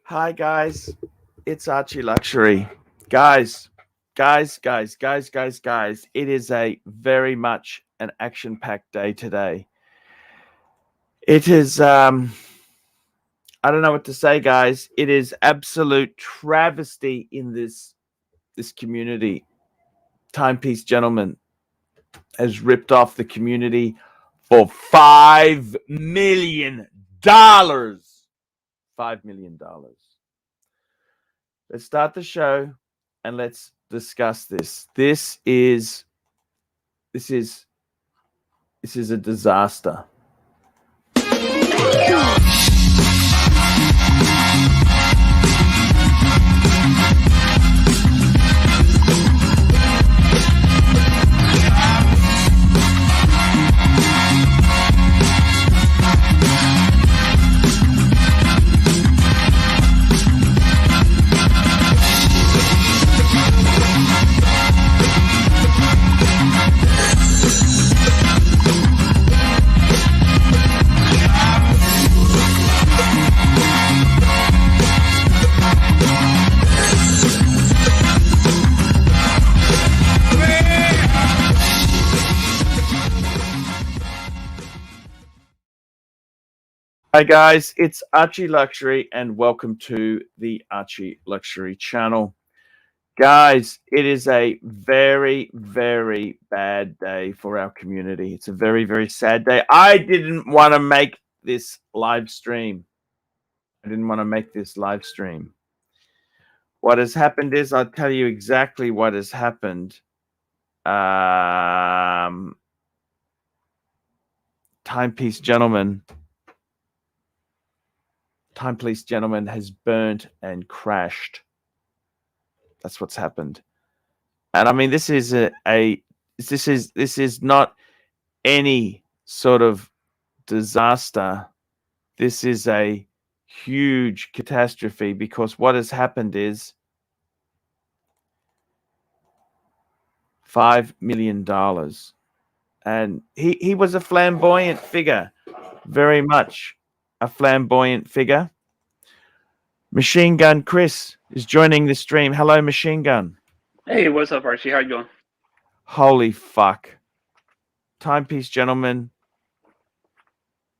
Hi guys, it's ArchieLuxury. Guys, it is a very much an action-packed day today. It is, I don't know what to say, guys. It is absolute travesty in this community. Timepiece gentleman has ripped off the community for $5 million. $5 million. Let's start the show and let's discuss this. This is a disaster. Hi guys, it's ArchieLuxury and welcome to the ArchieLuxury channel. Guys, it is a very, very bad day for our community. It's a very, very sad day. I didn't want to make this live stream. What has happened is, I'll tell you exactly what has happened. Timepiece gentleman has burnt and crashed. That's what's happened. And I mean, this is this is not any sort of disaster. This is a huge catastrophe, because what has happened is $5 million. And he was a flamboyant figure, very much a flamboyant figure. Machine Gun Chris is joining the stream. Hello, Machine Gun. Hey, what's up, Archie? How you doing? Holy fuck. Timepiece gentleman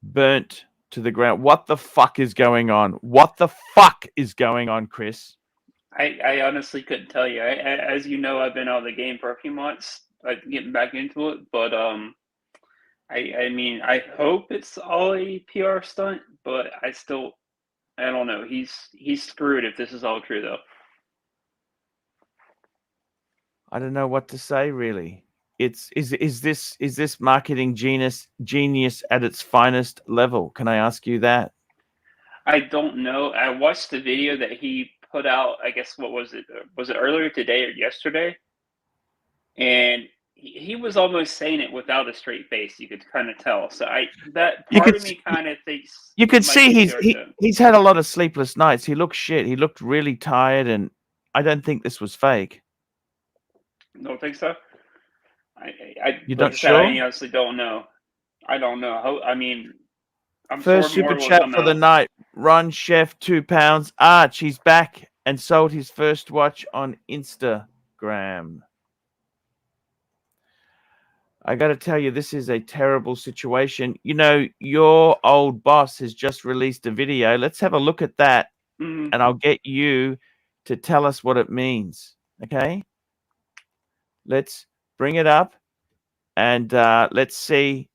burnt to the ground. What the fuck is going on? What the fuck is going on, Chris? I honestly couldn't tell you. As you know, I've been out of the game for a few months, getting back into it. But I mean, I hope it's all a PR stunt, but I don't know. He's screwed if this is all true, though. I don't know what to say, really. Is this marketing genius at its finest level? Can I ask you that? I don't know. I watched the video that he put out. I guess, what was it? Was it earlier today or yesterday? And he was almost saying it without a straight face. You could kind of tell. So that part of me kind of thinks you could see he's had a lot of sleepless nights. He looked shit. He looked really tired, and I don't think this was fake. Don't think so? You don't sure? I honestly don't know. I don't know. I mean, I'm first sure super chat for the night. Run Chef £2. Arch, he's back and sold his first watch on Instagram. I got to tell you, this is a terrible situation. You know, your old boss has just released a video. Let's have a look at that, and I'll get you to tell us what it means. Okay? Let's bring it up, and let's see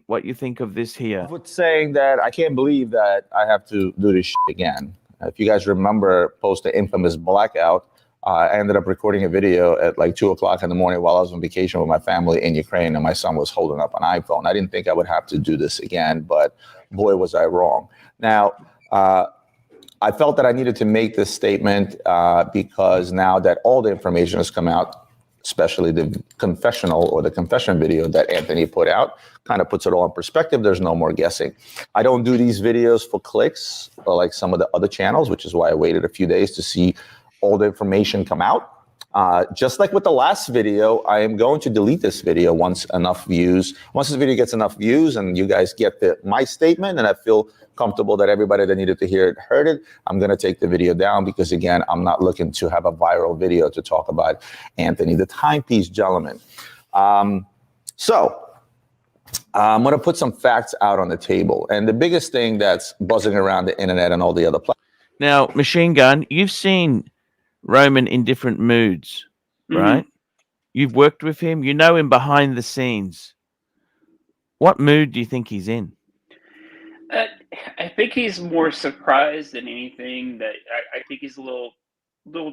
what you think of this here. Saying that I can't believe that I have to do this shit again. If you guys remember, post the infamous blackout, I ended up recording a video at like 2 o'clock in the morning while I was on vacation with my family in Ukraine, and my son was holding up an iPhone. I didn't think I would have to do this again, but boy, was I wrong. Now, I felt that I needed to make this statement because now that all the information has come out, especially the confessional or the confession video that Anthony put out, kind of puts it all in perspective. There's no more guessing. I don't do these videos for clicks like some of the other channels, which is why I waited a few days to see all the information come out. Just like with the last video, I am going to delete this video once this video gets enough views and you guys get my statement and I feel comfortable that everybody that needed to hear it heard it, I'm going to take the video down because, again, I'm not looking to have a viral video to talk about Anthony, the timepiece gentleman. So I'm going to put some facts out on the table. And the biggest thing that's buzzing around the internet and all the other platforms. Now, Machine Gun, you've seen Roman in different moods, right? You've worked with him. You know him behind the scenes. What mood do you think he's in? I think he's more surprised than anything. That I think he's a little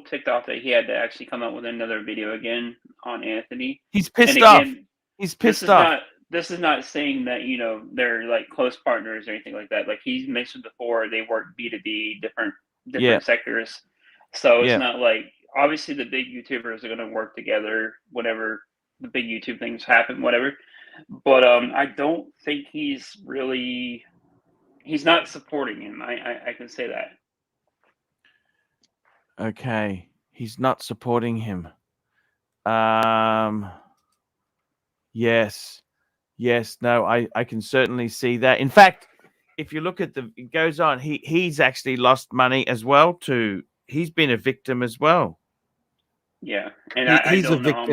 ticked off that he had to actually come out with another video again on Anthony. He's pissed off. He's pissed off. This is not saying that, you know, they're like close partners or anything like that. Like he's mentioned before, they work B2B, different sectors. So it's not like, obviously the big YouTubers are going to work together whenever the big YouTube things happen, whatever. But I don't think he's not supporting him. I can say that. Okay. He's not supporting him. Yes, no, I can certainly see that. In fact, if you look at it goes on, he's actually lost money as well too. He's been a victim as well. Yeah, and I don't know how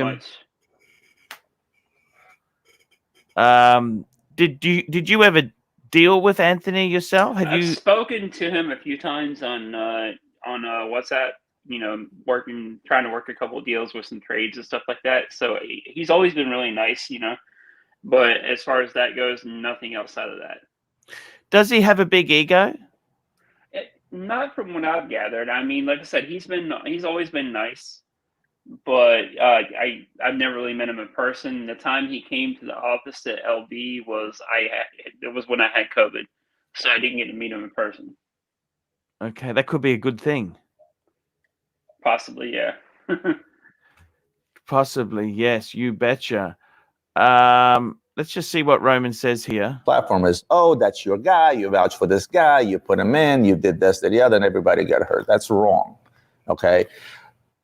much. Did you ever deal with Anthony yourself? I've spoken to him a few times on WhatsApp. You know, trying to work a couple of deals with some trades and stuff like that. So he's always been really nice, you know. But as far as that goes, nothing outside of that. Does he have a big ego? Not from what I've gathered. I mean, like I said, he's always been nice, but I've never really met him in person. The time he came to the office at LB was when I had COVID, so I didn't get to meet him in person. Okay, that could be a good thing. Possibly, yeah. Possibly, yes. You betcha. Let's just see what Roman says here. Platform is, oh, that's your guy. You vouch for this guy. You put him in. You did this, that, the other, and everybody got hurt. That's wrong. Okay.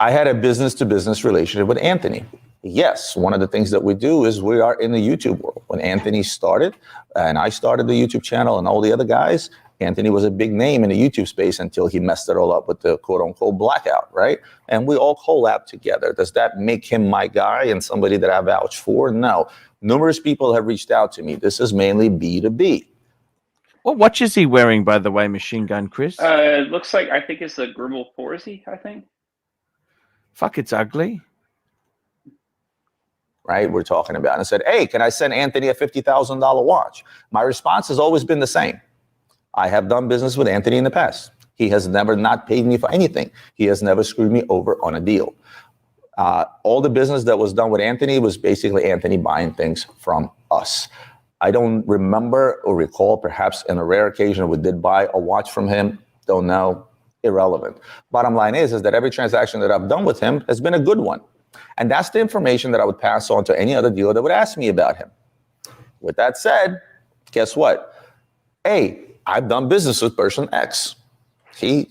I had a business-to-business relationship with Anthony. Yes, one of the things that we do is we are in the YouTube world. When Anthony started, and I started the YouTube channel and all the other guys, Anthony was a big name in the YouTube space until he messed it all up with the quote-unquote blackout, right? And we all collab together. Does that make him my guy and somebody that I vouch for? No. Numerous people have reached out to me. This is mainly B2B. What watch is he wearing, by the way, Machine Gun Chris? It looks like, I think it's a Gribble Forsey, I think. Fuck, it's ugly. Right, we're talking about. And I said, hey, can I send Anthony a $50,000 watch? My response has always been the same. I have done business with Anthony in the past. He has never not paid me for anything. He has never screwed me over on a deal. All the business that was done with Anthony was basically Anthony buying things from us. I don't remember or recall, perhaps in a rare occasion, we did buy a watch from him. Don't know. Irrelevant. Bottom line is that every transaction that I've done with him has been a good one. And that's the information that I would pass on to any other dealer that would ask me about him. With that said, guess what? Hey, I've done business with person X. He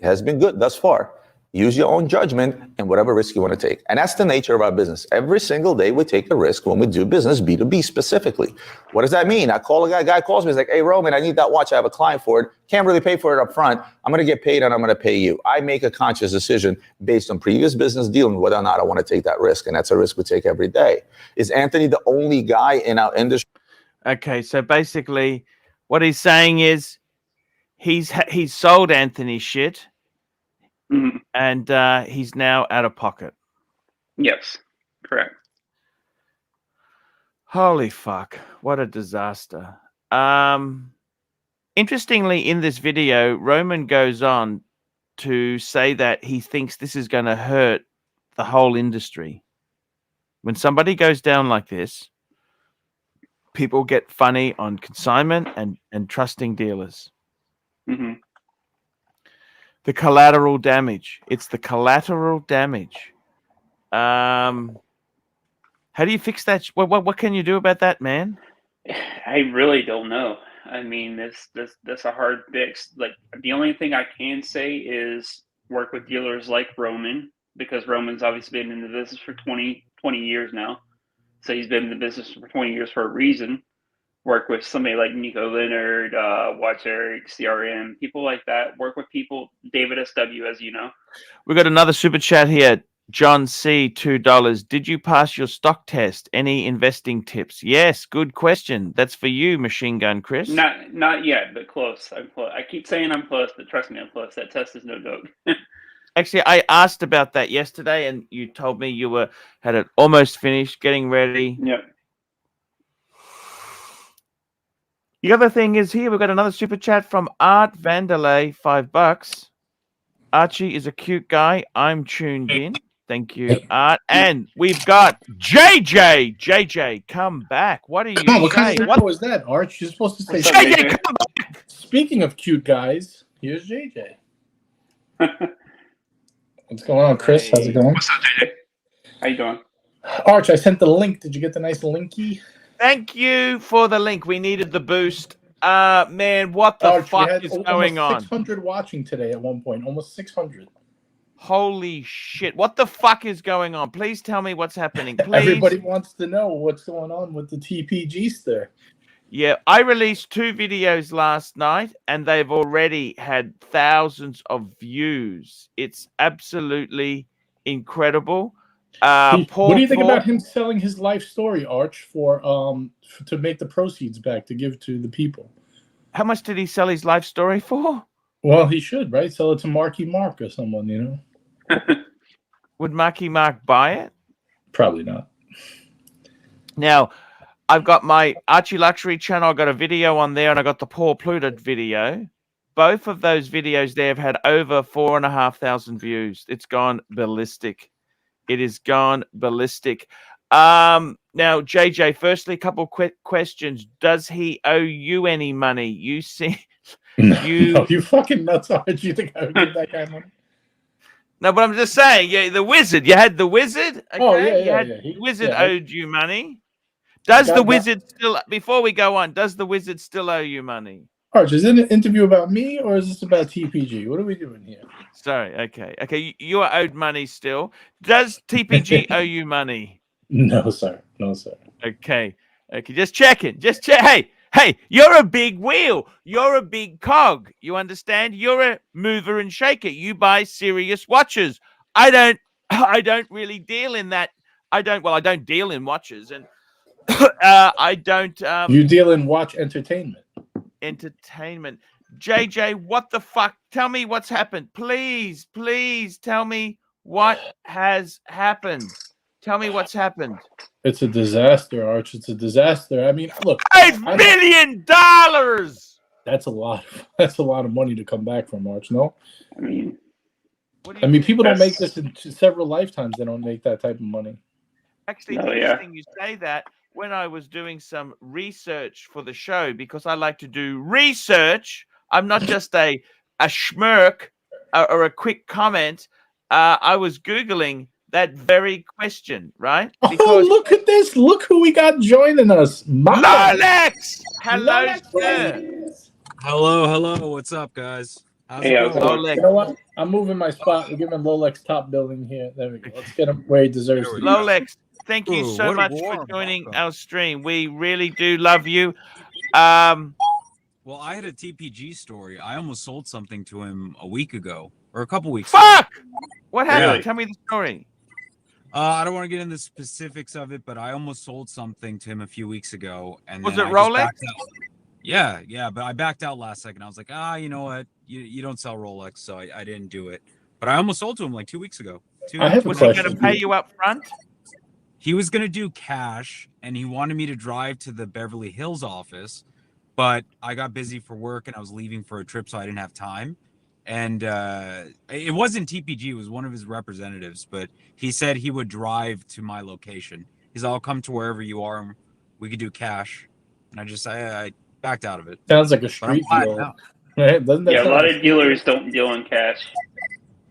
has been good thus far. Use your own judgment and whatever risk you want to take. And that's the nature of our business. Every single day we take a risk when we do business, B2B specifically. What does that mean? I call a guy calls me, he's like, hey, Roman, I need that watch. I have a client for it. Can't really pay for it up front. I'm going to get paid and I'm going to pay you. I make a conscious decision based on previous business dealing whether or not I want to take that risk. And that's a risk we take every day. Is Anthony the only guy in our industry? Okay, so basically what he's saying is he's sold Anthony shit. Mm-hmm. And he's now out of pocket. Yes, correct. Holy fuck. What a disaster. Interestingly, in this video, Roman goes on to say that he thinks this is going to hurt the whole industry. When somebody goes down like this, people get funny on consignment and trusting dealers. Mm-hmm. The collateral damage. It's the collateral damage. How do you fix that? What can you do about that, man? I really don't know. I mean, that's a hard fix. Like, the only thing I can say is work with dealers like Roman because Roman's obviously been in the business for 20 years now. So he's been in the business for 20 years for a reason. Work with somebody like Nico Leonard, Watch Eric, CRM, people like that. Work with people, David SW, as you know. We got another super chat here. John C, $2. Did you pass your stock test? Any investing tips? Yes, good question. That's for you, Machine Gun Chris. Not yet, but close. I'm close. I keep saying I'm close, but trust me, I'm close. That test is no joke. Actually, I asked about that yesterday, and you told me you had it almost finished, getting ready. Yep. The other thing is here, we've got another super chat from Art Vanderlei, $5. Archie is a cute guy. I'm tuned in. Thank you, Art. And we've got JJ. JJ, come back. What are you saying? What kind of was that, Arch? You're supposed to say JJ, come back. Speaking of cute guys, here's JJ. What's going on, Chris? How's it going? What's up, JJ? How you doing? Arch, I sent the link. Did you get the nice linky? Thank you for the link. We needed the boost. Man, what the Arch, fuck is going on? 600 watching today at one point. Almost 600. Holy shit. What the fuck is going on? Please tell me what's happening. Please. Everybody wants to know what's going on with the TPG there. Yeah, I released 2 videos last night, and they've already had thousands of views. It's absolutely incredible. What do you think about him selling his life story, Arch, for to make the proceeds back to give to the people? How much did he sell his life story for? Well, he should, right? Sell it to Marky Mark or someone, you know? Would Marky Mark buy it? Probably not. Now, I've got my ArchieLuxury channel. I've got a video on there, and I got the Paul Pluta video. Both of those videos there have had over 4,500 views. It's gone ballistic. It has gone ballistic. Now, JJ, firstly, a couple quick questions. Does he owe you any money? You see, no, you fucking nuts, Arch. You think I would give that guy money? No, but I'm just saying, yeah, the wizard. You had the wizard. Okay? Oh, yeah. The wizard owed you money. Does the wizard still, before we go on, does the wizard still owe you money? Arch, is it an interview about me or is this about TPG? What are we doing here? Sorry, okay. You are owed money still. Does TPG owe you money? No, sir. Okay. Just checking. Hey, you're a big wheel. You're a big cog. You understand? You're a mover and shaker. You buy serious watches. I don't really deal in that. I don't deal in watches, and I don't. You deal in watch entertainment. JJ, what the fuck? Tell me what's happened. Please tell me what has happened. Tell me what's happened. It's a disaster, Arch. It's a disaster. I mean, look, $5 million. That's a lot. That's a lot of money to come back from, Arch. No, I mean, people don't make this in several lifetimes. They don't make that type of money. Actually, interesting you say that. When I was doing some research for the show, because I like to do research, I'm not just a schmirk or a quick comment. I was Googling that very question, right? Because look at this. Look who we got joining us. Lolex! Hello, sir. Hello. What's up, guys? How's it going? Lolex. You know what? I'm moving my spot. We're giving Lolex top billing here. There we go. Let's get him where he deserves to be. Lolex, thank you so much for joining our stream. We really do love you. Well, I had a TPG story. I almost sold something to him a week ago, or a couple weeks ago. What happened? Really? Tell me the story. I don't want to get into the specifics of it, but I almost sold something to him a few weeks ago. And was it Rolex? Yeah, but I backed out last second. I was like, you know what? You don't sell Rolex, so I didn't do it. But I almost sold to him like 2 weeks ago. I have a question. Was he going to pay you up front? He was going to do cash, and he wanted me to drive to the Beverly Hills office, but I got busy for work, and I was leaving for a trip, so I didn't have time. And it wasn't TPG. It was one of his representatives, but he said he would drive to my location. He's like, I'll come to wherever you are, and we could do cash. And I backed out of it. Sounds like a street deal. Right? Doesn't that a lot of dealers don't deal in cash.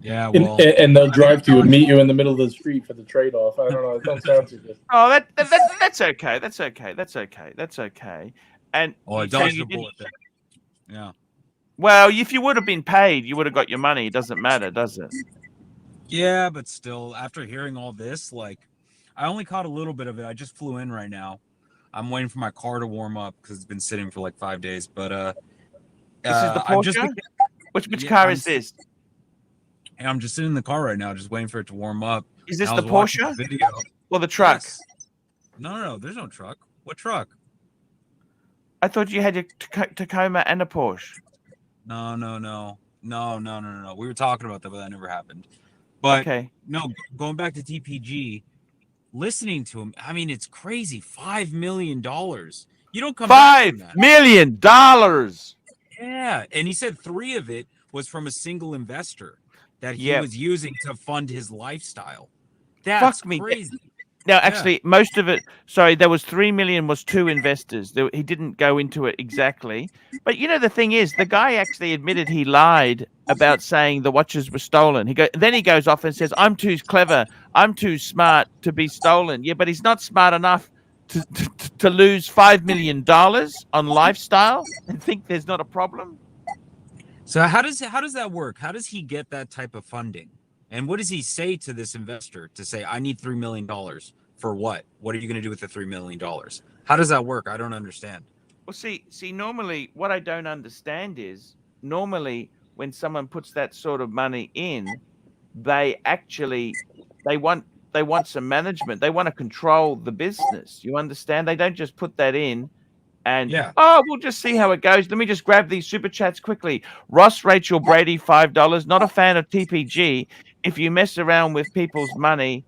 Yeah, well, and they'll drive to you and meet you in the middle of the street for the trade-off. I don't know. It don't sound too good. Oh, that's okay. That's okay. And it does the bullet there. Yeah. Well, if you would have been paid, you would have got your money. It doesn't matter, does it? Yeah, but still, after hearing all this, like, I only caught a little bit of it. I just flew in right now. I'm waiting for my car to warm up because it's been sitting for like 5 days. But This is the I've just Porsche? Which yeah, car is this? I'm just sitting in the car right now, just waiting for it to warm up. Is this And I the was watching Porsche? the video. Or the truck? Yes. No, there's no truck. What truck? I thought you had a Tacoma and a Porsche. No. We were talking about that, but that never happened. But Okay. no, going back to TPG, listening to him, I mean, it's crazy. $5 million. You don't come back from that. $5 million. Yeah, and he said 3 of it was from a single investor that he Yep. was using to fund his lifestyle. That's Fuck me. crazy. Now, actually, most of it. Sorry, there was 3 million. Was 2 investors. He didn't go into it exactly. But you know, the thing is, the guy actually admitted he lied about saying the watches were stolen. Then he goes off and says, "I'm too clever. I'm too smart to be stolen." Yeah, but he's not smart enough to lose $5 million on lifestyle and think there's not a problem. So how does that work? How does he get that type of funding? And what does he say to this investor to say, I need $3 million for what? What are you going to do with the $3 million? How does that work? I don't understand. Well, see, normally what I don't understand is normally when someone puts that sort of money in, they want some management. They want to control the business. You understand? They don't just put that in and, we'll just see how it goes. Let me just grab these super chats quickly. Ross Rachel Brady, $5. Not a fan of TPG. If you mess around with people's money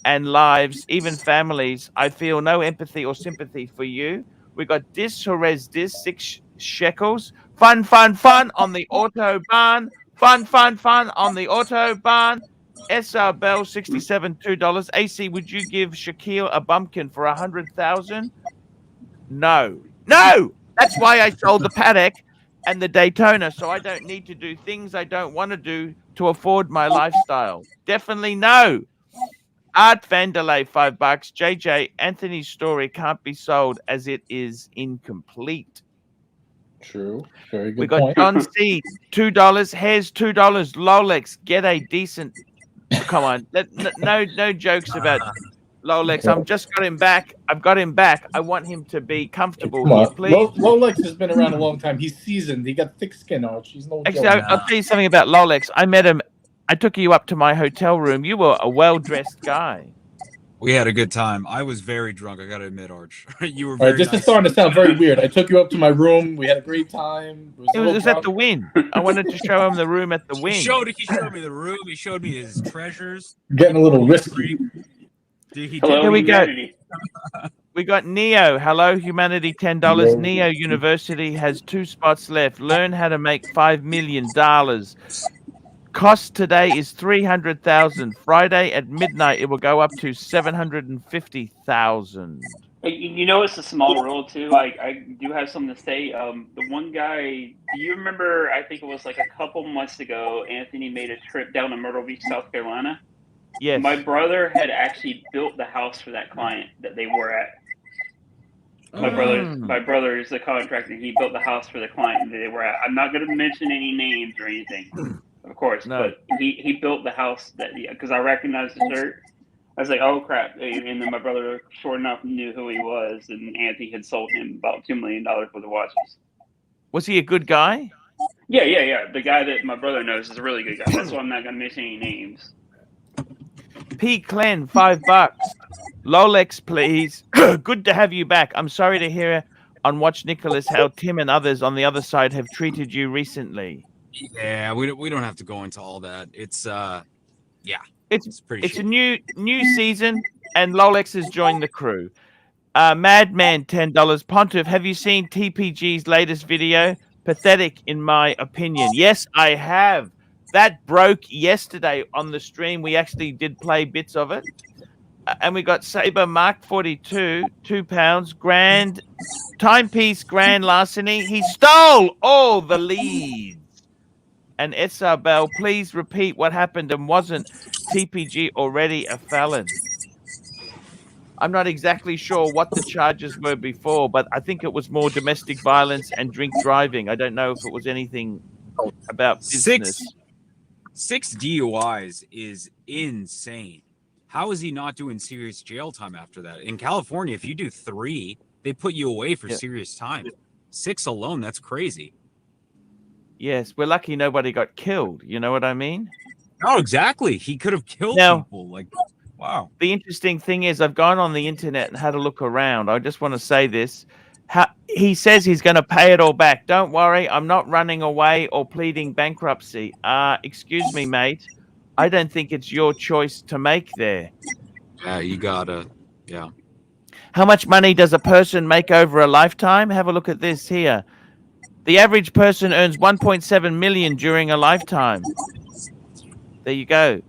and lives, even families, I feel no empathy or sympathy for you. We got Dis Jerez Dis, 6 shekels. Fun on the Autobahn. Fun on the Autobahn. SR Bell, 67, $2. AC, would you give Shaquille a bumpkin for 100,000? No. That's why I sold the Paddock and the Daytona, so I don't need to do things I don't want to do to afford my lifestyle. Definitely no. Art Vanderlei, $5. JJ, Anthony's story can't be sold as it is incomplete. True. Very good We got point. John C, $2. Hares, $2. Lolex, get a decent. Come on, no jokes about Lolex. I've just got him back. I've got him back. I want him to be comfortable Come here, on. please. Lolex has been around a long time. He's seasoned. He got thick skin, Arch. He's no Actually, joke. I'll tell you something about Lolex. I met him. I took you up to my hotel room. You were a well-dressed guy. We had a good time. I was very drunk. I got to admit, Arch. You were All very right, this nice. is starting to sound very weird. I took you up to my room. We had a great time. It was at the Wynn. I wanted to show him the room at the Wynn. He showed me the room. He showed me his treasures. Getting a little risky. Hello, Here we go. humanity. We got Neo. Hello, humanity. $10. Neo University has 2 spots left. Learn how to make $5 million. Cost today is $300,000. Friday at midnight, it will go up to $750,000. You know, it's a small role too. I do have something to say. The one guy, do you remember? I think it was like a couple months ago. Anthony made a trip down to Myrtle Beach, South Carolina. Yes. My brother had actually built the house for that client that they were at. My brother is the contractor. He built the house for the client that they were at. I'm not going to mention any names or anything, of course. No. But he built the house that because I recognized the shirt. I was like, oh crap! And then my brother, sure enough, knew who he was, and Anthony had sold him about $2 million worth of watches. Was he a good guy? Yeah. The guy that my brother knows is a really good guy. That's why I'm not going to mention any names. P. Clen, $5. Lolex, please. Good to have you back. I'm sorry to hear on Watch Nicholas how Tim and others on the other side have treated you recently. Yeah, we don't have to go into all that. It's It's pretty a new season, and Lolex has joined the crew. Madman, $10. Pontiff, have you seen TPG's latest video? Pathetic, in my opinion. Yes, I have. That broke yesterday on the stream. We actually did play bits of it. And we got Saber Mark 42, £2. Grand Timepiece Grand Larceny. He stole all the leads. And SR Bell, please repeat what happened, and wasn't TPG already a felon? I'm not exactly sure what the charges were before, but I think it was more domestic violence and drink driving. I don't know if it was anything about business. 6 DUIs is insane. How is he not doing serious jail time after that? In California, if you do 3, they put you away for serious time. 6 alone, that's crazy. Yes, we're lucky nobody got killed. You know what I mean? Oh, exactly. He could have killed people. Like, wow. The interesting thing is, I've gone on the internet and had a look around. I just want to say this. He says he's going to pay it all back. Don't worry, I'm not running away or pleading bankruptcy. Excuse me, mate. I don't think it's your choice to make there. Yeah, you gotta. Yeah. How much money does a person make over a lifetime? Have a look at this here. The average person earns 1.7 million during a lifetime. There you go.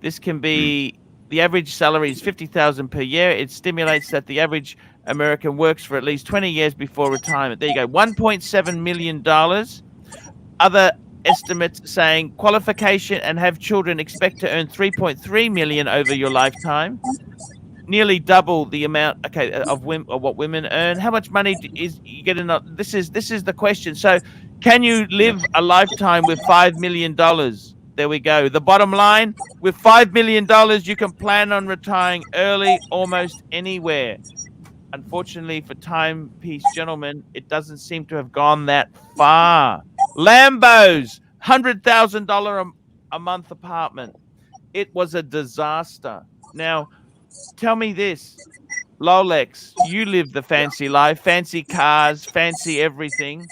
This can be the average salary is 50,000 per year. It stimulates that the average American works for at least 20 years before retirement. There you go. $1.7 million. Other estimates saying qualification and have children expect to earn 3.3 million over your lifetime. Nearly double the amount of what women earn. How much money is you getting? This is the question. So, can you live a lifetime with $5 million? There we go. The bottom line: with $5 million, you can plan on retiring early, almost anywhere. Unfortunately for Timepiece gentlemen, it doesn't seem to have gone that far. Lambos, $100,000 a month apartment. It was a disaster. Now, tell me this, Lolex, you live the fancy life, fancy cars, fancy everything.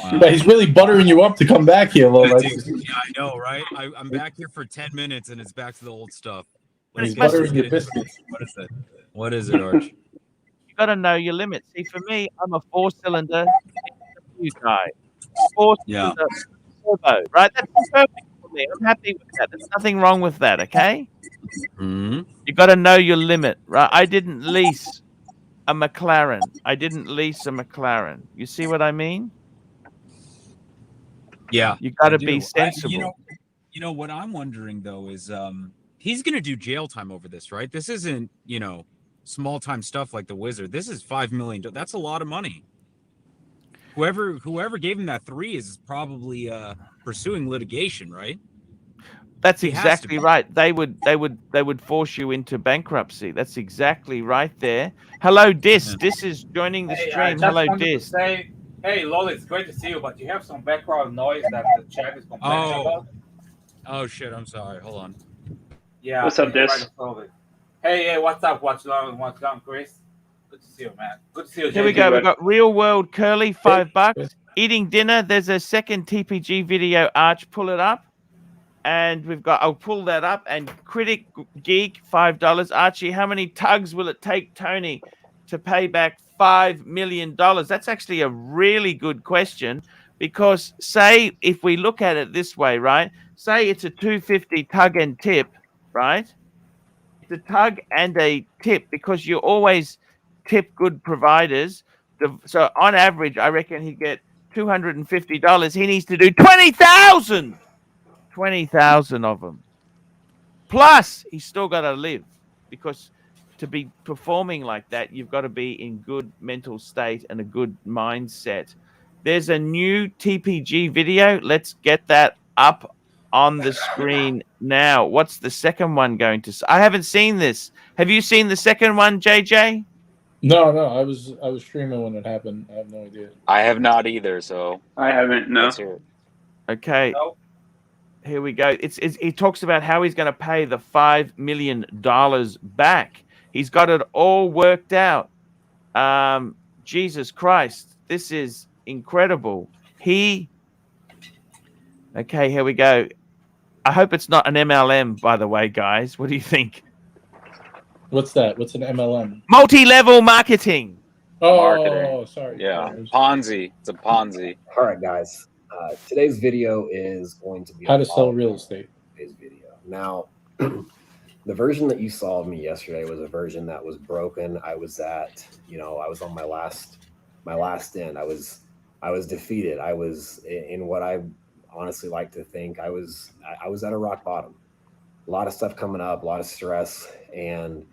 Wow. But he's really buttering you up to come back here, Lolex. Yeah, I know, right? I'm back here for 10 minutes and it's back to the old stuff. He's buttering your biscuits. What is it? What is it, Arch? You got to know your limits. See, for me, I'm a 4-cylinder guy. 4-cylinder turbo, right? That's perfect for me. I'm happy with that. There's nothing wrong with that, okay? Mm-hmm. You got to know your limit, right? I didn't lease a McLaren. You see what I mean? Yeah. You got to be sensible. You know what I'm wondering though is he's going to do jail time over this, right? This isn't, small time stuff like the Wizard. This is $5 million. That's a lot of money. Whoever gave him that 3 is probably pursuing litigation, right? That's exactly right. They would force you into bankruptcy. That's exactly right there. Hello, Dis. Dis is joining the stream. Hello, Dis. Hey, Lola, it's great to see you, but you have some background noise that the chat is complaining about. Oh shit! I'm sorry. Hold on. Yeah. What's up, Dis? Hey, what's up? What's up, Chris? Good to see you, man. Good to see you. Here we go. We've got Real World Curly, $5. Eating dinner. There's a second TPG video. Arch, pull it up. And we've got, I'll pull that up. And Critic Geek, $5. Archie, how many tugs will it take Tony to pay back $5 million? That's actually a really good question, because say if we look at it this way, right? Say it's a $250 tug and tip, right? It's a tug and a tip, because you always tip good providers. So on average, I reckon he'd get $250. He needs to do 20,000 of them. Plus, he's still got to live, because to be performing like that, you've got to be in good mental state and a good mindset. There's a new TPG video. Let's get that up on the screen now. What's the second one going to say? I haven't seen this. Have you seen the second one, JJ? No, I was streaming when it happened. I have no idea. I have not either, so I haven't. No. let's hear it. Okay. Nope. Here we go. He talks about how he's going to pay the $5 million back. He's got it all worked out. Jesus Christ, this is incredible. Okay, here we go. I hope it's not an MLM, by the way, guys. What do you think? What's that? What's an MLM? Multi-level marketing. Oh, sorry. Yeah, Ponzi. It's a Ponzi. All right, guys. Today's video is going to be how to sell real estate. Today's video. Now, the version that you saw of me yesterday was a version that was broken. I was at, I was on my last end. I was defeated. I was in what I honestly like to think I was at a rock bottom. A lot of stuff coming up, a lot of stress, and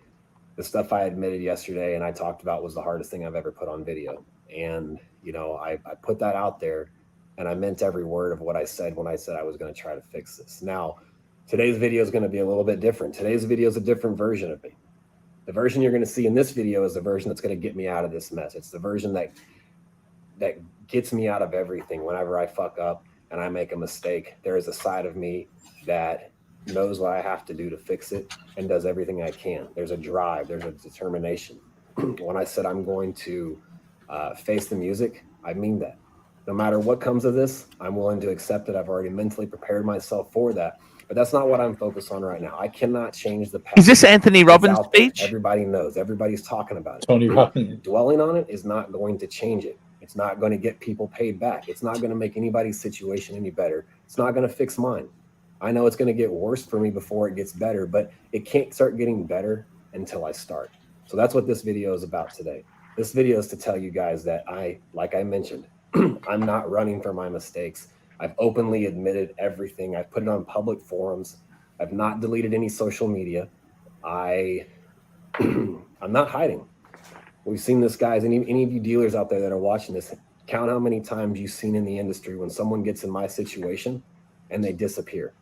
the stuff I admitted yesterday and I talked about was the hardest thing I've ever put on video. And, I put that out there, and I meant every word of what I said when I said I was going to try to fix this. Now, Today's video is going to be a little bit different. Today's video is a different version of me. The version you're going to see in this video is the version that's going to get me out of this mess. It's the version that gets me out of everything. Whenever I fuck up and I make a mistake, there is a side of me that knows what I have to do to fix it and does everything I can. There's a drive, there's a determination. When I said I'm going to face the music, I mean that. No matter what comes of this, I'm willing to accept it. I've already mentally prepared myself for that. But that's not what I'm focused on right now. I cannot change the past. Is this Anthony Robbins' speech? Everybody knows. Everybody's talking about it. Tony Robbins. Dwelling on it is not going to change it. It's not going to get people paid back. It's not going to make anybody's situation any better. It's not going to fix mine. I know it's going to get worse for me before it gets better, but it can't start getting better until I start. So that's what this video is about today. This video is to tell you guys that like I mentioned, I'm not running from my mistakes. I've openly admitted everything. I've put it on public forums. I've not deleted any social media. I'm not hiding. We've seen this, guys. Any of you dealers out there that are watching this, count how many times you've seen in the industry when someone gets in my situation and they disappear.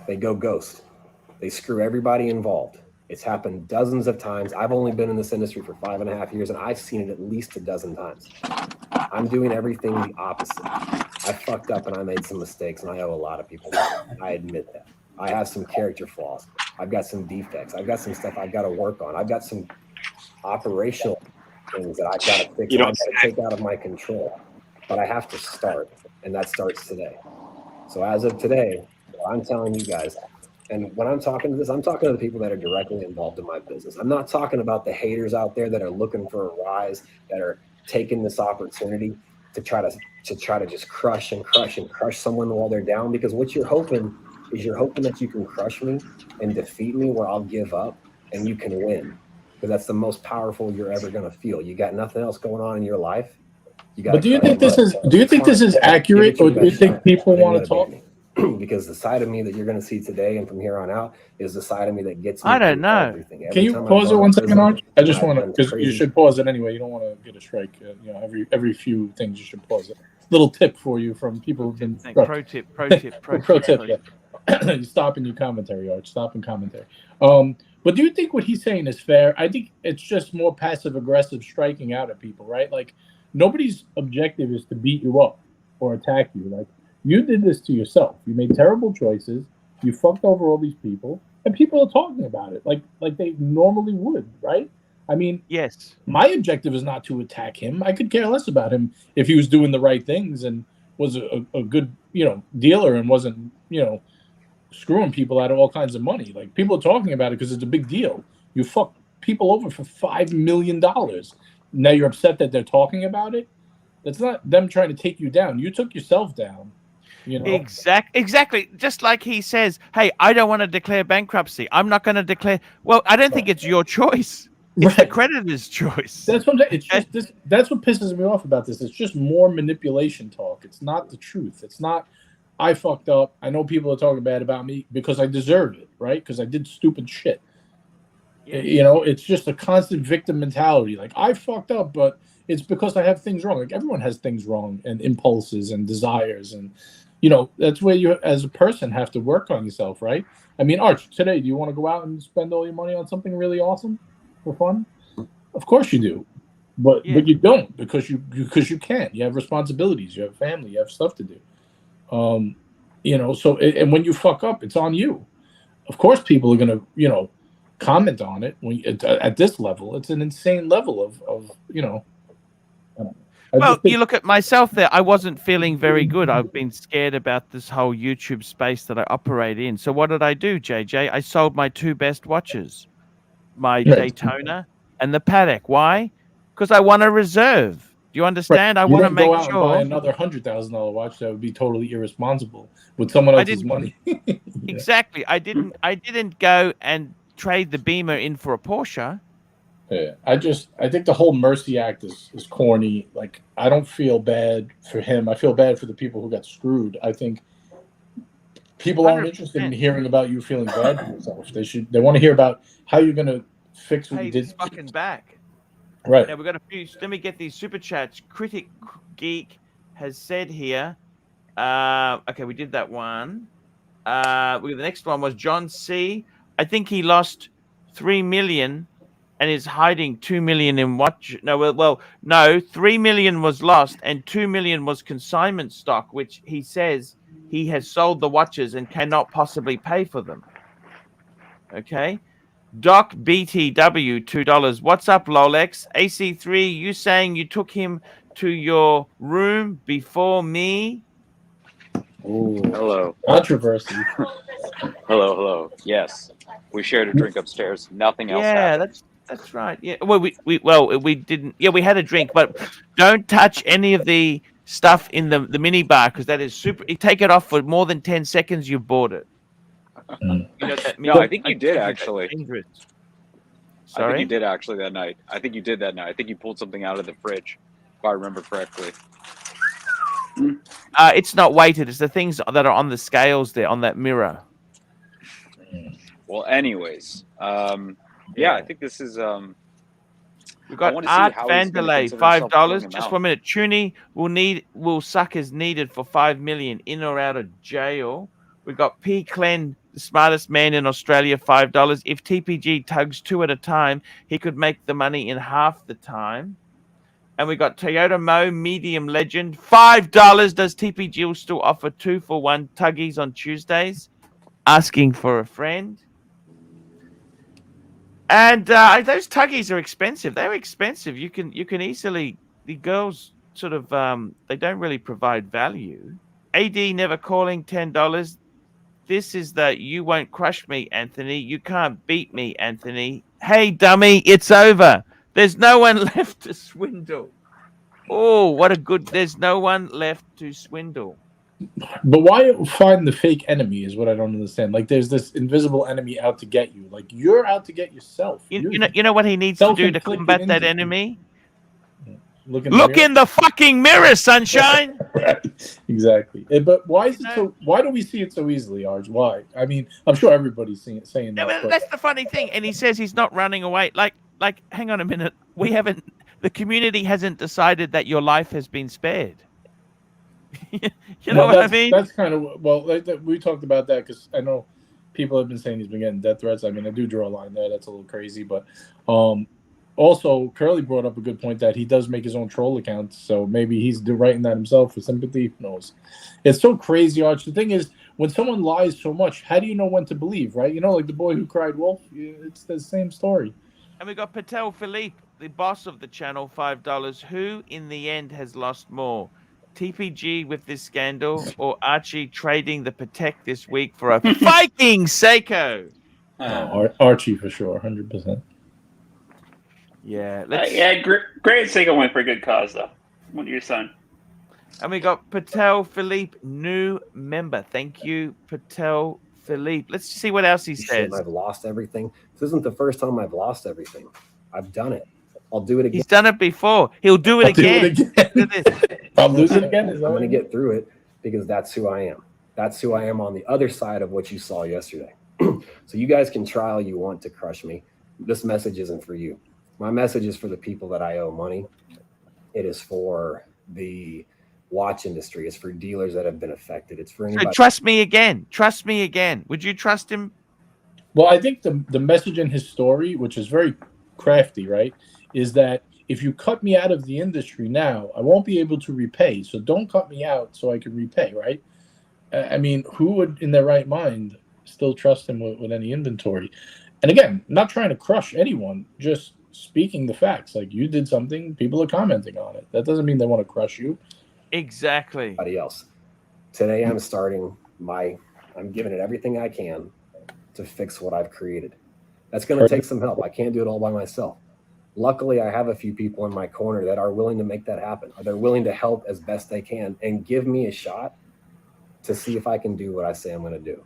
They go ghost. They screw everybody involved. It's happened dozens of times. I've only been in this industry for 5.5 years, and I've seen it at least a dozen times. I'm doing everything the opposite. I fucked up and I made some mistakes, and I owe a lot of people money. I admit that. I have some character flaws. I've got some defects. I've got some stuff I've got to work on. I've got some operational things that I've got to fix. I've got to take out of my control. But I have to start, and that starts today. So as of today, I'm telling you guys, and when I'm talking to this, I'm talking to the people that are directly involved in my business. I'm not talking about the haters out there that are looking for a rise, that are taking this opportunity to try to just crush someone while they're down. Because what you're hoping is that you can crush me and defeat me where I'll give up and you can win. Because that's the most powerful you're ever going to feel. You got nothing else going on in your life. But do you think this is accurate, or do you think people want to talk? Because the side of me that you're going to see today and from here on out is the side of me that gets me. I don't know. Everything. Can you pause it 1 second, Arch? I just want to, because you should pause it anyway. You don't want to get a strike. You know, every few things you should pause it. Little tip for you from people who've been pro tip. Yeah. You stop in your commentary, Arch. Stop in commentary. But do you think what he's saying is fair? I think it's just more passive aggressive striking out at people, right? Like nobody's objective is to beat you up or attack you. Like you did this to yourself. You made terrible choices. You fucked over all these people, and people are talking about it like they normally would, right? I mean, yes. My objective is not to attack him. I could care less about him if he was doing the right things and was a good, dealer and wasn't, screwing people out of all kinds of money. Like people are talking about it because it's a big deal. You fucked people over for $5 million. Now you're upset that they're talking about it. That's not them trying to take you down. You took yourself down. Exactly. Just like he says, hey, I don't want to declare bankruptcy. I'm not going to declare. Well, I don't think it's your choice. It's the creditor's choice. That's what I'm saying. It's just this. That's what pisses me off about this. It's just more manipulation talk. It's not the truth. It's not, I fucked up. I know people are talking bad about me because I deserve it, right? Because I did stupid shit. Yeah. It's just a constant victim mentality. Like, I fucked up, but it's because I have things wrong. Like, everyone has things wrong and impulses and desires. And, that's where you, as a person, have to work on yourself, right? I mean, Arch, today, do you want to go out and spend all your money on something really awesome for fun? Of course you do. But you don't because you can't. You have responsibilities. You have family. You have stuff to do. So and when you fuck up, it's on you. Of course, people are gonna, comment on it at this level. It's an insane level of. Well, you look at myself there. I wasn't feeling very good. I've been scared about this whole YouTube space that I operate in. So what did I do, JJ? I sold my 2 best watches, my Daytona and the Paddock. Why? Because I want a reserve. Do you understand? Right. I want to make sure. Buy another $100,000 watch. That would be totally irresponsible with someone else's money. Exactly. I didn't go and trade the Beamer in for a Porsche. Yeah, I think the whole Mercy Act is corny. Like, I don't feel bad for him. I feel bad for the people who got screwed. I think people aren't 100%. Interested in hearing about you feeling bad for yourself. They want to hear about how you're going to fix what you did. Fucking back. Right. Now we've got a few. Let me get these super chats. Critic Geek has said here. Okay, we did that one. The next one was John C. I think he lost 3 million and is hiding 2 million in watch. No, 3 million was lost and 2 million was consignment stock, which he says he has sold the watches and cannot possibly pay for them. Okay. Doc BTW, $2. What's up, Lolex? AC3, you saying you took him to your room before me? Ooh, Hello. controversy. Hello. Yes. We shared a drink upstairs. Nothing else Yeah, happened. that's right. Yeah. Well, we didn't. Yeah, we had a drink, but don't touch any of the stuff in the mini bar because that is super. You take it off for more than 10 seconds, you've bought it. You know that No, I think you did actually. Dangerous. I think you Sorry. did actually that night. I think you did that night. I think you pulled something out of the fridge, if I remember correctly. It's not weighted. It's the things that are on the scales there on that mirror. Well, anyways, yeah, I think this is. We've I got want to see Art how he's going to Vanderlei, consider himself $5. doing Just amount. 1 minute. Toonie will suck as needed for 5 million in or out of jail. We've got P. Clen, the smartest man in Australia, $5. If TPG tugs 2 at a time, he could make the money in half the time. And we got Toyota Mo, medium legend, $5. Does TPG still offer 2-for-1 tuggies on Tuesdays? Asking for a friend. And those tuggies are expensive. They're expensive. You can easily, the girls sort of they don't really provide value. AD never calling, $10. This is the you won't crush me, Anthony. You can't beat me, Anthony. Hey, dummy, it's over. There's no one left to swindle. Oh, what a good. There's no one left to swindle. But why find the fake enemy is what I don't understand. Like, there's this invisible enemy out to get you. Like, you're out to get yourself. You know what he needs to do to self-inflicted combat that injury. enemy? Look in the fucking mirror, sunshine. Right. Exactly. But why is it so? Why do we see it so easily, Arch? Why? I mean, I'm sure everybody's saying Yeah, that. but that's the funny thing. And he says he's not running away. Like, hang on a minute. We haven't. The community hasn't decided that your life has been spared. You know what I mean? That's kind of we talked about that because I know people have been saying he's been getting death threats. I mean, I do draw a line there. That's a little crazy, but also Curly brought up a good point that he does make his own troll accounts, so maybe he's writing that himself for sympathy. Who knows? It's so crazy, Arch. The thing is, when someone lies so much, how do you know when to believe? Right? You know, like the boy who cried wolf. It's the same story. And we got Patel Philippe, the boss of the channel, $5. Who in the end has lost more? TPG with this scandal or Archie trading the Patek this week for a Viking Seiko? Archie for sure, 100%. Yeah. Great Seiko went for a good cause, though. One of your son. And we got Patel Philippe, new member. Thank you, Patel Philippe. Let's see what else he says. I've lost everything. This isn't the first time I've lost everything. I've done it. I'll do it again. He's done it before. He'll do it again. I'll lose it again. I'm going to get through it because that's who I am. That's who I am on the other side of what you saw yesterday. So you guys can try all you want to crush me. This message isn't for you. My message is for the people that I owe money. It is for the watch industry. It's for dealers that have been affected. It's for anybody. So trust me again. Trust me again. Would you trust him? Well, I think the message in his story, which is very crafty, right, is that if you cut me out of the industry now, I won't be able to repay. So don't cut me out so I can repay, right? I mean, who would, in their right mind, still trust him with any inventory? And again, not trying to crush anyone, just speaking the facts. Like, you did something, people are commenting on it. That doesn't mean they want to crush you. Exactly. Everybody else. Today I'm I'm giving it everything I can to fix what I've created. That's going to take some help. I can't do it all by myself. Luckily, I have a few people in my corner that are willing to make that happen. They're willing to help as best they can and give me a shot to see if I can do what I say I'm going to do.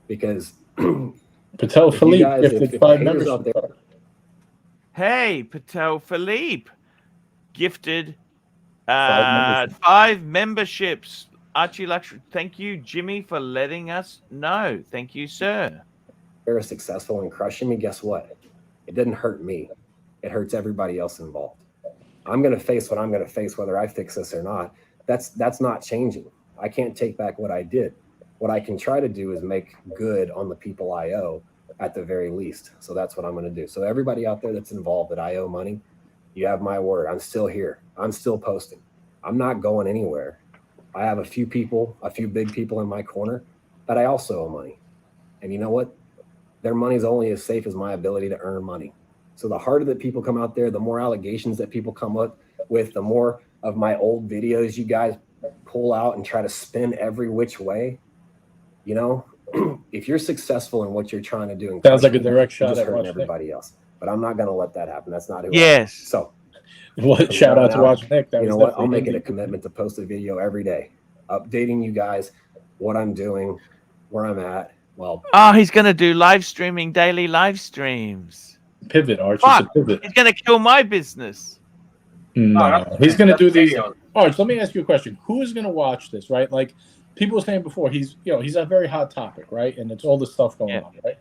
Because Patel Philippe gifted 5 memberships. Hey, Patel Philippe gifted 5 memberships. ArchieLuxury. Thank you, Jimmy, for letting us know. Thank you, sir. They're successful in crushing me. Guess what? It didn't hurt me. It hurts everybody else involved. I'm going to face what I'm going to face, whether I fix this or not. That's not changing. I can't take back what I did. what I can try to do is make good on the people I owe at the very least. So that's what I'm going to do. So everybody out there that's involved that I owe money, you have my word. I'm still here. I'm still posting. I'm not going anywhere. I have a few people, a few big people in my corner that I also owe money. And you know what? Their money is only as safe as my ability to earn money. So the harder that people come out there, the more allegations that people come up with, the more of my old videos you guys pull out and try to spin every which way. You know, if you're successful in what you're trying to do, Sounds like a direct shot just at hurting Watch everybody else. But I'm not going to let that happen. That's not who I am. Yes. So what shout out to Watch Nick. That you was know what? I'll definitely make it a commitment to post a video every day, updating you guys what I'm doing, where I'm at. Well, Oh, he's going to do live streaming, daily live streams. pivot, Arch. Fuck. It's a pivot. He's going to kill my business. No, he's going to do these. video. Arch, let me ask you a question. Who is going to watch this, right? Like people were saying before, he's a very hot topic, right? And it's all the stuff going on, right?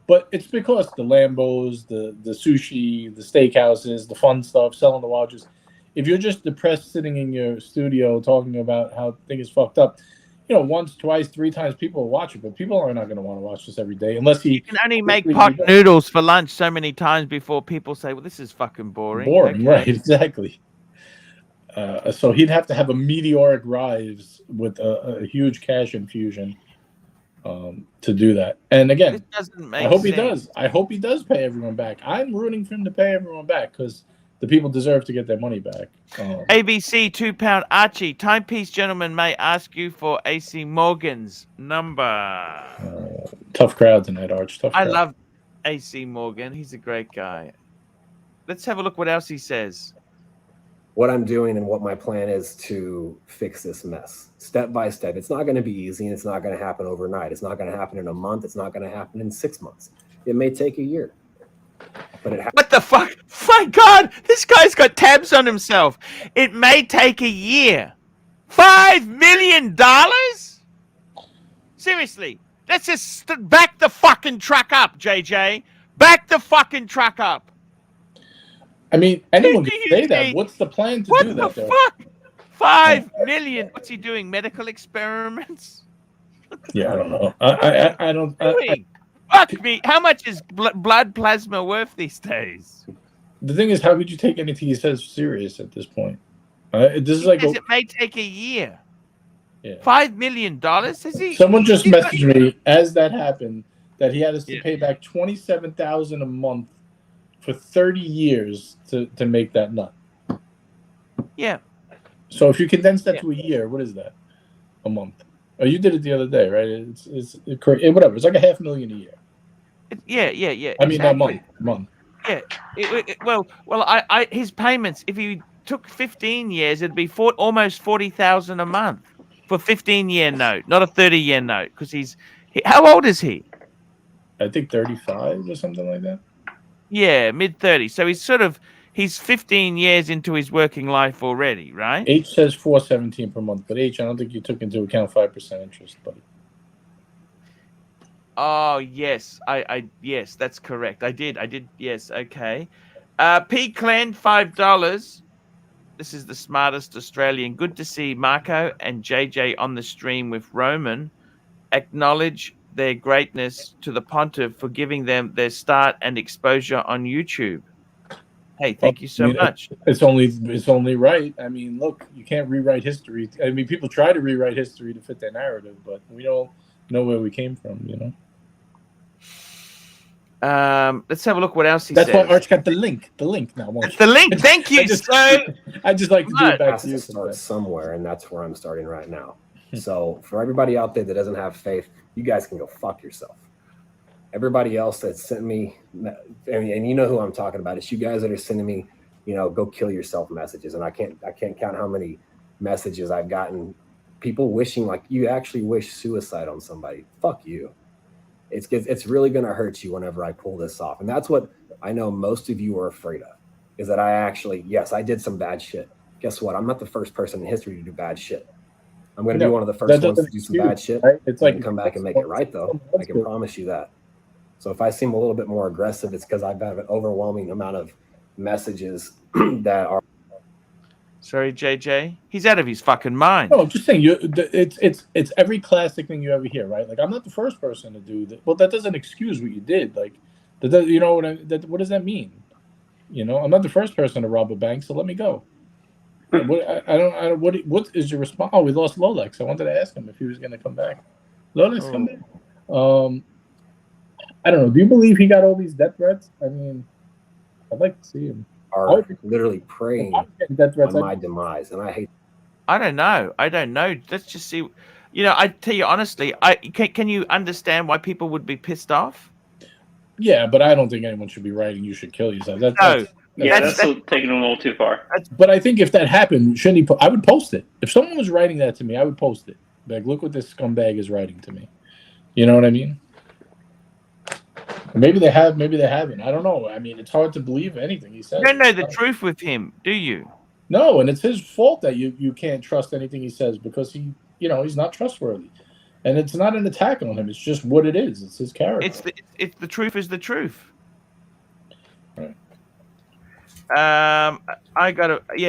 But it's because the Lambos, the sushi, the steakhouses, the fun stuff, selling the watches. If you're just depressed sitting in your studio talking about how things fucked up, once, twice, 3 times people will watch it, but people are not going to want to watch this every day unless You can only make pot noodles for lunch so many times before people say, well, this is fucking boring. Okay. Right, exactly. So he'd have to have a meteoric rise with a huge cash infusion to do that. And again, This doesn't make I hope he sense. does. I hope he does pay everyone back. I'm rooting for him to pay everyone back because the people deserve to get their money back. ABC £2 Archie. Timepiece gentleman may ask you for AC Morgan's number. Tough crowd tonight, Arch. Tough I crowd. love AC Morgan. He's a great guy. Let's have a look what else he says. what I'm doing and what my plan is to fix this mess step by step. It's not going to be easy and it's not going to happen overnight. It's not going to happen in a month. It's not going to happen in 6 months. It may take a year. But it What the fuck? My God, this guy's got tabs on himself. It may take a year. $5 million? Seriously, let's just back the fucking truck up, JJ. Back the fucking truck up. I mean, anyone Do can you say that. think- What's the plan to What do the that, though? fuck? 5 million. What's he doing? Medical experiments? Yeah, I don't know. I don't. Fuck me. How much is blood plasma worth these days? The thing is, how could you take anything he says serious at this point? This is like Because it may take a year. Yeah. $5 million? Has he? Someone just he's got- messaged me as that happened that he had us to Yeah. pay back $27,000 a month for 30 years to make that nut. Yeah. So if you condense that to a year, what is that? A month? Oh, you did it the other day, right? It's whatever. It's like $500,000 a year. Yeah. I mean, exactly. a month. Yeah. Well, his payments, if he took 15 years, it'd be almost $40,000 a month for 15-year note, not a 30-year note. Because how old is he? I think 35 or something like that. Yeah, mid-30s. So he's 15 years into his working life already, right? H says $417 per month, but H, I don't think you took into account 5% interest, buddy. Oh yes, yes, that's correct. I did. Yes, okay. P Clan $5. This is the smartest Australian. Good to see Marco and JJ on the stream with Roman. Acknowledge their greatness to the Pontiff for giving them their start and exposure on YouTube. Hey, thank you so much. It's only right. I mean, look, you can't rewrite history. I mean, people try to rewrite history to fit their narrative, but we don't know where we came from, you know. Let's have a look what else he says. That's why Arch got the link. The link now. It's the link. Thank you. I just like to do it back has to you. to start somewhere, and that's where I'm starting right now. So for everybody out there that doesn't have faith, you guys can go fuck yourself. Everybody else that sent me, and you know who I'm talking about. It's you guys that are sending me, go kill yourself messages, and I can't count how many messages I've gotten. People wishing, like, you actually wish suicide on somebody. Fuck you. It's really going to hurt you whenever I pull this off. And that's what I know most of you are afraid of, is that yes, I did some bad shit. Guess what? I'm not the first person in history to do bad shit. I'm going to be one of the first ones to do some bad shit. Right? It's like come back and make it right, though. I can promise you that. So if I seem a little bit more aggressive, it's because I've got an overwhelming amount of messages that are. Sorry, JJ. He's out of his fucking mind. No, I'm just saying. It's every classic thing you ever hear, right? Like, I'm not the first person to do that. Well, that doesn't excuse what you did. Like, you know what does that mean? You know, I'm not the first person to rob a bank, so let me go. What is your response? Oh, we lost Lolex. I wanted to ask him if he was going to come back. Lolex, come back. I don't know. Do you believe he got all these death threats? I mean, I'd like to see him. Are literally praying on my demise, and I hate. I don't know. Let's just see. You know, I tell you honestly, can you understand why people would be pissed off? Yeah, but I don't think anyone should be writing "you should kill yourself." That's taking it a little too far. But I think if that happened, shouldn't he? I would post it. If someone was writing that to me, I would post it. Like, look what this scumbag is writing to me. You know what I mean? Maybe they have, maybe they haven't. I don't know. I mean, it's hard to believe anything he says. You don't know the truth with him, do you? No, and it's his fault that you can't trust anything he says because he's not trustworthy. And it's not an attack on him. It's just what it is. It's his character. It's the truth is the truth. Right.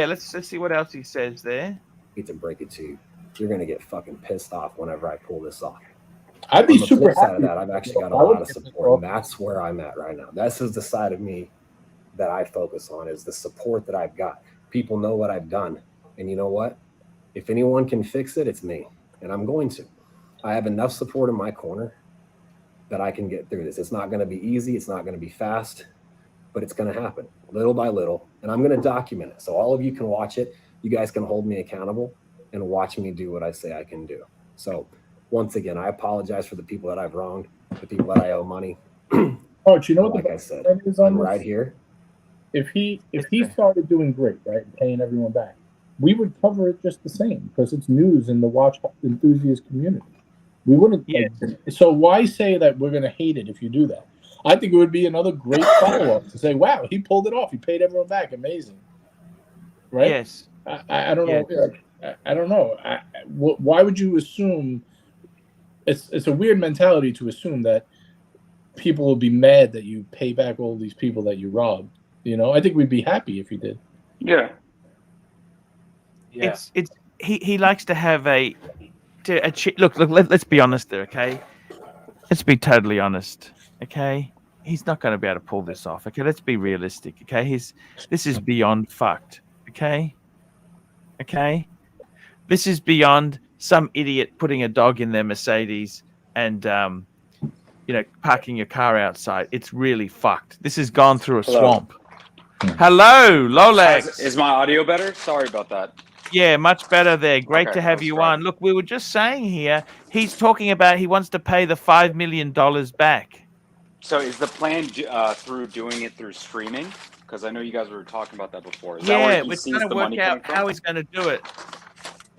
Let's see what else he says there. I hate to break it to you. You're gonna get fucking pissed off whenever I pull this off. I'd be super happy. Of that, I've actually got a lot of support, and that's where I'm at right now. This is the side of me that I focus on, is the support that I've got. People know what I've done, and you know what? If anyone can fix it, it's me, and I'm going to. I have enough support in my corner that I can get through this. It's not going to be easy. It's not going to be fast, but it's going to happen little by little, and I'm going to document it so all of you can watch it. You guys can hold me accountable and watch me do what I say I can do. So once again, I apologize for the people that I've wronged, the people that I owe money. Arch, you know what? Like I said, I'm right here. If he started doing great, right, paying everyone back, we would cover it just the same because it's news in the watch enthusiast community. We wouldn't. Yeah. So why say that we're going to hate it if you do that? I think it would be another great follow-up to say, "Wow, he pulled it off. He paid everyone back. Amazing." Right? Yes. I don't know. I don't know. Why would you assume? It's a weird mentality to assume that people will be mad that you pay back all these people that you robbed. You know, I think we'd be happy if you did. Yeah. He likes to have look. Let's be honest there, okay? Let's be totally honest, okay? He's not going to be able to pull this off, okay? Let's be realistic, okay? This is beyond fucked, okay? Okay, this is beyond some idiot putting a dog in their Mercedes and parking your car outside. It's really fucked. This has gone through a swamp. Hello, Lolex. Is my audio better? Sorry about that. Yeah, much better there. Great to have you on. Look, we were just saying here, he's talking about he wants to pay the $5 million back. So is the plan through doing it through streaming? Because I know you guys were talking about that before. We're trying to work out how he's going to do it.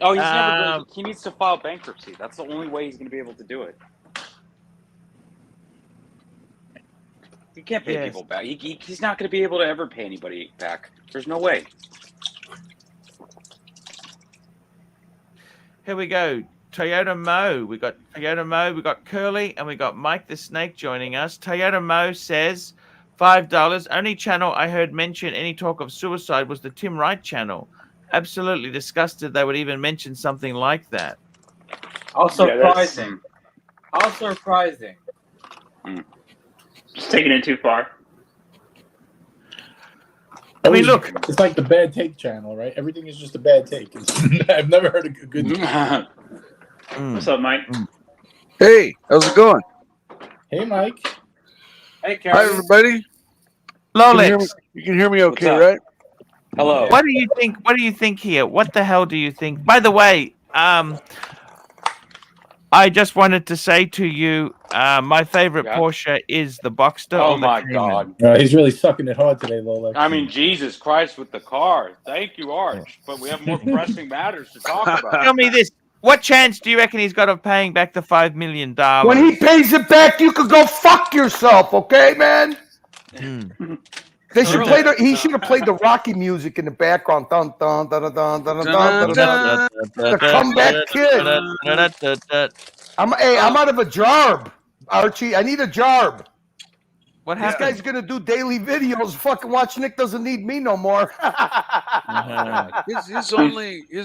Oh, he's never. He needs to file bankruptcy. That's the only way he's going to be able to do it. He can't pay people back. He's not going to be able to ever pay anybody back. There's no way. Here we go. Toyota Mo. We got Toyota Mo. We got Curly, and we got Mike the Snake joining us. Toyota Mo says $5. Only channel I heard mention any talk of suicide was the Tim Wright channel. Absolutely disgusted they would even mention something like that. How surprising. How surprising. Just taking it too far. I mean, look. It's like the bad take channel, right? Everything is just a bad take. I've never heard a good What's up, Mike? Hey, how's it going? Hey, Mike. Hey, Karen. Hi, everybody. Lolex. You can hear me okay, right? Hello. What do you think? What do you think here? What the hell do you think? By the way, I just wanted to say to you, my favorite Porsche is the Boxster. Oh my God! He's really sucking it hard today, Lolex. I mean, Jesus Christ with the car. Thank you, Arch. But we have more pressing matters to talk about. Tell me this: what chance do you reckon he's got of paying back the $5 million? When he pays it back, you could go fuck yourself, okay, man? They should play he should have played the Rocky music in the background. Dun dun dun dun dun dun dun dun. The comeback kid. I'm out of a jarb, Archie. I need a jarb. What This happened? guy's gonna do daily videos. Fucking watch Nick doesn't need me no more. His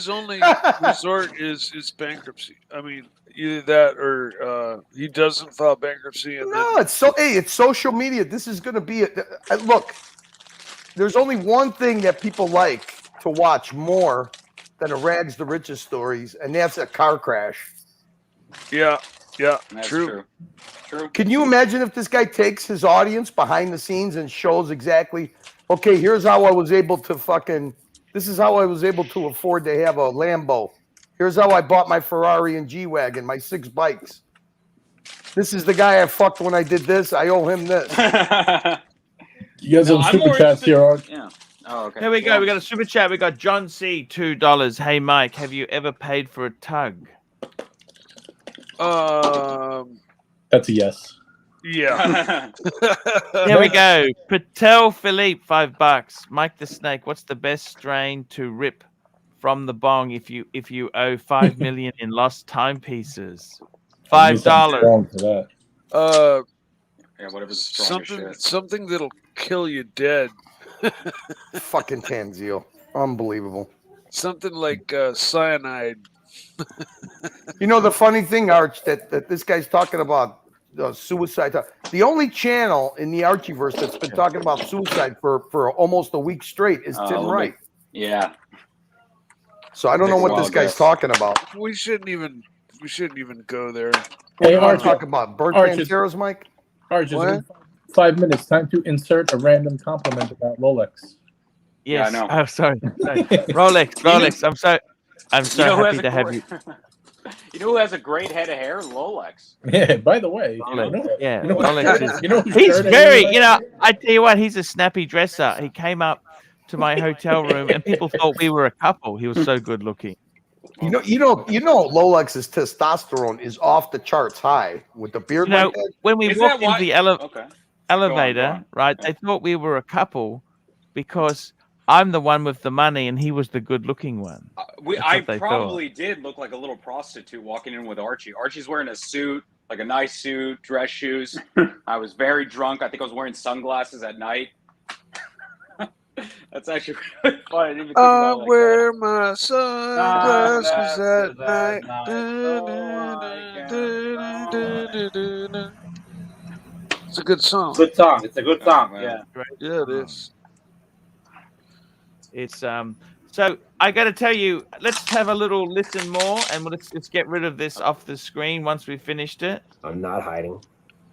only resort is bankruptcy. I mean, either that or he doesn't file bankruptcy. And No, it's social media. This is gonna be look. There's only one thing that people like to watch more than a rags to riches stories, and that's a car crash. Yeah, That's true. Can you imagine if this guy takes his audience behind the scenes and shows exactly, okay, here's how I was able to this is how I was able to afford to have a Lambo. Here's how I bought my Ferrari and G-Wagon, my 6 bikes. This is the guy I fucked when I did this. I owe him this. You guys have super chats here, Arch. Yeah. Oh, okay. Here we go. We got a super chat. We got John C. $2. Hey, Mike, have you ever paid for a tug? That's a yes. Yeah. Here we go. Patel Philippe, $5. Mike the Snake, what's the best strain to rip from the bong if you owe $5 million in lost timepieces? $5. Yeah, whatever's the strongest shit. Something that'll kill you dead. Fucking Tanzil. Unbelievable. Something like cyanide. You know the funny thing, Arch, that this guy's talking about suicide. The only channel in the Archieverse that's been talking about suicide for almost a week straight is Tim Wright. Yeah. So I don't know what this guy's talking about. We shouldn't even go there. Hey, Arch, Arch, talking about burnt Arch, Panteras, Mike. Arch, 5 minutes. Time to insert a random compliment about Rolex. Yes. Yeah, I know. Oh, sorry. Rolex. I'm so happy to have you. You know who has a great head of hair? Rolex. Yeah. By the way, Rolex he's very. I tell you what, he's a snappy dresser. He came up to my hotel room, and people thought we were a couple. He was so good looking. You know, Lolex's testosterone is off the charts high with the beard. Like that. When we walked into the elevator, Go on. right? They thought we were a couple because I'm the one with the money and he was the good-looking one. I probably did look like a little prostitute walking in with Archie. Archie's wearing a suit, like a nice suit, dress shoes. I was very drunk. I think I was wearing sunglasses at night. That's actually really fun. I didn't even think about it like wear my sunglasses at night. It's a good song. Good song. It's a good song. Yeah. Yeah, it is. It's so I got to tell you, let's have a little listen more, and let's get rid of this off the screen once we finished it. I'm not hiding.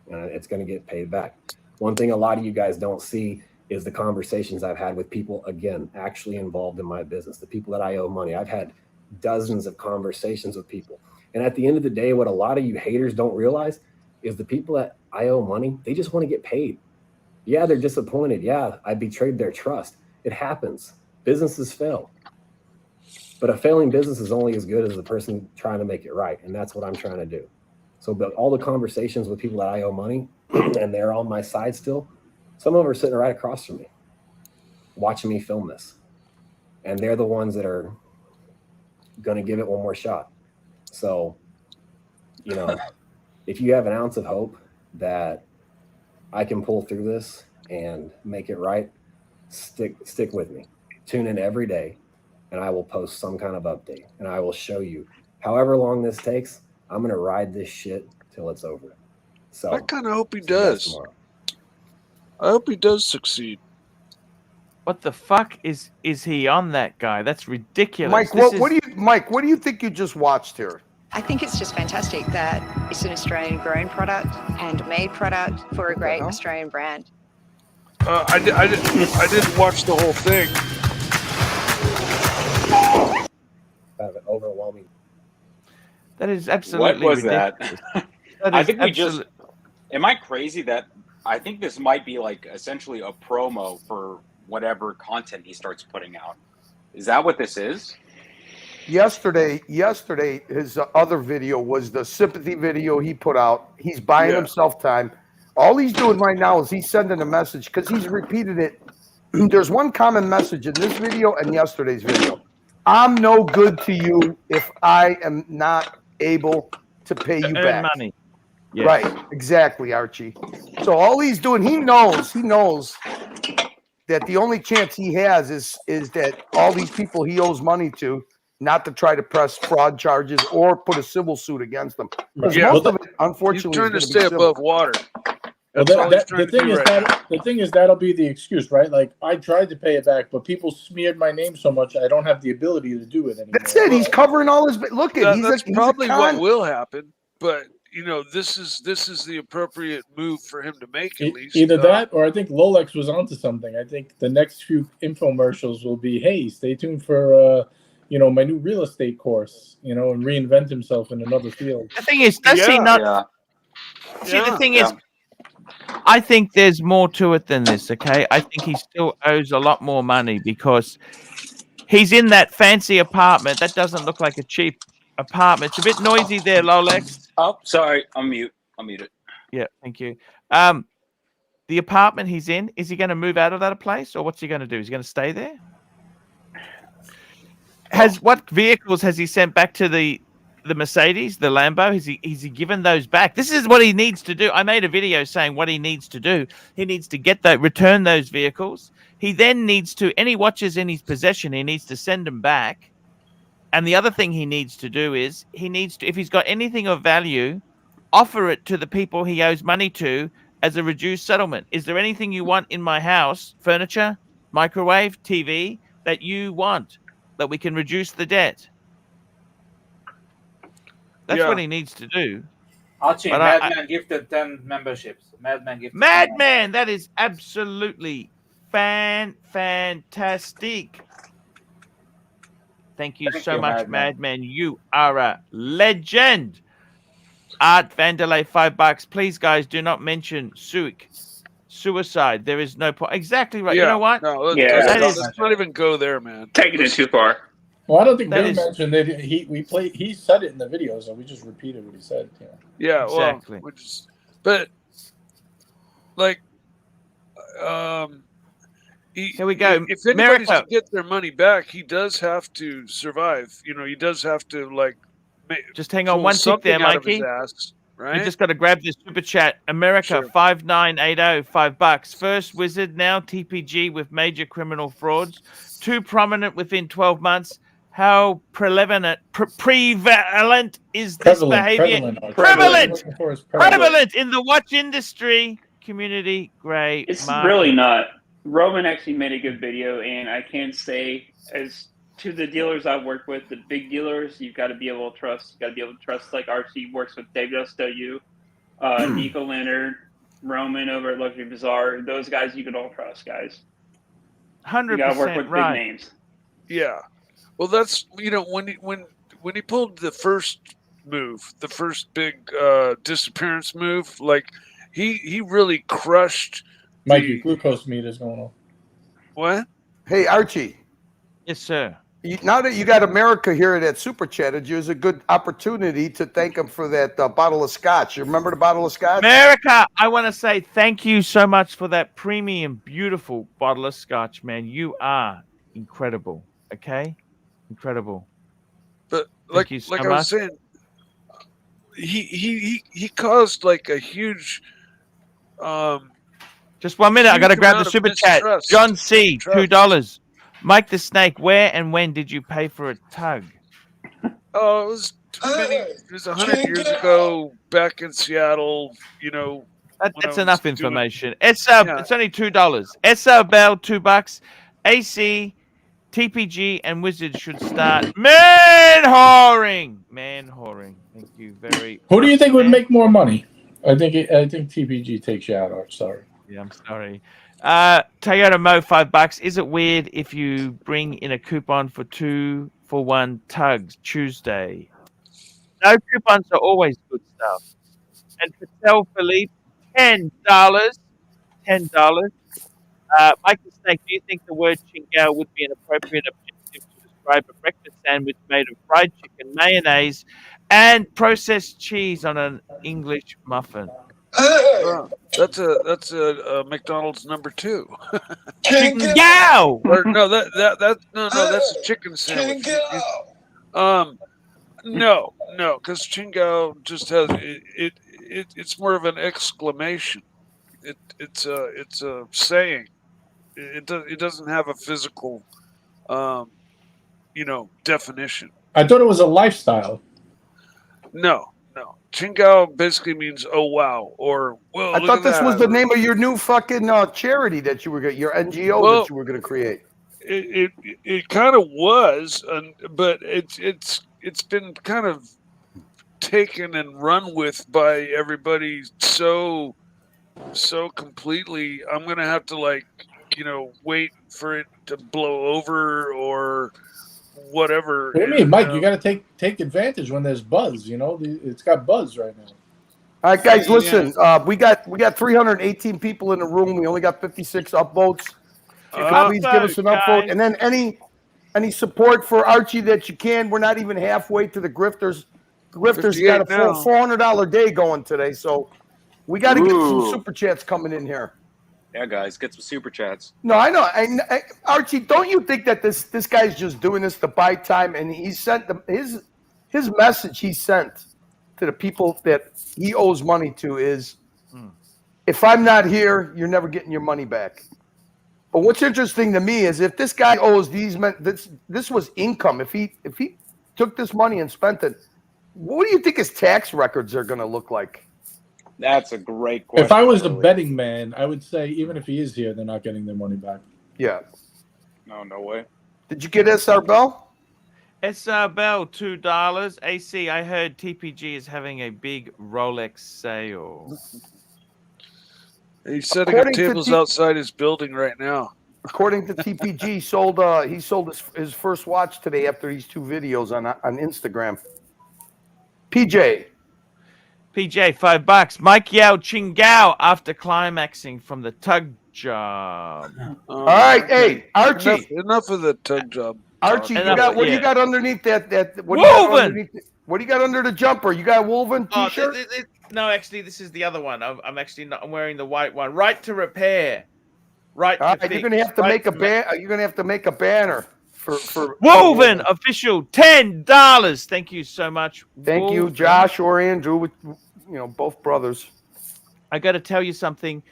It's going to get paid back. One thing a lot of you guys don't see is the conversations I've had with people, again, actually involved in my business, the people that I owe money. I've had dozens of conversations with people. And at the end of the day, what a lot of you haters don't realize is the people that I owe money, they just want to get paid. Yeah, they're disappointed. Yeah, I betrayed their trust. It happens. Businesses fail. But a failing business is only as good as the person trying to make it right. And that's what I'm trying to do. So all the conversations with people that I owe money and they're on my side still, some of them are sitting right across from me, watching me film this. And they're the ones that are going to give it one more shot. So, if you have an ounce of hope that I can pull through this and make it right, stick with me. Tune in every day, and I will post some kind of update. And I will show you, however long this takes, I'm going to ride this shit till it's over. So I kind of hope he does. I hope he does succeed. What the fuck is he on that guy? That's ridiculous. Mike, what do you think you just watched here? I think it's just fantastic that it's an Australian grown product, handmade product for a great Australian brand. I didn't watch the whole thing. Kind of an overwhelming. That is absolutely What was ridiculous. that? I think we just. Am I crazy that I think this might be like essentially a promo for whatever content he starts putting out? Is that what this is? Yesterday, his other video was the sympathy video he put out. He's buying himself time. All he's doing right now is he's sending a message because he's repeated it. There's one common message in this video and yesterday's video. I'm no good to you if I am not able to pay you back. Money. Yes. Right, exactly, Archie. So all he's doing, he knows that the only chance he has is that all these people he owes money to, not to try to press fraud charges or put a civil suit against them. Because Yeah. most of it, He's unfortunately, trying to is stay going to be civil. above water. Well, That's all he's trying to do right now. the thing is that'll be the excuse, right? Like I tried to pay it back, but people smeared my name so much I don't have the ability to do it anymore. That's it. He's covering all his. Look at That's probably he's a what con. will happen. But you know, this is the appropriate move for him to make at least. Either that, or I think Lolex was onto something. I think the next few infomercials will be, "Hey, stay tuned for my new real estate course, and reinvent himself in another field." The thing is, does he not? Yeah. See, the thing is, I think there's more to it than this. Okay, I think he still owes a lot more money because he's in that fancy apartment that doesn't look like a cheap apartment. It's a bit noisy there, Lolex. Oh, sorry, I'm muted. Yeah, thank you. The apartment he's in, is he going to move out of that place, or what's he going to do? Is he going to stay there? What vehicles has he sent back to the Mercedes, the Lambo? Has he given those back? This is what he needs to do. I made a video saying what he needs to do. He needs to return those vehicles. He then needs to, any watches in his possession, he needs to send them back. And the other thing he needs to do is if he's got anything of value, offer it to the people he owes money to as a reduced settlement. Is there anything you want in my house, furniture, microwave, TV, that you want, that we can reduce the debt? That's what he needs to do. Archie, But Madman gifted 10 memberships. Madman gifted. Madman, that is absolutely fantastic. Thank you so much, Madman. You are a legend. Art Vanderlei, $5. Please, guys, do not mention suicide. There is no point. Exactly right. Yeah, You know what? No, let's not even go there, man. Taking it too far. Well, I don't think That they is- mentioned that he said it in the video, so we just repeated what he said. Yeah, Exactly. well, but like, Here we go. If anybody's America. to get their money back, he does have to survive. He does have to Just hang on pull one tick something there, out of his Mikey. ass, right? We just got to grab this super chat. America, 5980, $5. First wizard, now TPG with major criminal frauds. Too prominent within 12 months. How prevalent is this behavior? Prevalent in the watch industry. Community grey. It's market. really not. Roman actually made a good video, and I can say, as to the dealers I've worked with, the big dealers, you've got to be able to trust. You've got to be able to trust, like Archie works with David SW, Nico Leonard, Roman over at Luxury Bazaar. Those guys you can all trust, guys. 100% You got to work with right. big names. Yeah. Well, that's when he pulled the first move, the first big disappearance move, like he really crushed. Mikey, glucose meter's going on. What? Hey, Archie. Yes, sir. Now that you got America here at that Super Chat, it's a good opportunity to thank him for that bottle of scotch. You remember the bottle of scotch? America, I want to say thank you so much for that premium, beautiful bottle of scotch, man. You are incredible. Okay? Incredible. But Thank you so I was saying, he caused like a huge. Just 1 minute. I got to huge grab the amount of super chat. mistrust. John C, Trust. $2. Mike the Snake, where and when did you pay for a tug? Oh, it was 100 years ago, back in Seattle. That's enough information. It's only $2. SR Bell, $2. AC, TPG, and Wizards should start man whoring. Thank you very. Who do you think would make more money? I think TPG takes you out, Arch. Sorry. Yeah, I'm sorry. Toyota Mo, $5. Is it weird if you bring in a coupon for 2-for-1 tugs Tuesday? No, coupons are always good stuff. And Patel Philippe, $10. $10. Mike the Snake, do you think the word chingao would be an appropriate objective to describe a breakfast sandwich made of fried chicken, mayonnaise, and processed cheese on an English muffin? That's a McDonald's number 2. Chingao! Or no, that's a chicken sandwich. No, because Chingao just has it's more of an exclamation. It's a saying. It doesn't have a physical, definition. I thought it was a lifestyle. No. Chingao basically means "oh wow" or "whoa." I Look thought at this that. was the name of your new fucking charity that you were your NGO Well, that you were going to create. It kind of was, but it's been kind of taken and run with by everybody so completely. I'm gonna have to wait for it to blow over or whatever. What do you mean, Mike? You got to take advantage when there's buzz. It's got buzz right now. All right, guys, listen. We got 318 people in the room. We only got 56 upvotes. Please give us an upvote, and then any support for Archie that you can. We're not even halfway to the grifters. Grifters got a $400 day going today, so we got to get some super chats coming in here. Yeah, guys, get some super chats. No, I know. Archie, don't you think that this guy's just doing this to buy time? And he sent his message he sent to the people that he owes money to is, if I'm not here, you're never getting your money back. But what's interesting to me is if this guy owes these men, this was income. If he took this money and spent it, what do you think his tax records are going to look like? That's a great question. If I was the betting man, I would say even if he is here, they're not getting their money back. Yeah. No way. Did you get SR Bell? SR Bell, $2. AC, I heard TPG is having a big Rolex sale. He's setting up tables outside his building right now. According to TPG, he sold his first watch today after these 2 videos on Instagram. PJ, $5. Mike Yao Chingao after climaxing from the tug job. All right, hey, Archie. Enough of the tug job. Archie, what do you got underneath that? Woven. What do you got under the jumper? You got a woven t-shirt? No, actually, this is the other one. I'm actually not. I'm wearing the white one. Right to repair. Right. All right, you're gonna have to make a You're gonna have to make a banner for Woven official $10. Thank you so much. Thank you, Josh or Andrew, with both brothers. I got to tell you something,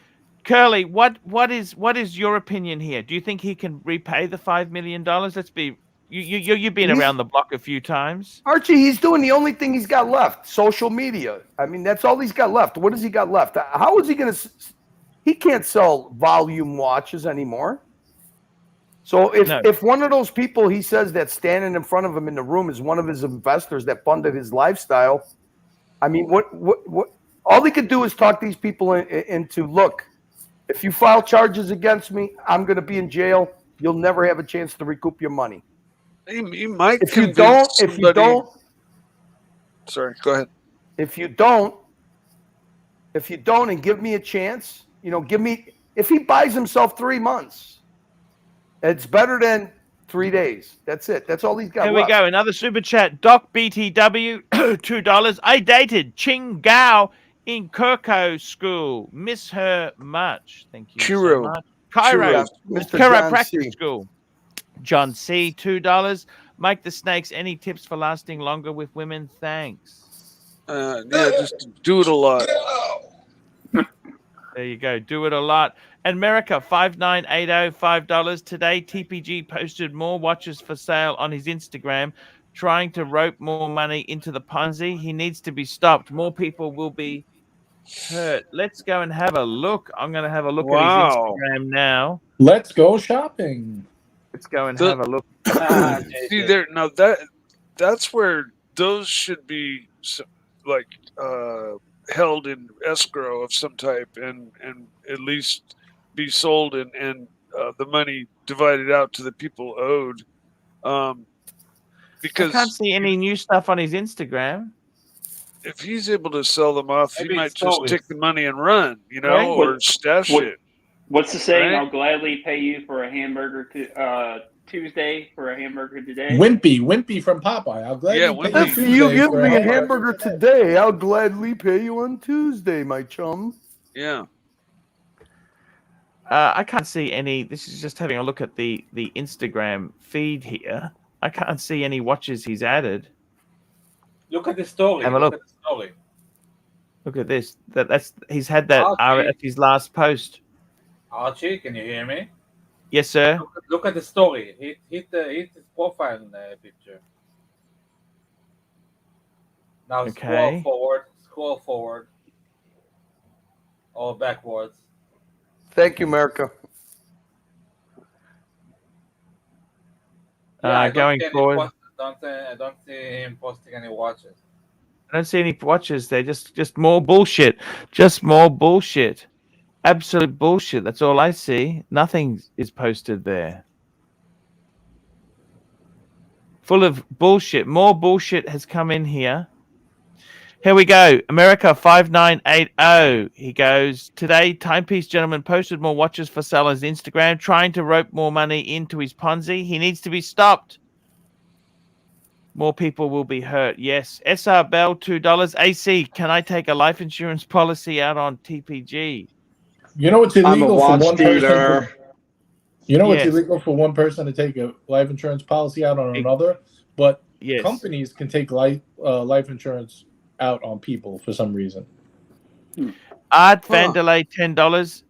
Curly. What is your opinion here? Do you think he can repay the $5 million? Let's be. You've been around the block a few times. Archie, he's doing the only thing he's got left, social media. I mean, that's all he's got left. What has he got left? How is he going to – he can't sell volume watches anymore. So if one of those people he says that's standing in front of him in the room is one of his investors that funded his lifestyle, I mean, what all he could do is talk these people into, look, if you file charges against me, I'm going to be in jail. You'll never have a chance to recoup your money. He might. If you don't, sorry, go ahead. If you don't, and give me a chance, if he buys himself 3 months, it's better than 3 days. That's it. That's all he's got. Here we go. Another super chat. Doc BTW, $2. I dated Ching Gao in Kirko School. Miss her much. Thank you so much. Cairo, Chiropractic School. John C, $2. Mike the Snakes, any tips for lasting longer with women? Thanks. Just do it a lot. There you go. Do it a lot. And America, 5980, $5. Today, TPG posted more watches for sale on his Instagram, trying to rope more money into the Ponzi. He needs to be stopped. More people will be hurt. Let's go and have a look. I'm going to have a look at his Instagram now. Let's go shopping. Let's go and have a look. See there now that's where those should be held in escrow of some type and at least be sold and the money divided out to the people owed. Because I can't see any new stuff on his Instagram. If he's able to sell them off, he might just take the money and run, or stash it. What's the saying? Right? I'll gladly pay you for a hamburger Tuesday for a hamburger today. Wimpy from Popeye. I'll gladly pay if you give me a hamburger today, I'll gladly pay you on Tuesday, my chum. Yeah. I can't see any. This is just having a look at the Instagram feed here. I can't see any watches he's added. Look at the story. Have a look. At the story. Look at this. That's he's had that Archie. at his last post. Archie, can you hear me? Yes, sir. Look at the story. Hit his profile picture. Now Okay. scroll forward, or backwards. Thank you, America. Yeah, I don't Going see any forward, I don't see him posting any watches. I don't see any watches there. Just more bullshit. Just more bullshit. Absolute bullshit. That's all I see. Nothing is posted there. Full of bullshit. More bullshit has come in here. Here we go. America 5980. He goes, today, Timepiece gentleman posted more watches for sale on his Instagram, trying to rope more money into his Ponzi. He needs to be stopped. More people will be hurt. Yes. SR Bell, $2. AC, can I take a life insurance policy out on TPG? You know it's illegal for one dealer. person. You know it's Yes. illegal for one person to take a life insurance policy out on another, but Yes. companies can take life insurance out on people for some reason. Art Vandelay, $10.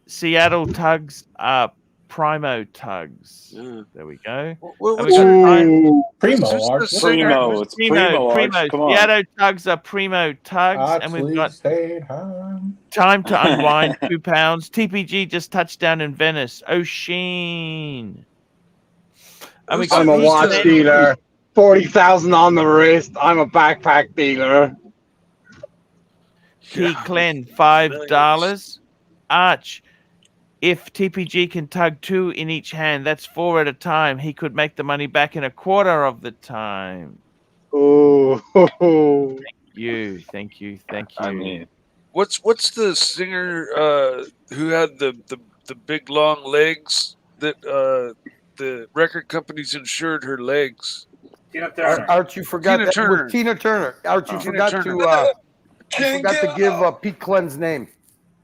Seattle Tugs are Primo Tugs. Yeah. There we go. Well, And what's we got your- time. Primo, who's the Arch. singer? Primo. It's Primo, Arch. Come on. Seattle Tugs are Primo Tugs. And we've got stayed home. Time to Unwind, £2. TPG just touched down in Venice. O'Sheen. And we got I'm a watch Peace dealer. 40,000 on the wrist. I'm a backpack dealer. T. Clen, $5. Arch, if TPG can tug 2 in each hand, that's 4 at a time. He could make the money back in a quarter of the time. Oh, Thank you. I mean, What's the singer who had the big long legs that the record companies insured her legs? Tina Turner. Arch, you forgot Tina that Turner. with Tina Turner. Arch, you Tina forgot Turner. to give Pete Clen's name.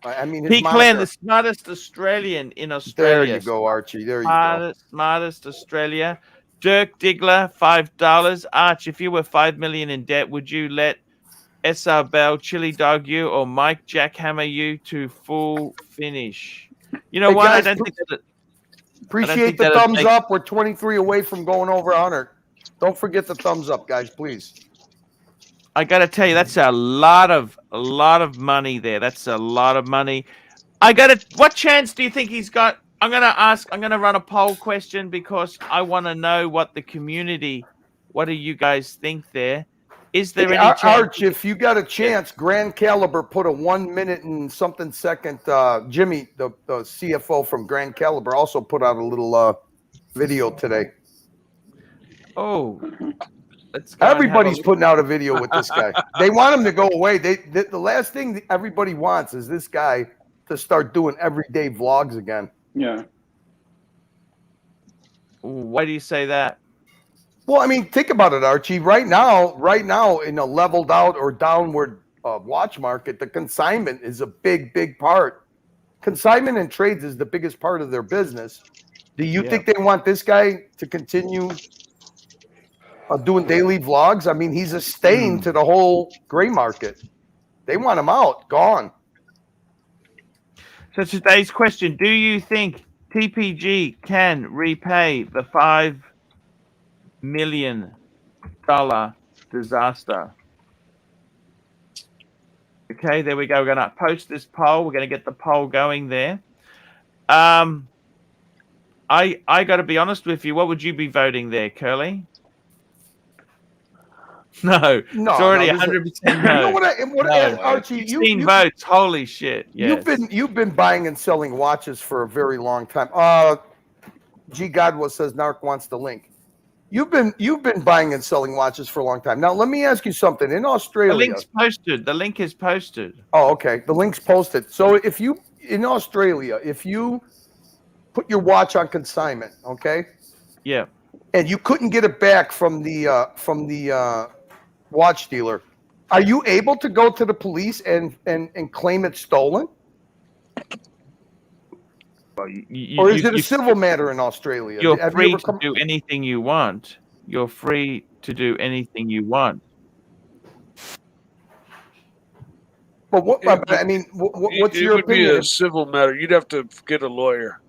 I mean, his Pete Clen, moniker. the smartest Australian in There Australia. you go, Archie. There you go. Smartest Australia. Dirk Diggler, $5. Arch, if you were $5 million in debt, would you let SR Bell chili dog you or Mike jackhammer you to full finish? You know Hey, what? guys, I don't think that. Appreciate the that'll thumbs take- up. We're 23 away from going over 100. Don't forget the thumbs up, guys, please. I got to tell you, that's a lot of money there. That's a lot of money. What chance do you think he's got? I'm going to run a poll question because I want to know what the community, what do you guys think there? Is there Hey, any chance? Arch, if you got a chance, Grand Caliber put a 1 minute and something second. Jimmy, the CFO from Grand Caliber, also put out a little video today. Oh, let's go. Everybody's putting out a video with this guy. They want him to go away. The last thing that everybody wants is this guy to start doing everyday vlogs again. Yeah. Why do you say that? Well, I mean, think about it, Archie. Right now, in a leveled out or downward watch market, the consignment is a big part. Consignment and trades is the biggest part of their business. Do you think they want this guy to continue doing daily vlogs? I mean, he's a stain to the whole gray market. They want him out, gone. So today's question, do you think TPG can repay the $5 million disaster? Okay, there we go. We're going to post this poll. We're going to get the poll going there. I got to be honest with you. What would you be voting there, Curly? No, it's already 100% no. You know what Archie, 16 votes. Holy shit! Yes. You've been buying and selling watches for a very long time. G Godwa says Narc wants the link. You've been buying and selling watches for a long time. Now let me ask you something. In Australia, the link's posted. The link is posted. Oh, okay. The link's posted. So if you in Australia, if you put your watch on consignment, okay? Yeah. And you couldn't get it back from the watch dealer, are you able to go to the police and claim it stolen? Well, or is it a civil matter in Australia? You're free to do anything you want. You're free to do anything you want. But what? It I mean, what's it your would be opinion? a civil matter. You'd have to get a lawyer.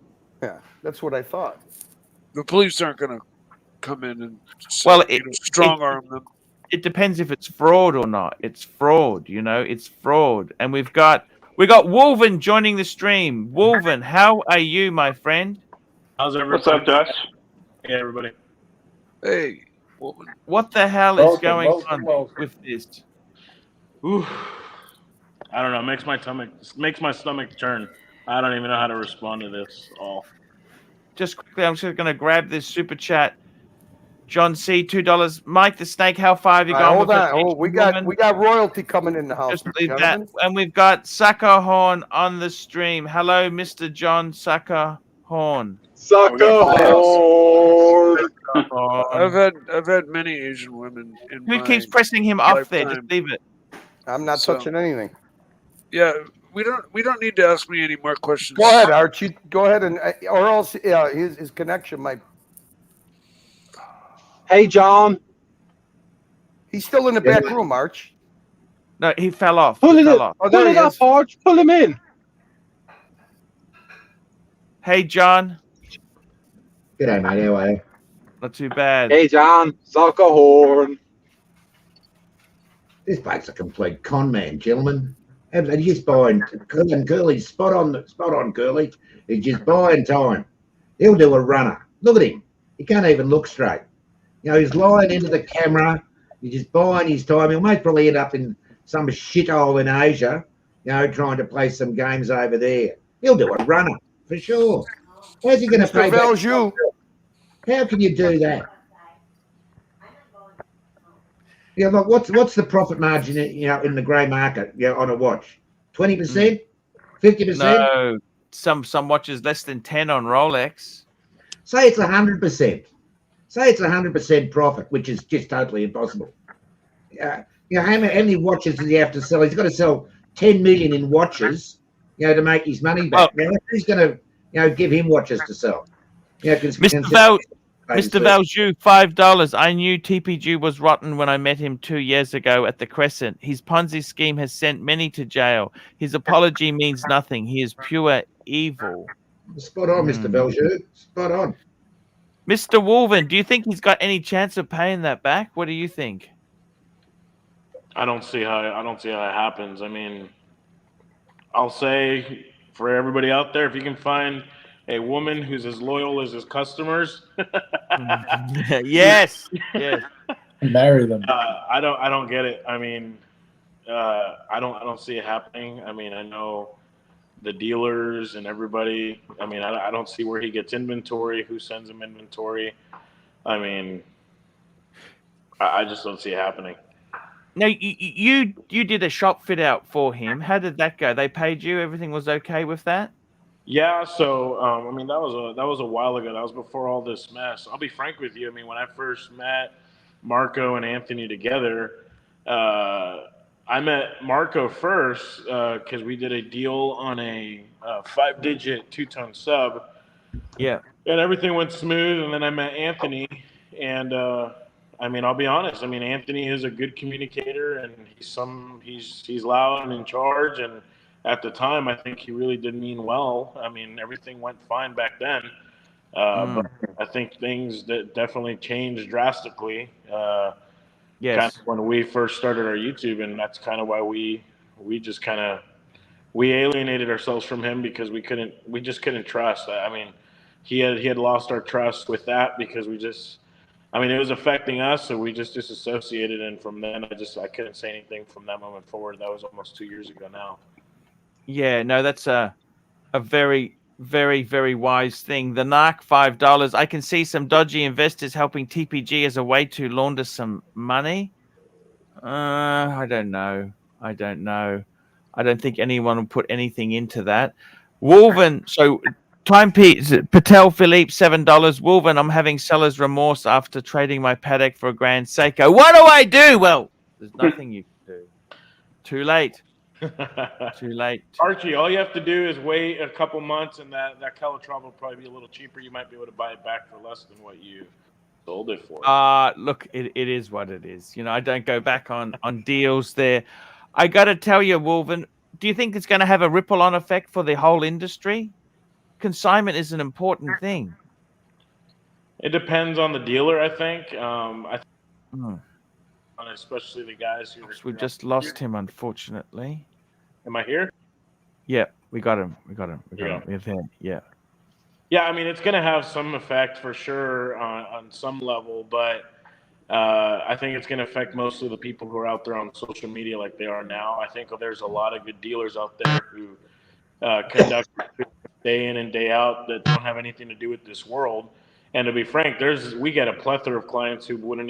Yeah, that's what I thought. The police aren't going to come in and Well, strong arm them. It depends if it's fraud or not. It's fraud, it's fraud. And we got Wolven joining the stream. Wolven, how are you, my friend? How's everybody? What's up, Josh? Hey, everybody. Hey, woman. What the hell is going on with this? Ooh, I don't know. Makes my stomach turn. I don't even know how to respond to this all. Just quickly, I'm just going to grab this super chat. John C, $2. Mike the Snake, how far have you gone? Hold on. Oh, we got royalty coming in the house. Just leave that. And we've got Sucker Horn on the stream. Hello, Mr. John Sucker Horn. Sucker Horn. I've had many Asian women in Who my keeps pressing him off there? lifetime. Just leave it. I'm not touching anything. Yeah, we don't need to ask me any more questions. Go ahead, Archie. Go ahead or else his connection might. Hey, John. He's still in the back room, Arch. No, he fell off. Pull it off. up. Pull it up, Arch. Pull him in. Hey, John. G'day, mate. How are you? Not too bad. Hey, John. Sucker Horn. This bloke's a complete con man, gentlemen. And he's just buying. And Curly's spot on, Curly. He's just buying time. He'll do a runner. Look at him. He can't even look straight. He's lying into the camera. He's just buying his time. He'll most probably end up in some shithole in Asia, trying to play some games over there. He'll do a runner, for sure. How's he going to pay back? How can you do that? Look, what's the profit margin, in the grey market, on a watch? 20%? 50%? No, some watches less than 10 on Rolex. Say it's 100%. Say it's 100% profit, which is just totally impossible. How many watches does he have to sell? He's got to sell 10 million in watches, to make his money back. Now, who's going to, give him watches to sell? Mr. Valjoux, $5. I knew TPG was rotten when I met him 2 years ago at the Crescent. His Ponzi scheme has sent many to jail. His apology means nothing. He is pure evil. Spot on, Mr. Valjoux. Spot on. Mr. Wolven, do you think he's got any chance of paying that back? What do you think? I don't see how it happens. I mean, I'll say for everybody out there, if you can find a woman who's as loyal as his customers, yes. Marry them. I don't get it. I mean, I don't see it happening. I mean, I know the dealers and everybody. I mean, I don't see where he gets inventory, who sends him inventory. I mean, I just don't see it happening. Now, you did a shop fit out for him. How did that go? They paid you. Everything was okay with that? Yeah. So, I mean, that was a while ago. That was before all this mess. I'll be frank with you. I mean, when I first met Marco and Anthony together, I met Marco first because we did a deal on a 5-digit 2-tone sub. Yeah. And everything went smooth. And then I met Anthony. And, I mean, I'll be honest. I mean, Anthony is a good communicator, and he's loud and in charge. And at the time, I think he really did mean well. I mean, everything went fine back then. But I think things definitely changed drastically. Yes. Kind of when we first started our YouTube, and that's kind of why we just kind of alienated ourselves from him because we just couldn't trust. I mean, he had lost our trust with that because it was affecting us, so we just disassociated, and from then I couldn't say anything from that moment forward. That was almost 2 years ago now. Yeah, no, that's a very, very, very wise thing. The NARC, $5. I can see some dodgy investors helping TPG as a way to launder some money. I don't know. I don't think anyone will put anything into that. Wolven, so Timepiece, Patel Philippe, $7. Wolven, I'm having seller's remorse after trading my paddock for a Grand Seiko. What do I do? Well, there's nothing you can do. Too late. Too late. Archie, all you have to do is wait a couple months, and that Calatrava will probably be a little cheaper. You might be able to buy it back for less than what you sold it for. Look, it is what it is. I don't go back on deals there. I got to tell you, Wolven, do you think it's going to have a ripple-on effect for the whole industry? Consignment is an important thing. It depends on the dealer, I think. Hmm. Especially the guys who. We just lost him, unfortunately. Am I here? Yeah, we got him. We got him. Yeah. We're there. Yeah. Yeah, I mean, it's going to have some effect for sure on some level, but I think it's going to affect mostly the people who are out there on social media like they are now. I think there's a lot of good dealers out there who conduct day in and day out that don't have anything to do with this world. And to be frank, we get a plethora of clients who wouldn't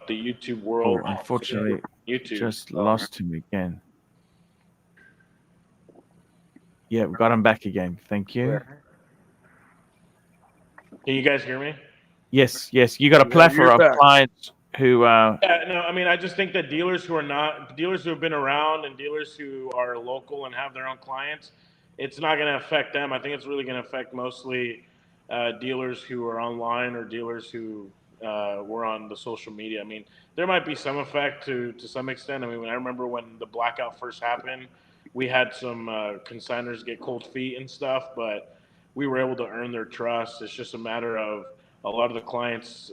the YouTube world. Oh, unfortunately, YouTube just lost him again. Yeah, we got him back again. Thank you. Can you guys hear me? Yes, yes. You got a plethora of clients who. Yeah, no, I mean, I just think that dealers who have been around and dealers who are local and have their own clients, it's not going to affect them. I think it's really going to affect mostly dealers who are online or dealers who were on the social media. I mean, there might be some effect to some extent. I mean, I remember when the blackout first happened, we had some consigners get cold feet and stuff, but we were able to earn their trust. It's just a matter of a lot of the clients.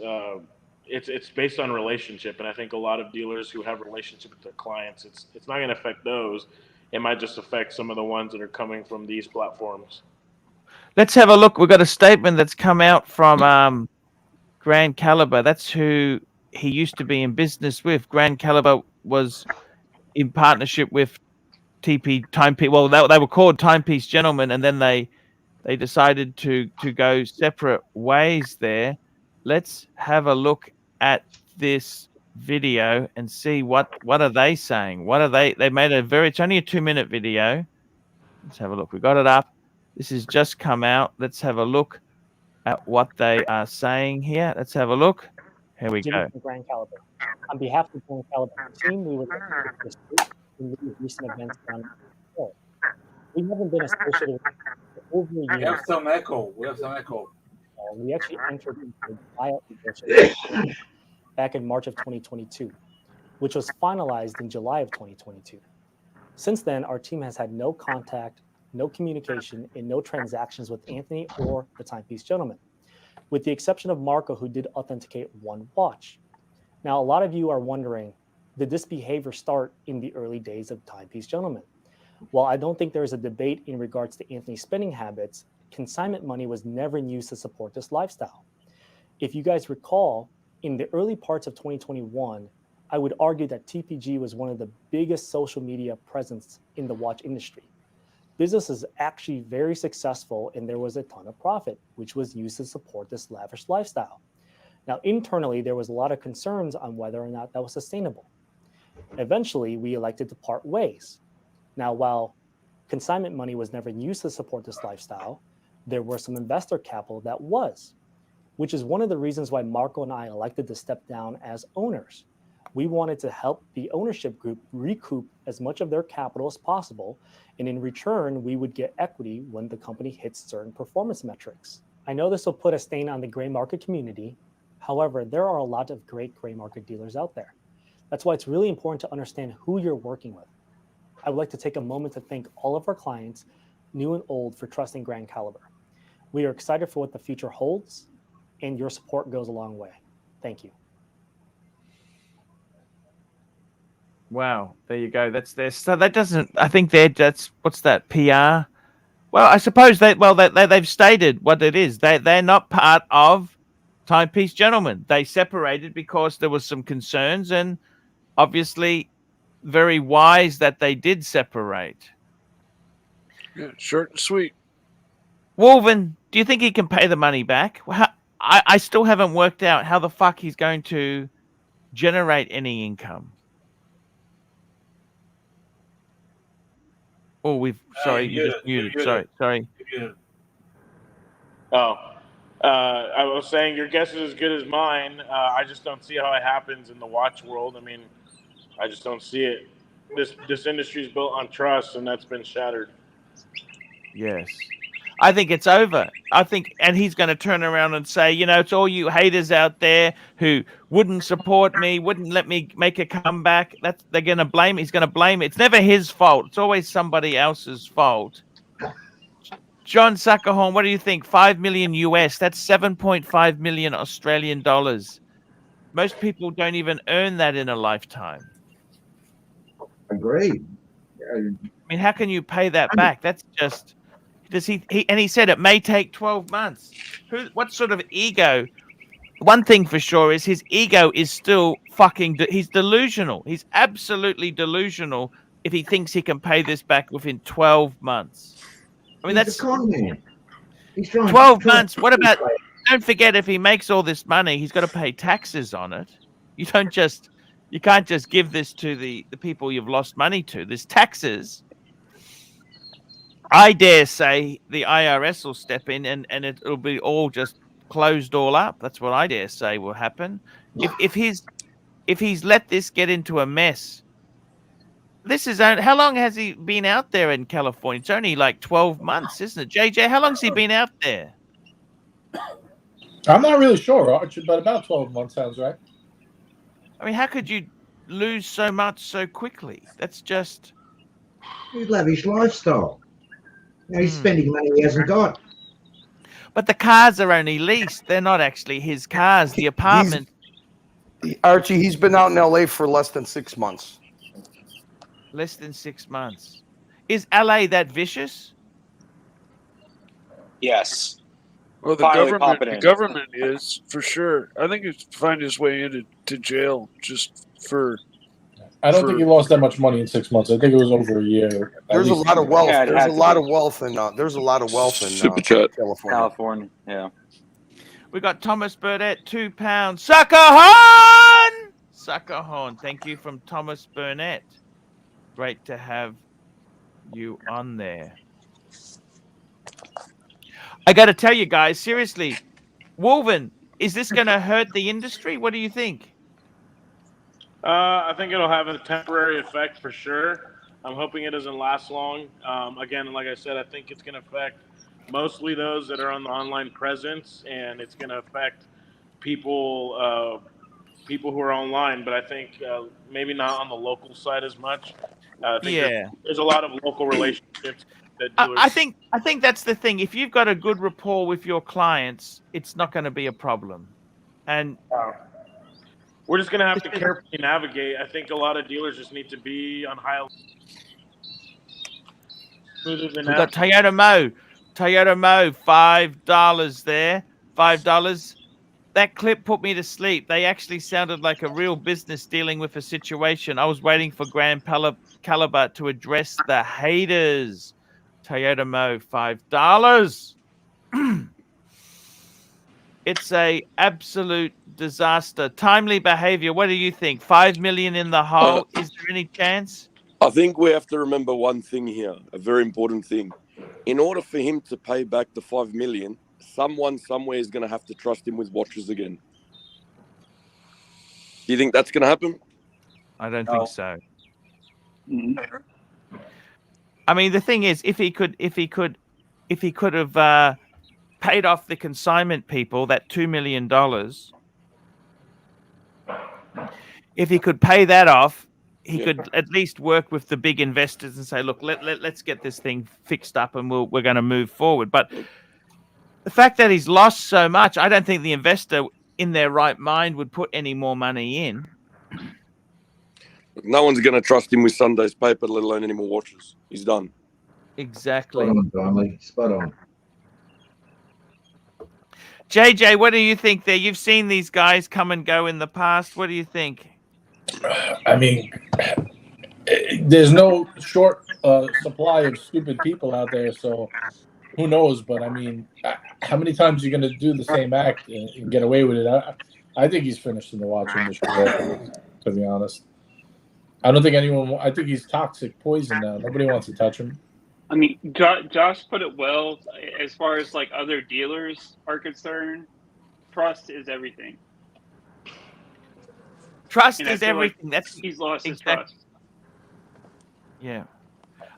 It's based on relationship, and I think a lot of dealers who have relationship with their clients, it's not going to affect those. It might just affect some of the ones that are coming from these platforms. Let's have a look. We've got a statement that's come out from Grand Caliber. That's who he used to be in business with. Grand Caliber was in partnership with Timepiece. Well, they were called Timepiece Gentlemen, and then they decided to go separate ways there. Let's have a look at this video and see what are they saying. What are they made it's only a 2-minute video. Let's have a look. We got it up. This has just come out. Let's have a look at what they are saying here. Let's have a look. Here we go. Grand Caliber. On behalf of the Grand Caliber team, we would like to participate in these recent events around the world. We haven't been associated with for over a year. We have some echo. We actually entered into a buyout negotiation back in March of 2022, which was finalized in July of 2022. Since then, our team has had no contact, no communication, and no transactions with Anthony or the Timepiece Gentleman, with the exception of Marco, who did authenticate one watch. Now, a lot of you are wondering, did this behavior start in the early days of Timepiece Gentleman? While I don't think there is a debate in regards to Anthony's spending habits, consignment money was never used to support this lifestyle. If you guys recall, in the early parts of 2021, I would argue that TPG was one of the biggest social media presence in the watch industry. Business is actually very successful, and there was a ton of profit, which was used to support this lavish lifestyle. Now, internally, there was a lot of concerns on whether or not that was sustainable. Eventually, we elected to part ways. Now, while consignment money was never used to support this lifestyle, there were some investor capital that was, which is one of the reasons why Marco and I elected to step down as owners. We wanted to help the ownership group recoup as much of their capital as possible, and in return, we would get equity when the company hits certain performance metrics. I know this will put a stain on the gray market community. However, there are a lot of great gray market dealers out there. That's why it's really important to understand who you're working with. I would like to take a moment to thank all of our clients, new and old, for trusting Grand Caliber. We are excited for what the future holds, and your support goes a long way. Thank you. Wow, there you go. That's their. So that doesn't. I think that's what's that PR? Well, I suppose they've stated what it is. They're not part of Timepiece Gentlemen. They separated because there was some concerns, and obviously, very wise that they did separate. Yeah, short and sweet. Wolven, do you think he can pay the money back? I still haven't worked out how the fuck he's going to generate any income. Oh, sorry, you just muted. Sorry. Oh, I was saying your guess is as good as mine. I just don't see how it happens in the watch world. I mean, I just don't see it. This industry is built on trust, and that's been shattered. Yes. I think it's over. I think, and he's going to turn around and say, you know, it's all you haters out there who wouldn't support me, wouldn't let me make a comeback. They're going to blame. He's going to blame it. It's never his fault. It's always somebody else's fault. John Suckerhorn, what do you think? 5 million US. That's 7.5 million Australian dollars. Most people don't even earn that in a lifetime. Agreed. I mean, how can you pay that back? That's just. Does he and he said it may take 12 months. What sort of ego? One thing for sure is his ego is still fucking. He's delusional. He's absolutely delusional if he thinks he can pay this back within 12 months. I mean, He's a con man. He's trying 12 months. What about? Don't forget, if he makes all this money, he's got to pay taxes on it. You can't just give this to the people you've lost money to. There's taxes. I dare say the IRS will step in and it'll be all just closed all up. That's what I dare say will happen. If he's let this get into a mess. This is how long has he been out there in California? It's only like 12 months, isn't it? JJ, how long's he been out there? I'm not really sure, Archie, but about 12 months sounds right. I mean, how could you lose so much so quickly? That's just his lavish lifestyle. You know, he's spending money he hasn't got. But the cars are only leased. They're not actually his cars. The apartment. Archie, he's been out in LA for less than 6 months. Less than 6 months. Is LA that vicious? Yes. Well, the government is for sure. I think he's find his way into jail just for. I don't think he lost that much money in 6 months. I think it was over a year. There's a lot of wealth. There's a lot of wealth in. There's a lot of wealth in California. Yeah. We got Thomas Burnett, £2. Suckerhorn! Suckerhorn. Thank you from Thomas Burnett. Great to have you on there. I got to tell you guys, seriously, Wolven, is this going to hurt the industry? What do you think? I think it'll have a temporary effect for sure. I'm hoping it doesn't last long. Again, like I said, I think it's going to affect mostly those that are on the online presence, and it's going to affect people who are online. But I think maybe not on the local side as much. I think there's a lot of local relationships. I think that's the thing. If you've got a good rapport with your clients, it's not going to be a problem. And we're just going to have to carefully navigate. I think a lot of dealers just need to be on high. We've got Toyota Mo, $5 there, $5. That clip put me to sleep. They actually sounded like a real business dealing with a situation. I was waiting for Grand Caliber to address the haters. Toyota Mo, $5. It's a absolute disaster. Timely behavior. What do you think? 5 million in the hole. Is there any chance? I think we have to remember one thing here, a very important thing. In order for him to pay back the 5 million, someone somewhere is going to have to trust him with watches again. Do you think that's going to happen? I don't think so. I mean, the thing is, if he could have paid off the consignment people that $2 million, if he could pay that off, he could at least work with the big investors and say, look, let's get this thing fixed up and we're going to move forward. But the fact that he's lost so much, I don't think the investor in their right mind would put any more money in. No one's going to trust him with Sunday's paper, let alone any more watches. He's done. Exactly. Spot on, Donnelly. Spot on. JJ, what do you think there? You've seen these guys come and go in the past. What do you think? I mean, there's no short supply of stupid people out there, so who knows? But I mean, how many times are you going to do the same act and get away with it? I think he's finished in the watch industry, to be honest. I don't think anyone. I think he's toxic poison now. Nobody wants to touch him. I mean, Josh put it well. As far as like other dealers are concerned, trust is everything. Trust is everything. That's he's lost his trust. Yeah.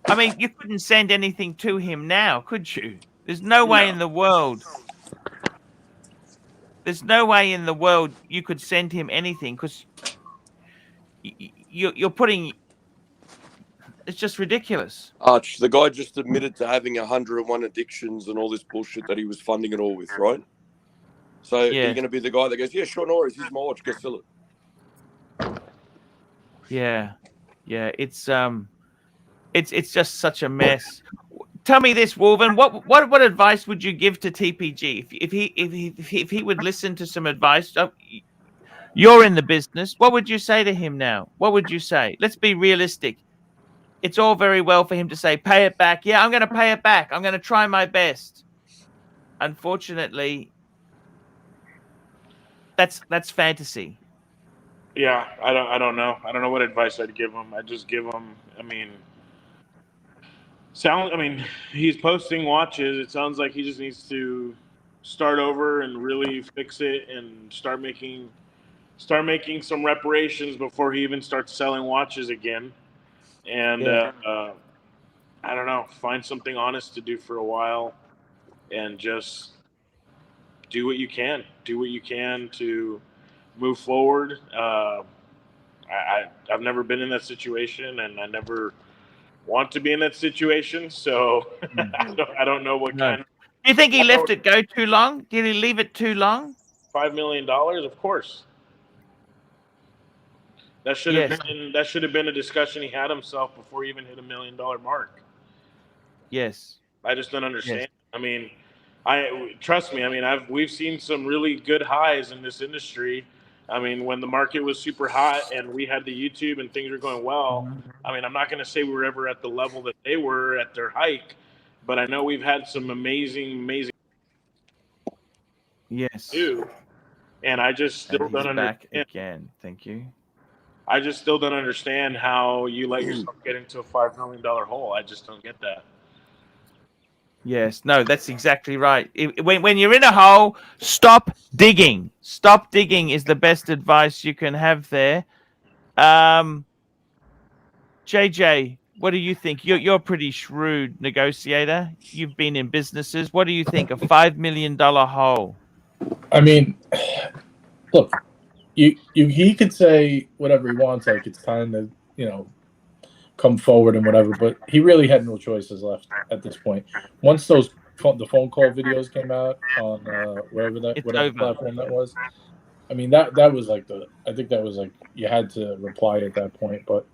I mean, you couldn't send anything to him now, could you? There's no way in the world. There's no way in the world you could send him anything because you're putting. It's just ridiculous. Arch, the guy just admitted to having 101 addictions and all this bullshit that he was funding it all with, right? So are you going to be the guy that goes, yeah, sure, no worries, here's my watch, go sell it? Yeah, it's just such a mess. Tell me this, Wolven. What advice would you give to TPG if he would listen to some advice? You're in the business. What would you say to him now? What would you say? Let's be realistic. It's all very well for him to say, pay it back. Yeah, I'm going to pay it back. I'm going to try my best. Unfortunately, that's fantasy. Yeah, I don't know. I don't know what advice I'd give him. I'd just give him. I mean, he's posting watches. It sounds like he just needs to start over and really fix it and start making some reparations before he even starts selling watches again. And I don't know, find something honest to do for a while, and just do what you can. Do what you can to move forward. I've never been in that situation, and I never want to be in that situation. So I don't know what kind of. Do you think he left it go too long? Did he leave it too long? $5 million, of course. That should have been a discussion he had himself before he even hit $1 million mark. Yes. I just don't understand. Yes. I mean, trust me. I mean, we've seen some really good highs in this industry. I mean, when the market was super hot and we had the YouTube and things were going well. I mean, I'm not going to say we were ever at the level that they were at their hike, but I know we've had some amazing. Yes. Too. And I just still don't understand. Back again. Thank you. I just still don't understand how you let yourself get into a $5 million hole. I just don't get that. Yes, no, that's exactly right. When you're in a hole, stop digging. Stop digging is the best advice you can have there. JJ, what do you think? You're a pretty shrewd negotiator. You've been in businesses. What do you think? A $5 million hole? I mean, look, he could say whatever he wants, like it's time to, come forward and whatever, but he really had no choices left at this point. Once the phone call videos came out on whatever platform that was, I mean that was like I think that was like you had to reply at that point, but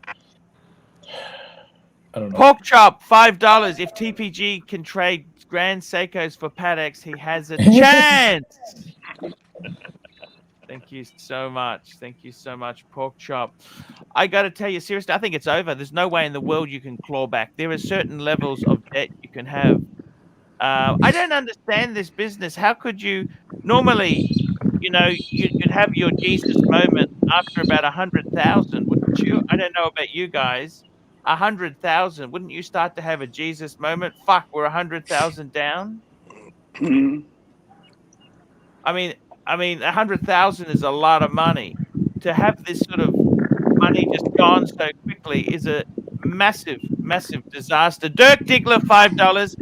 I don't know. Pork chop, $5. If TPG can trade Grand Seikos for Patek's, he has a chance. Thank you so much. Thank you so much, Pork Chop. I got to tell you, seriously, I think it's over. There's no way in the world you can claw back. There are certain levels of debt you can have. I don't understand this business. How could you normally, you'd have your Jesus moment after about 100,000, wouldn't you? I don't know about you guys. 100,000, wouldn't you start to have a Jesus moment? Fuck, we're 100,000 down. I mean, 100,000 is a lot of money. To have this sort of money just gone so quickly is a massive, massive disaster. Dirk Diggler, $5.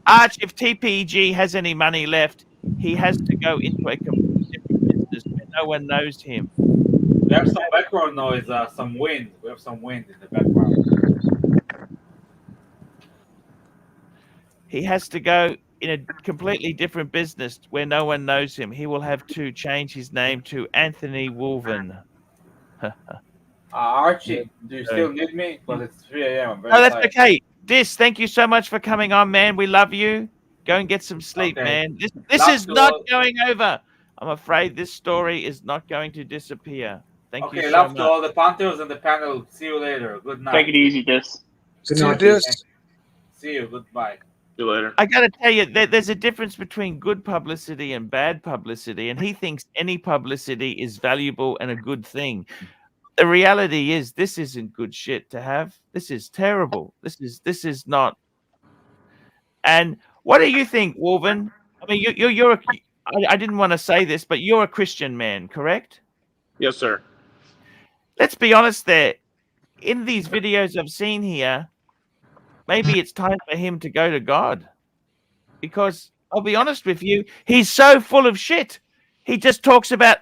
Arch, if TPG has any money left, he has to go into a completely different business where no one knows him. We have some background noise, some wind. We have some wind in the background. He has to go in a completely different business where no one knows him. He will have to change his name to Anthony Wolven. Archie, do you still need me? Because it's 3 a.m. No, that's okay. Dis, thank you so much for coming on, man. We love you. Go and get some sleep, man. This is not going over. I'm afraid this story is not going to disappear. Thank you so much. love to all the Panthers and the panel. See you later. Good night. Take it easy, Dis. Good night, Dis. See you. Goodbye. See you later. I got to tell you, there's a difference between good publicity and bad publicity, and he thinks any publicity is valuable and a good thing. The reality is, this isn't good shit to have. This is terrible. This is not. And what do you think, Wolven? I mean, I didn't want to say this, but you're a Christian man, correct? Yes, sir. Let's be honest there. In these videos I've seen here, maybe it's time for him to go to God. because I'll be honest with you, he's so full of shit. He just talks about,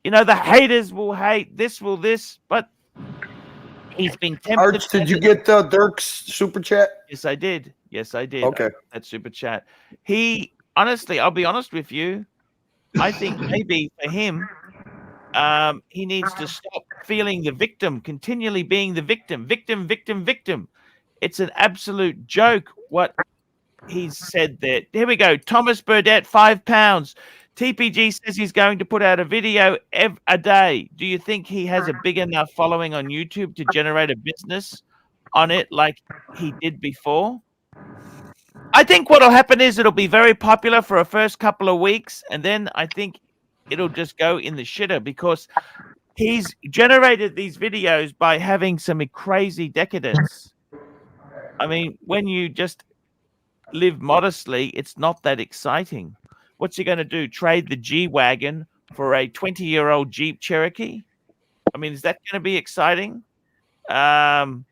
the haters will hate, this will this, but he's been tempted. Arch, did you get Dirk's super chat? Yes, I did. Yes, I did. Okay. That super chat. Honestly, I'll be honest with you. I think maybe for him, he needs to stop feeling the victim, continually being the victim. It's an absolute joke what he's said there. Here we go. Thomas Burdett, £5. TPG says he's going to put out a video a day. Do you think he has a big enough following on YouTube to generate a business on it like he did before? I think what'll happen is it'll be very popular for a first couple of weeks, and then I think it'll just go in the shitter because he's generated these videos by having some crazy decadence. I mean, when you just live modestly, it's not that exciting. What's he going to do? Trade the G-Wagon for a 20-year-old Jeep Cherokee? I mean, is that going to be exciting? I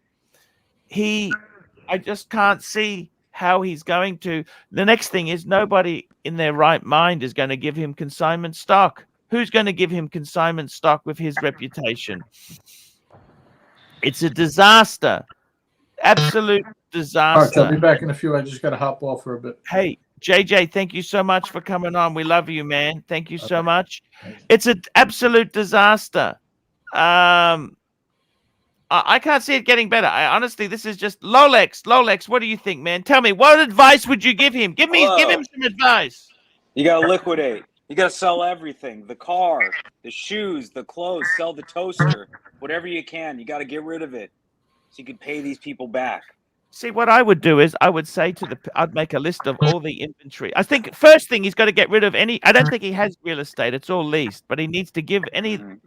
just can't see how he's going to. The next thing is nobody in their right mind is going to give him consignment stock. Who's going to give him consignment stock with his reputation? It's a disaster. Absolute disaster. Arch, I'll be back in a few. I just got to hop off for a bit. Hey, JJ, thank you so much for coming on. We love you, man. Thank you so much. It's an absolute disaster. I can't see it getting better. Honestly, this is just Lolex, what do you think, man? Tell me, what advice would you give him? Give him some advice. You gotta liquidate. You gotta sell everything: the car, the shoes, the clothes. Sell the toaster, whatever you can. You gotta get rid of it so you can pay these people back. See, what I would do is I would say I'd make a list of all the inventory. I think first thing he's got to get rid of I don't think he has real estate. It's all leased, but he needs to give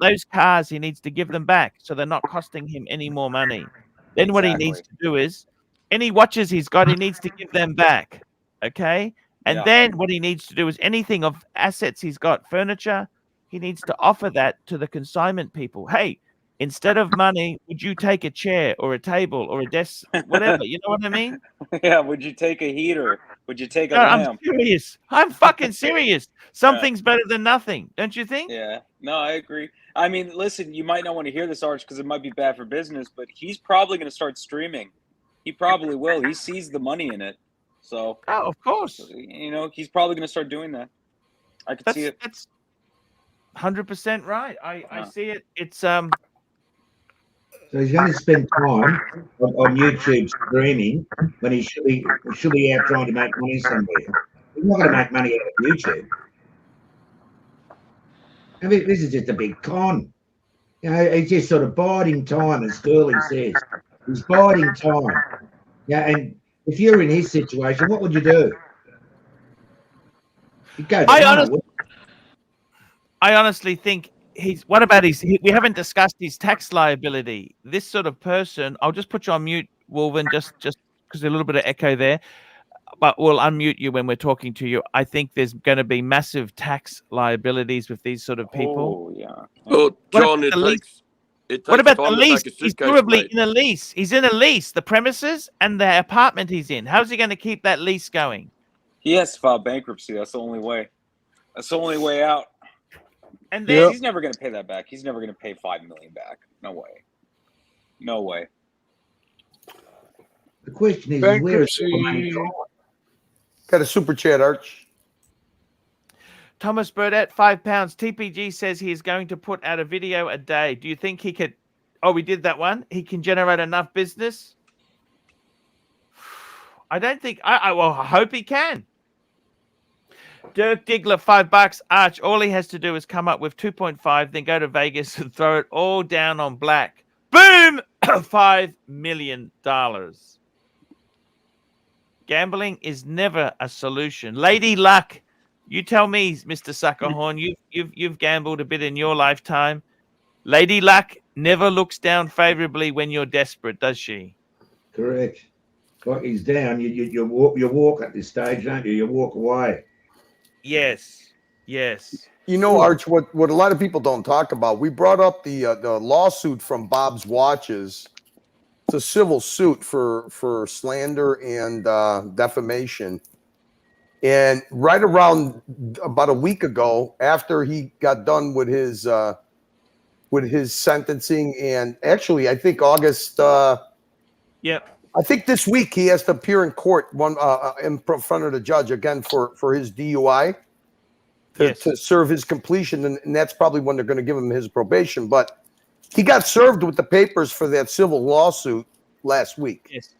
those cars, he needs to give them back so they're not costing him any more money. Then what he needs to do is any watches he's got, he needs to give them back. Okay. And then what he needs to do is anything of assets he's got, furniture, he needs to offer that to the consignment people. Hey, instead of money, would you take a chair or a table or a desk, whatever? You know what I mean? Yeah. Would you take a heater? Would you take a I'm lamp? serious. I'm fucking serious. Something's better than nothing. Don't you think? Yeah. No, I agree. I mean, listen, you might not want to hear this, Arch, because it might be bad for business, but he's probably going to start streaming. He probably will. He sees the money in it. So, of course. He's probably going to start doing that. I could see it. That's 100% right. I see it. It's So he's going to spend time on YouTube streaming when he should be out trying to make money somewhere. He's not going to make money out of YouTube. I mean, this is just a big con. He's just sort of biding time, as Curly says. He's biding time. Yeah, and if you're in his situation, what would you do? You'd go. I honestly think what about we haven't discussed his tax liability. This sort of person, I'll just put you on mute, Wolven, just because there's a little bit of echo there, but we'll unmute you when we're talking to you. I think there's going to be massive tax liabilities with these sort of people. Oh, yeah. Well, John, what about the lease? He's probably mate. in a lease. He's in a lease, the premises and the apartment he's in. How's he going to keep that lease going? He has to file bankruptcy. That's the only way. That's the only way out. And then he's never going to pay that back. He's never going to pay $5 million back. No way. No way. The question is, where is the money going? Got a super chat, Arch. Thomas Burdett, £5. TPG says he is going to put out a video a day. Do you think he could? Oh, we did that one. He can generate enough business. I don't think. I hope he can. Dirk Diggler, $5. Arch, all he has to do is come up with 2.5, then go to Vegas and throw it all down on black. Boom! $5 million. Gambling is never a solution. Lady Luck, you tell me, Mr. Suckerhorn, you've gambled a bit in your lifetime. Lady Luck never looks down favorably when you're desperate, does she? Correct. Like he's down, you walk at this stage, don't you? You walk away. Yes. You know, Arch, what a lot of people don't talk about, we brought up the lawsuit from Bob's Watches. It's a civil suit for slander and defamation. And right around about a week ago, after he got done with his sentencing, and actually, I think August. Yep. I think this week he has to appear in court in front of the judge again for his DUI to serve his completion, and that's probably when they're going to give him his probation. But he got served with the papers for that civil lawsuit last week. Yes.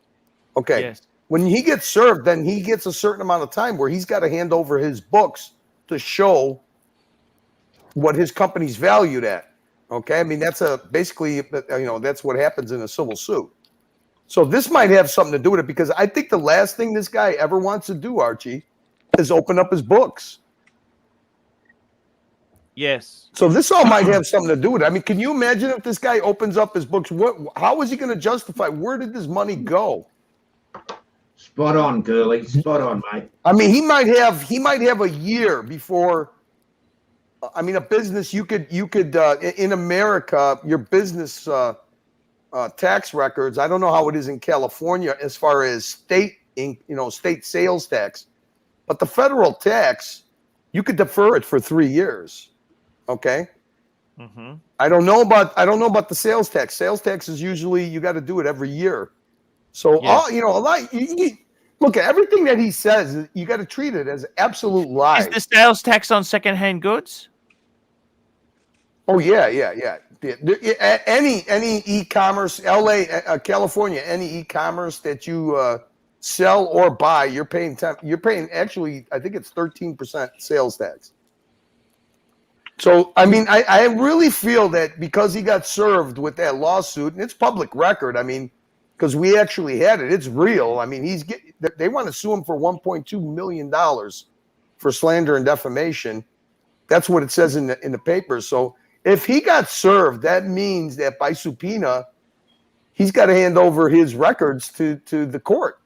Okay. Yes. When he gets served, then he gets a certain amount of time where he's got to hand over his books to show what his company's valued at. Okay. I mean, that's basically, that's what happens in a civil suit. So this might have something to do with it, because I think the last thing this guy ever wants to do, Archie, is open up his books. Yes. So this all might have something to do with it. I mean, can you imagine if this guy opens up his books? How is he going to justify? Where did this money go? Spot on, Curly. Spot on, mate. I mean, he might have a year before. I mean, a business you could in America, your business tax records. I don't know how it is in California as far as state sales tax, but the federal tax, you could defer it for 3 years. Okay. Mm-hmm. I don't know about the sales tax. Sales tax is usually you got to do it every year. So look at everything that he says. You got to treat it as absolute lies. Is the sales tax on secondhand goods? Oh yeah. Any e-commerce, California, any e-commerce that you sell or buy, you're paying actually, I think it's 13% sales tax. So, I mean, I really feel that because he got served with that lawsuit, and it's public record, I mean, because we actually had it, it's real. I mean, they want to sue him for $1.2 million for slander and defamation. That's what it says in the papers. So if he got served, that means that by subpoena, he's got to hand over his records to the court,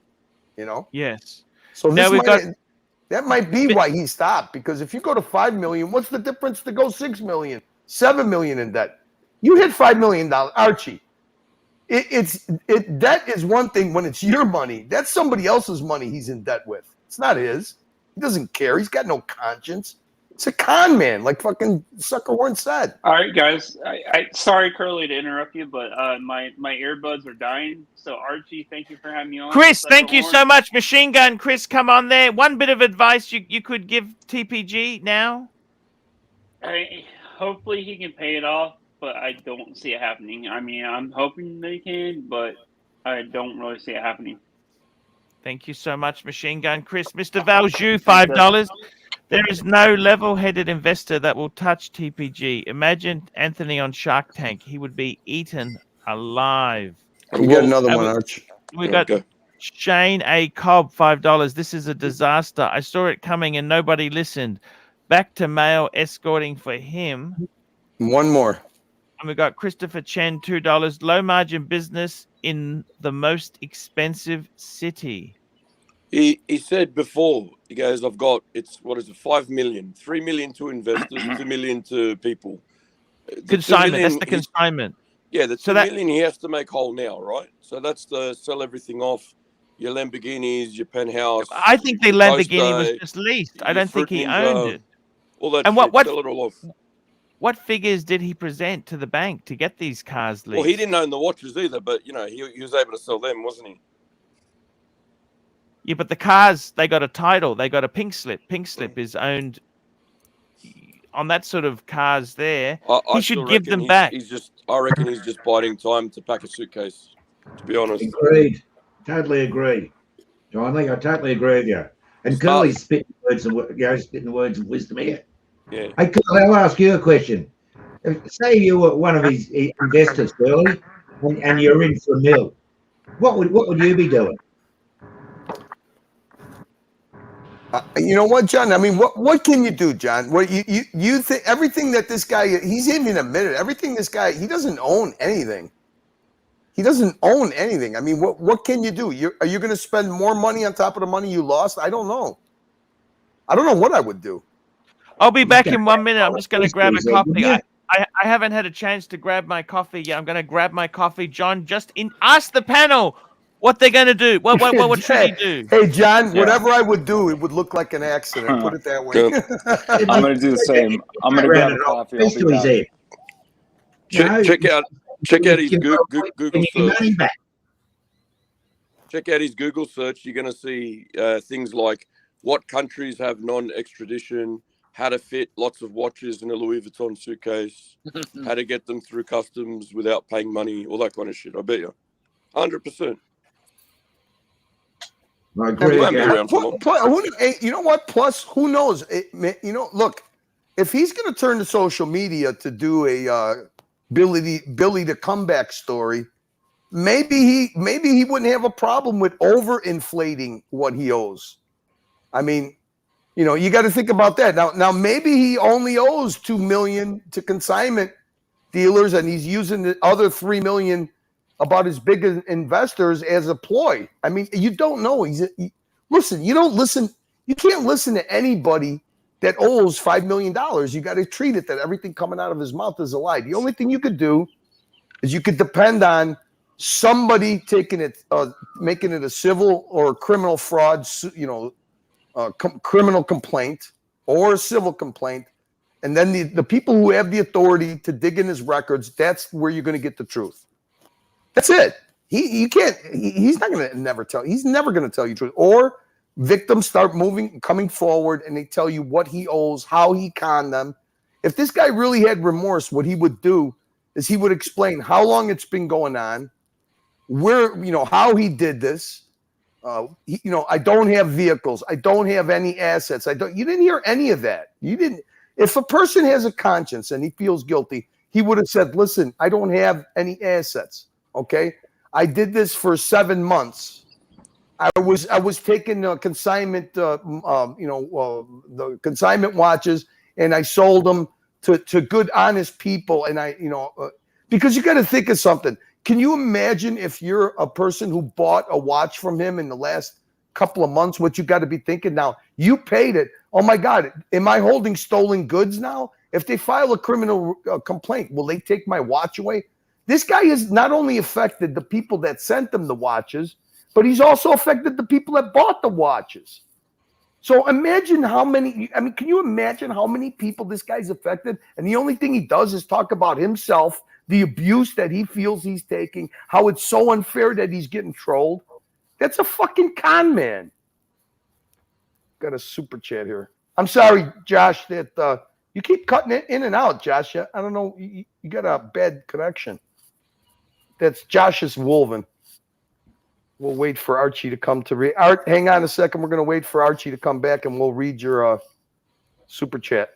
Yes. So that might be why he stopped, because if you go to 5 million, what's the difference to go 6 million, 7 million in debt? You hit $5 million, Archie. Debt is one thing when it's your money. That's somebody else's money he's in debt with. It's not his. He doesn't care. He's got no conscience. It's a con man, like fucking Sucker Warren said. All right, guys. I sorry, Curly, to interrupt you, but my earbuds are dying. So Archie, thank you for having me on. Chris, thank you so much. Machine Gun Chris, come on there. One bit of advice you could give TPG now? Hopefully he can pay it off, but I don't see it happening. I mean, I'm hoping they can, but I don't really see it happening. Thank you so much, Machine Gun Chris. Mr. Valju, $5. There is no level-headed investor that will touch TPG. Imagine Anthony on Shark Tank. He would be eaten alive. We got another one, Arch. We got Shane A. Cobb, $5. This is a disaster. I saw it coming and nobody listened. Back to mail escorting for him. One more. And we got Christopher Chen, $2. Low margin business in the most expensive city. He said before, he goes, I've got, 5 million, 3 million to investors, 2 million to people. Consignment, that's the consignment. Yeah, the 2 million he has to make whole now, right? So that's to sell everything off, your Lamborghinis, your penthouse. I think the Lamborghini was just leased. I don't think he owned it. All that and shit, sell it all off. What figures did he present to the bank to get these cars leased? Well, he didn't own the watches either, but, he was able to sell them, wasn't he? Yeah, but the cars, they got a title. They got a pink slip. Pink slip is owned on that sort of cars there. He should give them back. I reckon he's just biding time to pack a suitcase, to be honest. Agreed. Totally agree. John, I totally agree with you. And Curly's spitting the words of wisdom here. Yeah. Hey, Curly, I'll ask you a question. Say you were one of his investors, Curly, and you're in for $1 million. What would you be doing? You know what, John? I mean, what can you do, John? What you think? Everything that this guy, he's even admitted, everything this guy, he doesn't own anything. He doesn't own anything. I mean, what can you do? Are you going to spend more money on top of the money you lost? I don't know. I don't know what I would do. I'll be back in 1 minute. I'm just going to grab a coffee. I haven't had a chance to grab my coffee yet. I'm going to grab my coffee. John, ask the panel, what they're going to do. What should he do? Hey, John, Yeah. whatever I would do, it would look like an accident. Put it that way. I'm going to do the same. I'm going to grab a coffee. I'll be back. Check out his Google search. Back. Check out his Google search. You're going to see things like what countries have non-extradition, how to fit lots of watches in a Louis Vuitton suitcase, how to get them through customs without paying money, all that kind of shit. I bet you, 100%. I agree. You know what? Plus, who knows? Look, if he's going to turn to social media to do a Billy the comeback story, maybe he wouldn't have a problem with overinflating what he owes. I mean, you got to think about that. Now maybe he only owes $2 million to consignment dealers, and he's using the other $3 million about his big investors as a ploy. I mean, you don't know. Listen. You can't listen to anybody that owes $5 million. You got to treat it that everything coming out of his mouth is a lie. The only thing you could do is you could depend on somebody taking it, making it a civil or criminal fraud, criminal complaint or a civil complaint, and then the people who have the authority to dig in his records, that's where you're going to get the truth. That's it. He's never going to tell you the truth. Or victims start coming forward, and they tell you what he owes, how he conned them. If this guy really had remorse, what he would do is he would explain how long it's been going on, how he did this. I don't have vehicles. I don't have any assets. You didn't hear any of that. You didn't. If a person has a conscience and he feels guilty, he would have said, listen, I don't have any assets. Okay. I did this for 7 months. I was taking consignment, the consignment watches, and I sold them to good, honest people. And because you got to think of something. Can you imagine if you're a person who bought a watch from him in the last couple of months, what you got to be thinking now? You paid it. Oh my God, am I holding stolen goods now? If they file a criminal complaint, will they take my watch away? This guy has not only affected the people that sent them the watches, but he's also affected the people that bought the watches. So imagine can you imagine how many people this guy's affected? And the only thing he does is talk about himself, the abuse that he feels he's taking, how it's so unfair that he's getting trolled. That's a fucking con man. Got a super chat here. I'm sorry, Josh, that you keep cutting it in and out, Josh. I don't know. You got a bad connection. That's Josh's Wolven. We'll wait for Archie to come to read. Hang on a second. We're going to wait for Archie to come back, and we'll read your super chat.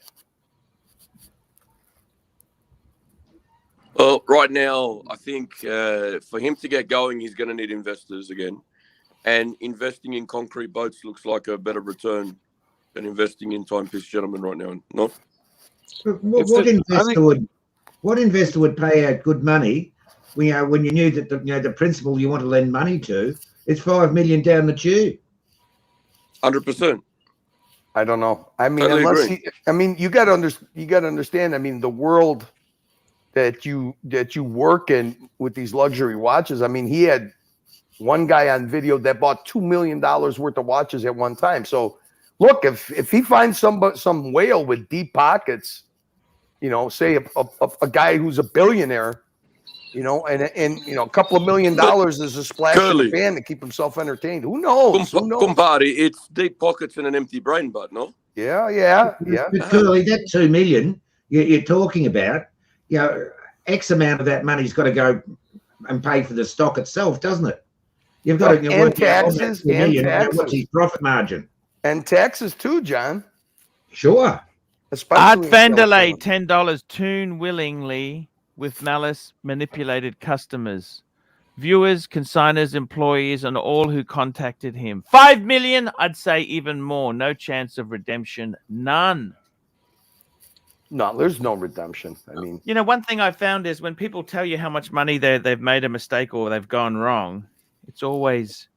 Well, right now, I think for him to get going, he's going to need investors again. And investing in concrete boats looks like a better return than investing in Timepiece Gentlemen right now. No? What investor would pay out good money when you knew that the principal you want to lend money to, it's $5 million down the tube? 100%. I don't know. I mean, you got to understand. I mean, the world that you work in with these luxury watches. I mean, he had one guy on video that bought $2 million worth of watches at one time. So look, if he finds some whale with deep pockets, say a guy who's a billionaire, and a couple of $1 million is a splash in the pan to keep himself entertained. Who knows? Compari, it's deep pockets and an empty brain, but no. Yeah. But Curly, that $2 million you're talking about, X amount of that money's got to go and pay for the stock itself, doesn't it? You've got to work taxes, what's his profit margin, and taxes too, John. Sure. Art Vanderlei, $10. Tune willingly with malice manipulated customers, viewers, consigners, employees, and all who contacted him. 5 million, I'd say even more. No chance of redemption. None. No, there's no redemption. I mean, one thing I found is when people tell you how much money they've made a mistake or they've gone wrong, it's always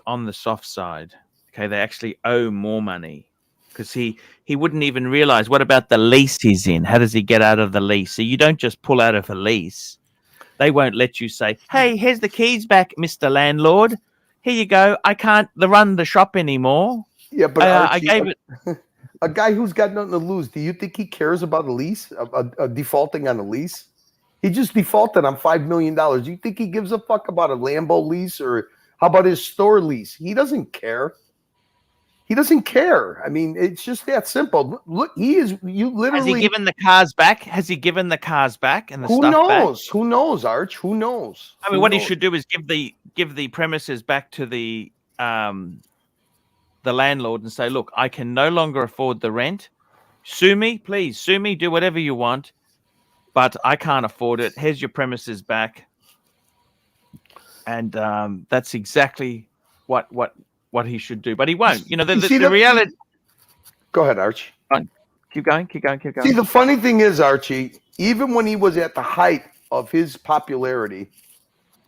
on the soft side. Okay, they actually owe more money. Because he wouldn't even realize, what about the lease he's in? How does he get out of the lease? So you don't just pull out of a lease. They won't let you say, "Hey, here's the keys back, Mr. Landlord. Here you go. I can't run the shop anymore." Yeah, but I Archie, gave it. a guy who's got nothing to lose. Do you think he cares about a lease, a defaulting on a lease? He just defaulted on $5 million. Do you think he gives a fuck about a Lambo lease or how about his store lease? He doesn't care. He doesn't care. I mean, it's just that simple. Look, he is. You literally. Has he given the cars back? Has he given the cars back and the Who stuff back? knows? Who knows, Arch? Who knows? I mean, Who what he knows? should do is give the premises back to the landlord and say, "Look, I can no longer afford the rent. Sue me, please. Sue me. Do whatever you want, but I can't afford it. Here's your premises back." And that's exactly what he should do, but he won't. You know, the reality. Go ahead, Archie. Keep going. See, the funny thing is, Archie, even when he was at the height of his popularity,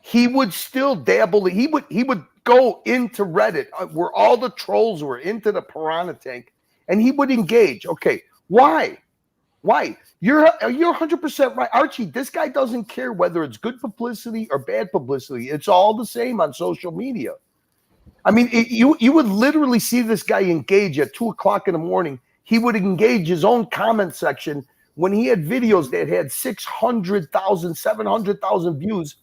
he would still dabble. He would go into Reddit where all the trolls were, into the piranha tank, and he would engage. Okay, why? You're 100% right, Archie. This guy doesn't care whether it's good publicity or bad publicity. It's all the same on social media. I mean, you would literally see this guy engage at 2 o'clock in the morning. He would engage his own comment section when he had videos that had 600,000, 700,000 views.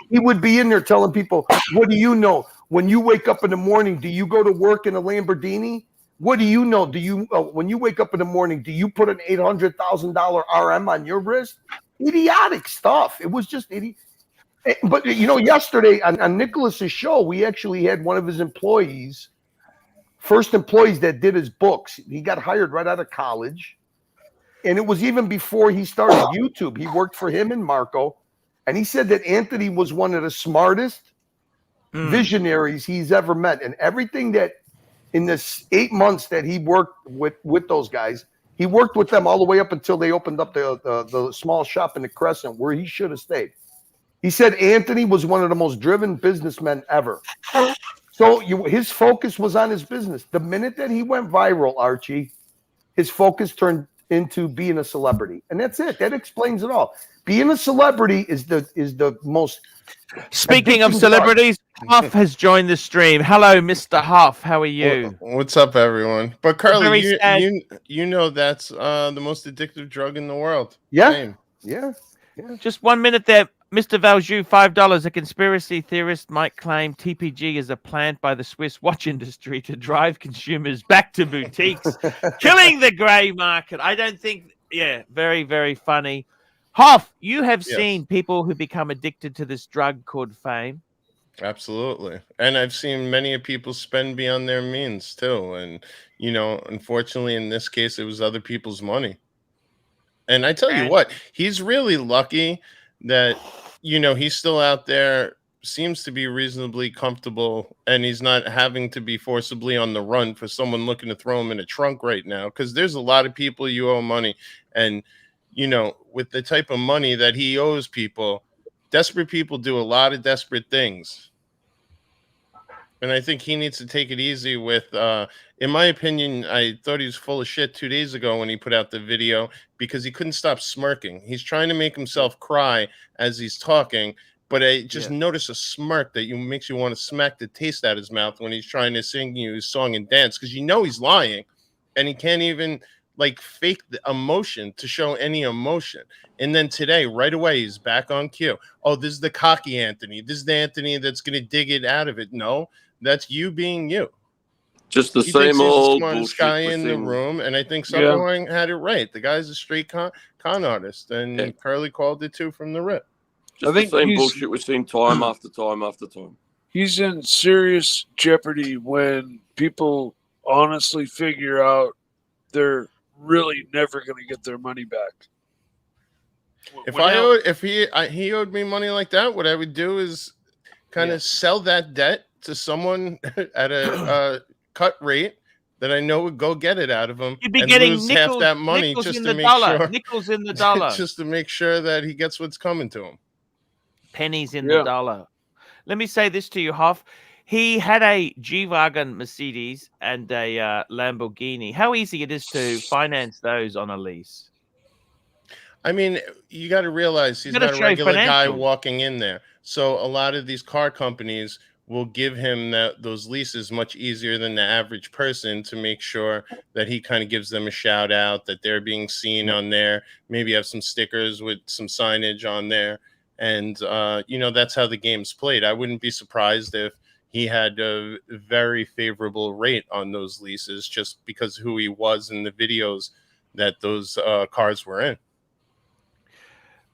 He would be in there telling people, "What do you know? When you wake up in the morning, do you go to work in a Lamborghini? What do you know? Do you when you wake up in the morning, do you put an $800,000 RM on your wrist?" Idiotic stuff. It was just idiot. But, you know, yesterday on Nicholas's show, we actually had one of his employees, first employees that did his books. He got hired right out of college. And it was even before he started YouTube. He worked for him and Marco. And he said that Anthony was one of the smartest visionaries he's ever met. And everything that in this 8 months that he worked with those guys, he worked with them all the way up until they opened up the small shop in the Crescent where he should have stayed. He said Anthony was one of the most driven businessmen ever. So his focus was on his business. The minute that he went viral, Archie, his focus turned into being a celebrity. And that's it. That explains it all. Being a celebrity is the most. Speaking of celebrities, Huff has joined the stream. Hello, Mr. Huff. How are you? What's up, everyone? But Carly, very you know that's the most addictive drug in the world. Yeah. Same. Yeah. Just 1 minute there. Mr. Valjoux, $5. A conspiracy theorist might claim TPG is a plant by the Swiss watch industry to drive consumers back to boutiques, killing the grey market. I don't think, very, very funny. Hoff, you have seen people who become addicted to this drug called fame. Absolutely. And I've seen many people spend beyond their means too. And, you know, unfortunately, in this case, it was other people's money. And I tell you what, he's really lucky that, you know, he's still out there, seems to be reasonably comfortable, and he's not having to be forcibly on the run for someone looking to throw him in a trunk right now. Because there's a lot of people you owe money. And, you know, with the type of money that he owes people, desperate people do a lot of desperate things. And I think he needs to take it easy with, in my opinion, I thought he was full of shit 2 days ago when he put out the video because he couldn't stop smirking. He's trying to make himself cry as he's talking, but I just noticed a smirk that makes you want to smack the taste out of his mouth when he's trying to sing you his song and dance, because you know he's lying and he can't even like fake the emotion to show any emotion. And then today, right away, he's back on cue. Oh, this is the cocky Anthony. This is the Anthony that's going to dig it out of it. No, that's you being you. Just the He same thinks he's old the smartest guy in the room, and I think Sutherland had it right. The guy's a straight con artist, and Carly called it too from the rip. Just the same bullshit we've seen time after time after time. He's in serious jeopardy when people honestly figure out they're really never going to get their money back. If he owed me money like that, what I would do is kind of sell that debt to someone at a cut rate that I know would go get it out of him. You'd be and getting lose nickels, half that money nickels just in to the make dollar. sure Nickels in the dollar. just to make sure that he gets what's coming to him. Pennies in the dollar. Let me say this to you, Hoff. He had a G-Wagen Mercedes and a Lamborghini. How easy it is to finance those on a lease? I mean, you got to realize he's gotta not a show regular guy financials. walking in there. So a lot of these car companies will give him those leases much easier than the average person to make sure that he kind of gives them a shout out, that they're being seen on there, maybe have some stickers with some signage on there. And, you know, that's how the game's played. I wouldn't be surprised if he had a very favorable rate on those leases just because of who he was in the videos that those cars were in.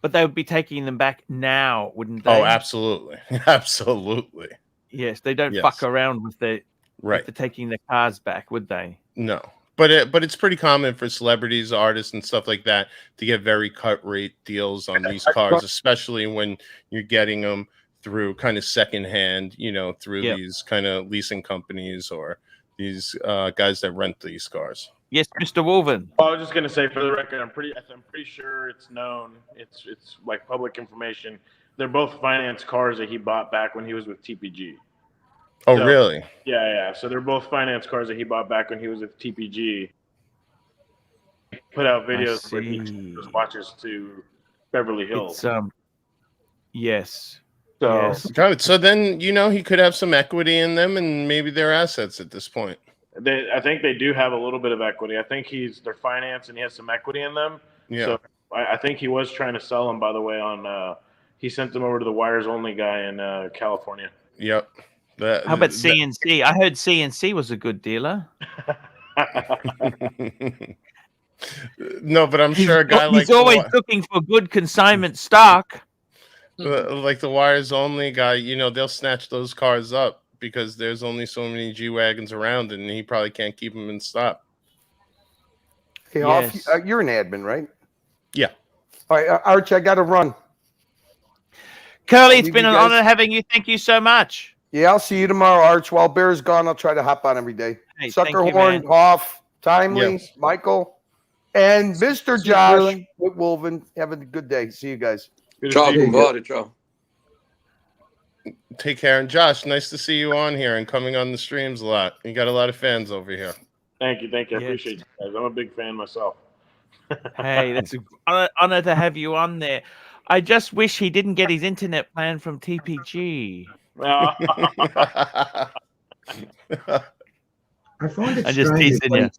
But they would be taking them back now, wouldn't they? Oh, absolutely. Absolutely. Yes, they don't Yes. fuck around with the Right. with the taking the cars back, would they? No. But it's pretty common for celebrities, artists, and stuff like that to get very cut rate deals on these cars, especially when you're getting them through kind of secondhand, you know, through these kind of leasing companies or these guys that rent these cars. Yes, Mr. Wolven. Well, I was just gonna say, for the record, I'm pretty sure it's known. It's like public information. They're both finance cars that he bought back when he was with TPG. Oh, So, really? Yeah. So they're both finance cars that he bought back when he was with TPG. Put out videos where he took those watches to Beverly Hills. It's yes. So, yes. Got it. So then, you know, he could have some equity in them and maybe they're assets at this point. I think they do have a little bit of equity. I think they're financed and he has some equity in them. Yeah. So I think he was trying to sell them, by the way, on he sent them over to the wires only guy in California. Yep. How about CNC? I heard CNC was a good dealer. No, but I'm sure a guy like he's always looking for good consignment stock. Like the wires only guy, you know, they'll snatch those cars up because there's only so many G-Wagons around and he probably can't keep them in stock. Hey, Yes. you're an admin, right? Yeah. All right, Archie, I got to run. Curly, I'll it's leave been you an guys. honor having you. Thank you so much. Yeah, I'll see you tomorrow, Arch. While Bear's gone, I'll try to hop on every day. Hey, Sucker thank you, Horn, man. Hoff, Timely, Yes. Michael, and Mr. See you, Josh Bruin. with Wolven. Have a good day. See you guys. Ciao, compadre, ciao. Take care. And Josh, nice to see you on here and coming on the streams a lot. You got a lot of fans over here. Thank you. I Yes. appreciate you guys. I'm a big fan myself. Hey, that's an honor to have you on there. I just wish he didn't get his internet plan from TPG. I find it I'm just strange. teasing you.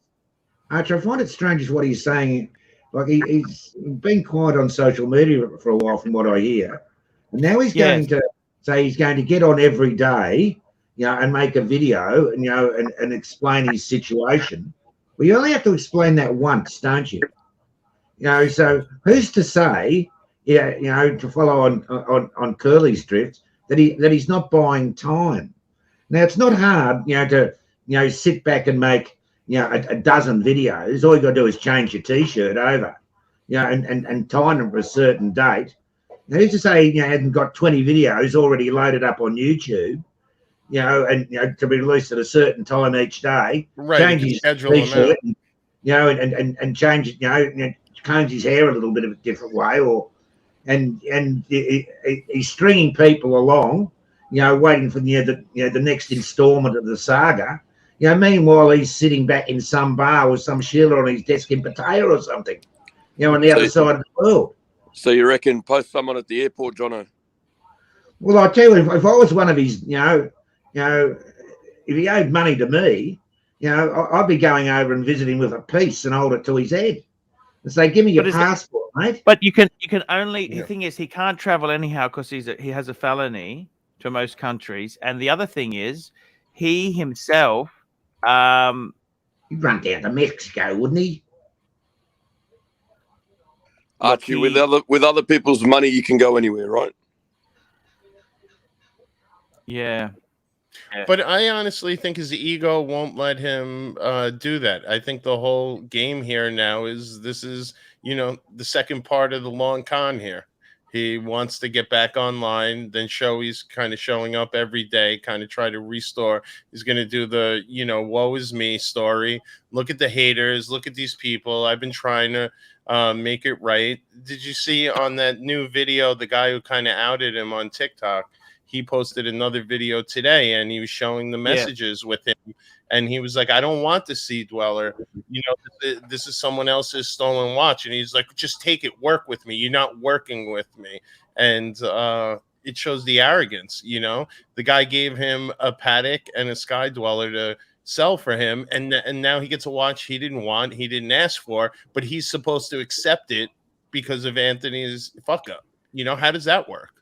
Archie, I find it strange what he's saying. Like he's been quiet on social media for a while, from what I hear, and now he's going to say he's going to get on every day, you know, and make a video, and and explain his situation. Well, you only have to explain that once, don't you? You know, so who's to say, to follow on Curly's drift, that he's not buying time? Now it's not hard, to sit back and make a dozen videos. All you got to do is change your T-shirt over, and time them for a certain date. Now, who's to say he hasn't got 20 videos already loaded up on YouTube, and to be released at a certain time each day. Right, Change you his can schedule them T-shirt, out. and change it, comb his hair a little bit of a different way, and he's stringing people along, waiting for the next installment of the saga. Meanwhile he's sitting back in some bar with some Sheila on his desk in Pattaya or something, on the other side of the world. So you reckon post someone at the airport, Jono? Well, I tell you, if I was one of his, if he owed money to me, I'd be going over and visiting with a piece and hold it to his head and say, "Give me your passport, mate." But you can only. The thing is, he can't travel anyhow because he has a felony to most countries. And the other thing is, he himself. He'd run down to Mexico, wouldn't he? Archie, with other people's money, you can go anywhere, right? Yeah. But I honestly think his ego won't let him do that. I think the whole game here now is the second part of the long con here. He wants to get back online, then he's kind of showing up every day, kind of try to restore. He's going to do the, woe is me story. Look at the haters. Look at these people. I've been trying to make it right. Did you see on that new video, the guy who kind of outed him on TikTok? He posted another video today and he was showing the messages with him and he was like, I don't want the Sea Dweller. You know, this is someone else's stolen watch. And he's like, just take it, work with me. You're not working with me. And it shows the arrogance, you know. The guy gave him a Paddock and a Sky Dweller to sell for him, and now he gets a watch he didn't want, he didn't ask for, but he's supposed to accept it because of Anthony's fuck up. You know, how does that work?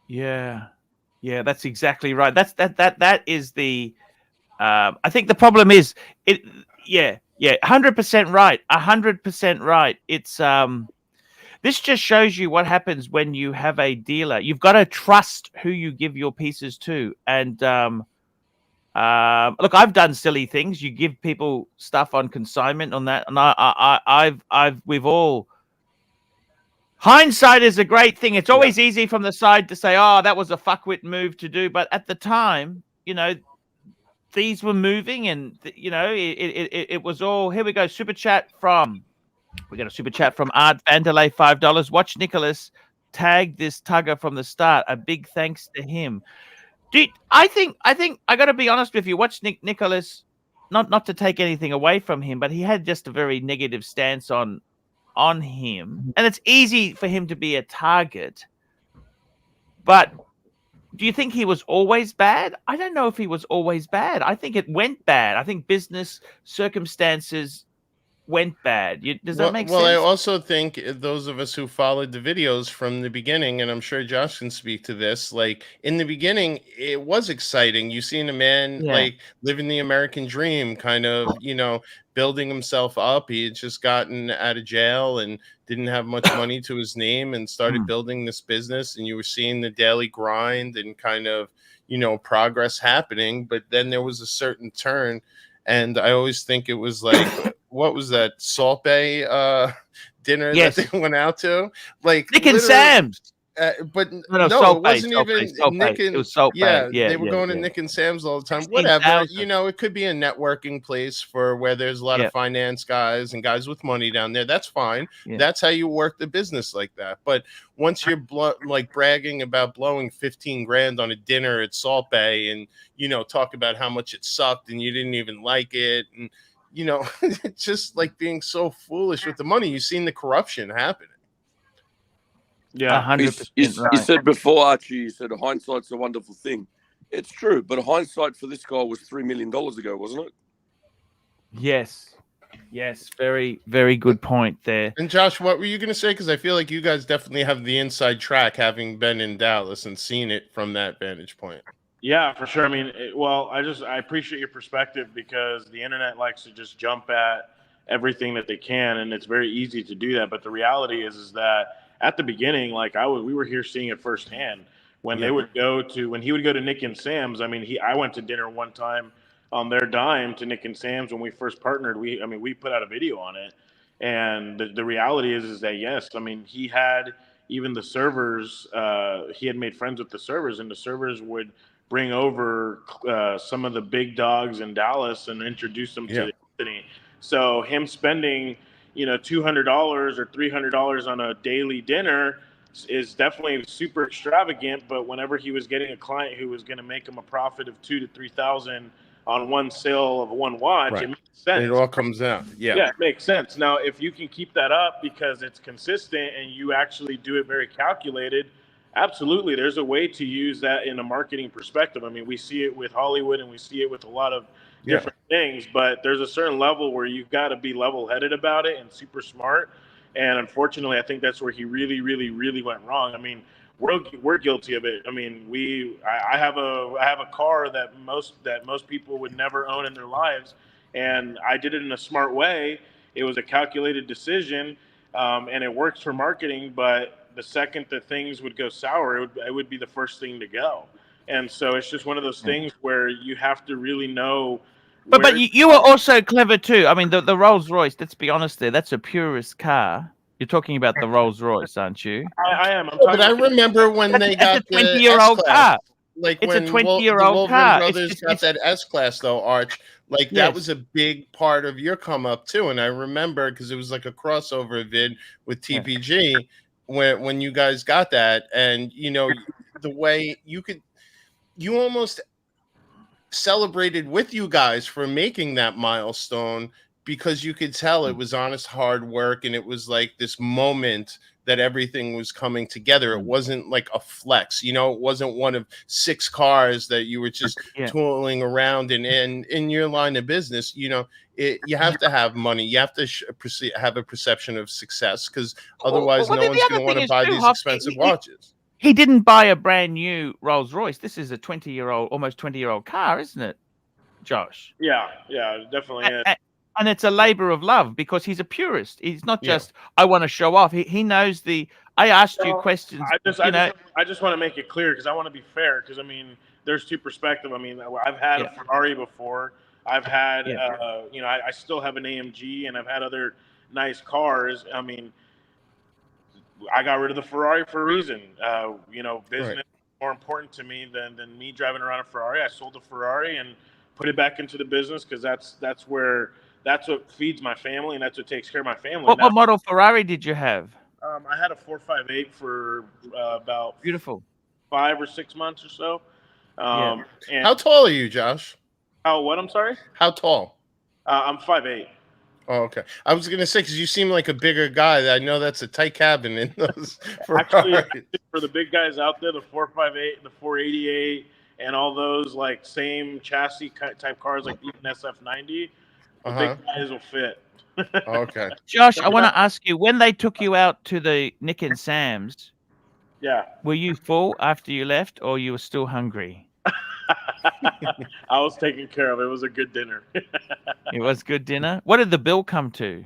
Yeah, that's exactly right. That is the. I think the problem is it. Yeah, 100% right. 100% right. It's This just shows you what happens when you have a dealer. You've got to trust who you give your pieces to, and look, I've done silly things. You give people stuff on consignment on that, and we've all. Hindsight is a great thing. It's always easy from the side to say, "Oh, that was a fuckwit move to do," but at the time, you know, these were moving, and you know, it was all. Here we go. Super chat from. We got a super chat from Art Vanderlei, $5. Watch Nicholas tag this tugger from the start. A big thanks to him. Dude, I think I got to be honest with you. Watch Nicholas, not to take anything away from him, but he had just a very negative stance on him, and it's easy for him to be a target. But do you think he was always bad? I don't know if he was always bad. I think it went bad. I think business circumstances went bad. Does that make sense? Well, I also think those of us who followed the videos from the beginning, and I'm sure Josh can speak to this, like in the beginning, it was exciting. You seen a man like living the American dream, kind of, you know, building himself up. He had just gotten out of jail and didn't have much money to his name and started building this business, and you were seeing the daily grind and kind of, you know, progress happening. But then there was a certain turn, and I always think it was like what was that Salt Bay dinner that they went out to? Like Nick and Sam's. But no, it wasn't even Nick and it was Salt Bay. They were going to Nick and Sam's all the time. Whatever, you know, it could be a networking place for where there's a lot of finance guys and guys with money down there. That's fine. That's how you work the business like that. But once you're like bragging about blowing 15 grand on a dinner at Salt Bay, and you know, talk about how much it sucked and you didn't even like it, and you know, it's just like being so foolish with the money. You've seen the corruption happening. Yeah, 100%. You said before, Archie, you said hindsight's a wonderful thing. It's true, but hindsight for this guy was $3 million ago, wasn't it? Yes. Very, very good point there. And Josh, what were you going to say? Because I feel like you guys definitely have the inside track, having been in Dallas and seen it from that vantage point. Yeah, for sure. I mean, I appreciate your perspective, because the internet likes to just jump at everything that they can, and it's very easy to do that. But the reality is that at the beginning, like we were here seeing it firsthand when he would go to Nick and Sam's. I mean, I went to dinner one time on their dime to Nick and Sam's when we first partnered. We put out a video on it, and the reality is that yes, I mean, he had even the servers. He had made friends with the servers, and the servers would bring over some of the big dogs in Dallas and introduce them to the company. So him spending, you know, $200 or $300 on a daily dinner is definitely super extravagant. But whenever he was getting a client who was going to make him a profit of $2,000 to $3,000 on one sale of one watch, it makes sense. It all comes out. Yeah, it makes sense. Now, if you can keep that up because it's consistent and you actually do it very calculated, absolutely, there's a way to use that in a marketing perspective. I mean, we see it with Hollywood and we see it with a lot of different things, but there's a certain level where you've got to be level-headed about it and super smart. And unfortunately, I think that's where he really, really, really went wrong. I mean, we're guilty of it. I mean, I have a car that most people would never own in their lives, and I did it in a smart way. It was a calculated decision, and it works for marketing, but the second that things would go sour, it would be the first thing to go. And so it's just one of those things where you have to really know. But you were also clever too. I mean, the Rolls Royce, let's be honest there, that's a purist car. You're talking about the Rolls Royce, aren't you? I am. But I remember when they got the 20-year-old car. Like it's when a 20-year-old car. Brothers got that S-Class though, Arch. Like that was a big part of your come up too. And I remember because it was like a crossover vid with TPG when you guys got that, and you know the way you almost celebrated with you guys for making that milestone, because you could tell it was honest hard work, and it was like this moment that everything was coming together. It wasn't like a flex, you know, it wasn't one of 6 cars that you were just tooling around in your line of business. You know, you have to have money. You have to have a perception of success, because otherwise no one's going to want to buy these expensive watches. He didn't buy a brand new Rolls Royce. This is a 20-year-old, almost 20-year-old car, isn't it, Josh? Yeah, definitely. And it's a labor of love, because he's a purist. He's not just, I want to show off. He knows I asked you questions. I just want to make it clear, because I want to be fair, because I mean, there's 2 perspectives. I mean, I've had a Ferrari before. I've had, you know, I still have an AMG, and I've had other nice cars. I mean, I got rid of the Ferrari for a reason. You know, business is more important to me than me driving around a Ferrari. I sold the Ferrari and put it back into the business, because that's what feeds my family, and that's what takes care of my family. What model Ferrari did you have? I had a 458 for about beautiful 5 or 6 months or so. And how tall are you, Josh? What? I'm sorry. How tall? I'm 5'8". Oh, okay. I was gonna say, because you seem like a bigger guy. I know that's a tight cabin in those. Actually, for the big guys out there, the 458, the 488, and all those like same chassis type cars, like even SF90, the big guys will fit. Okay. Josh, I want to ask you, when they took you out to the Nick and Sam's, were you full after you left, or you were still hungry? I was taken care of. It was a good dinner. It was good dinner. What did the bill come to?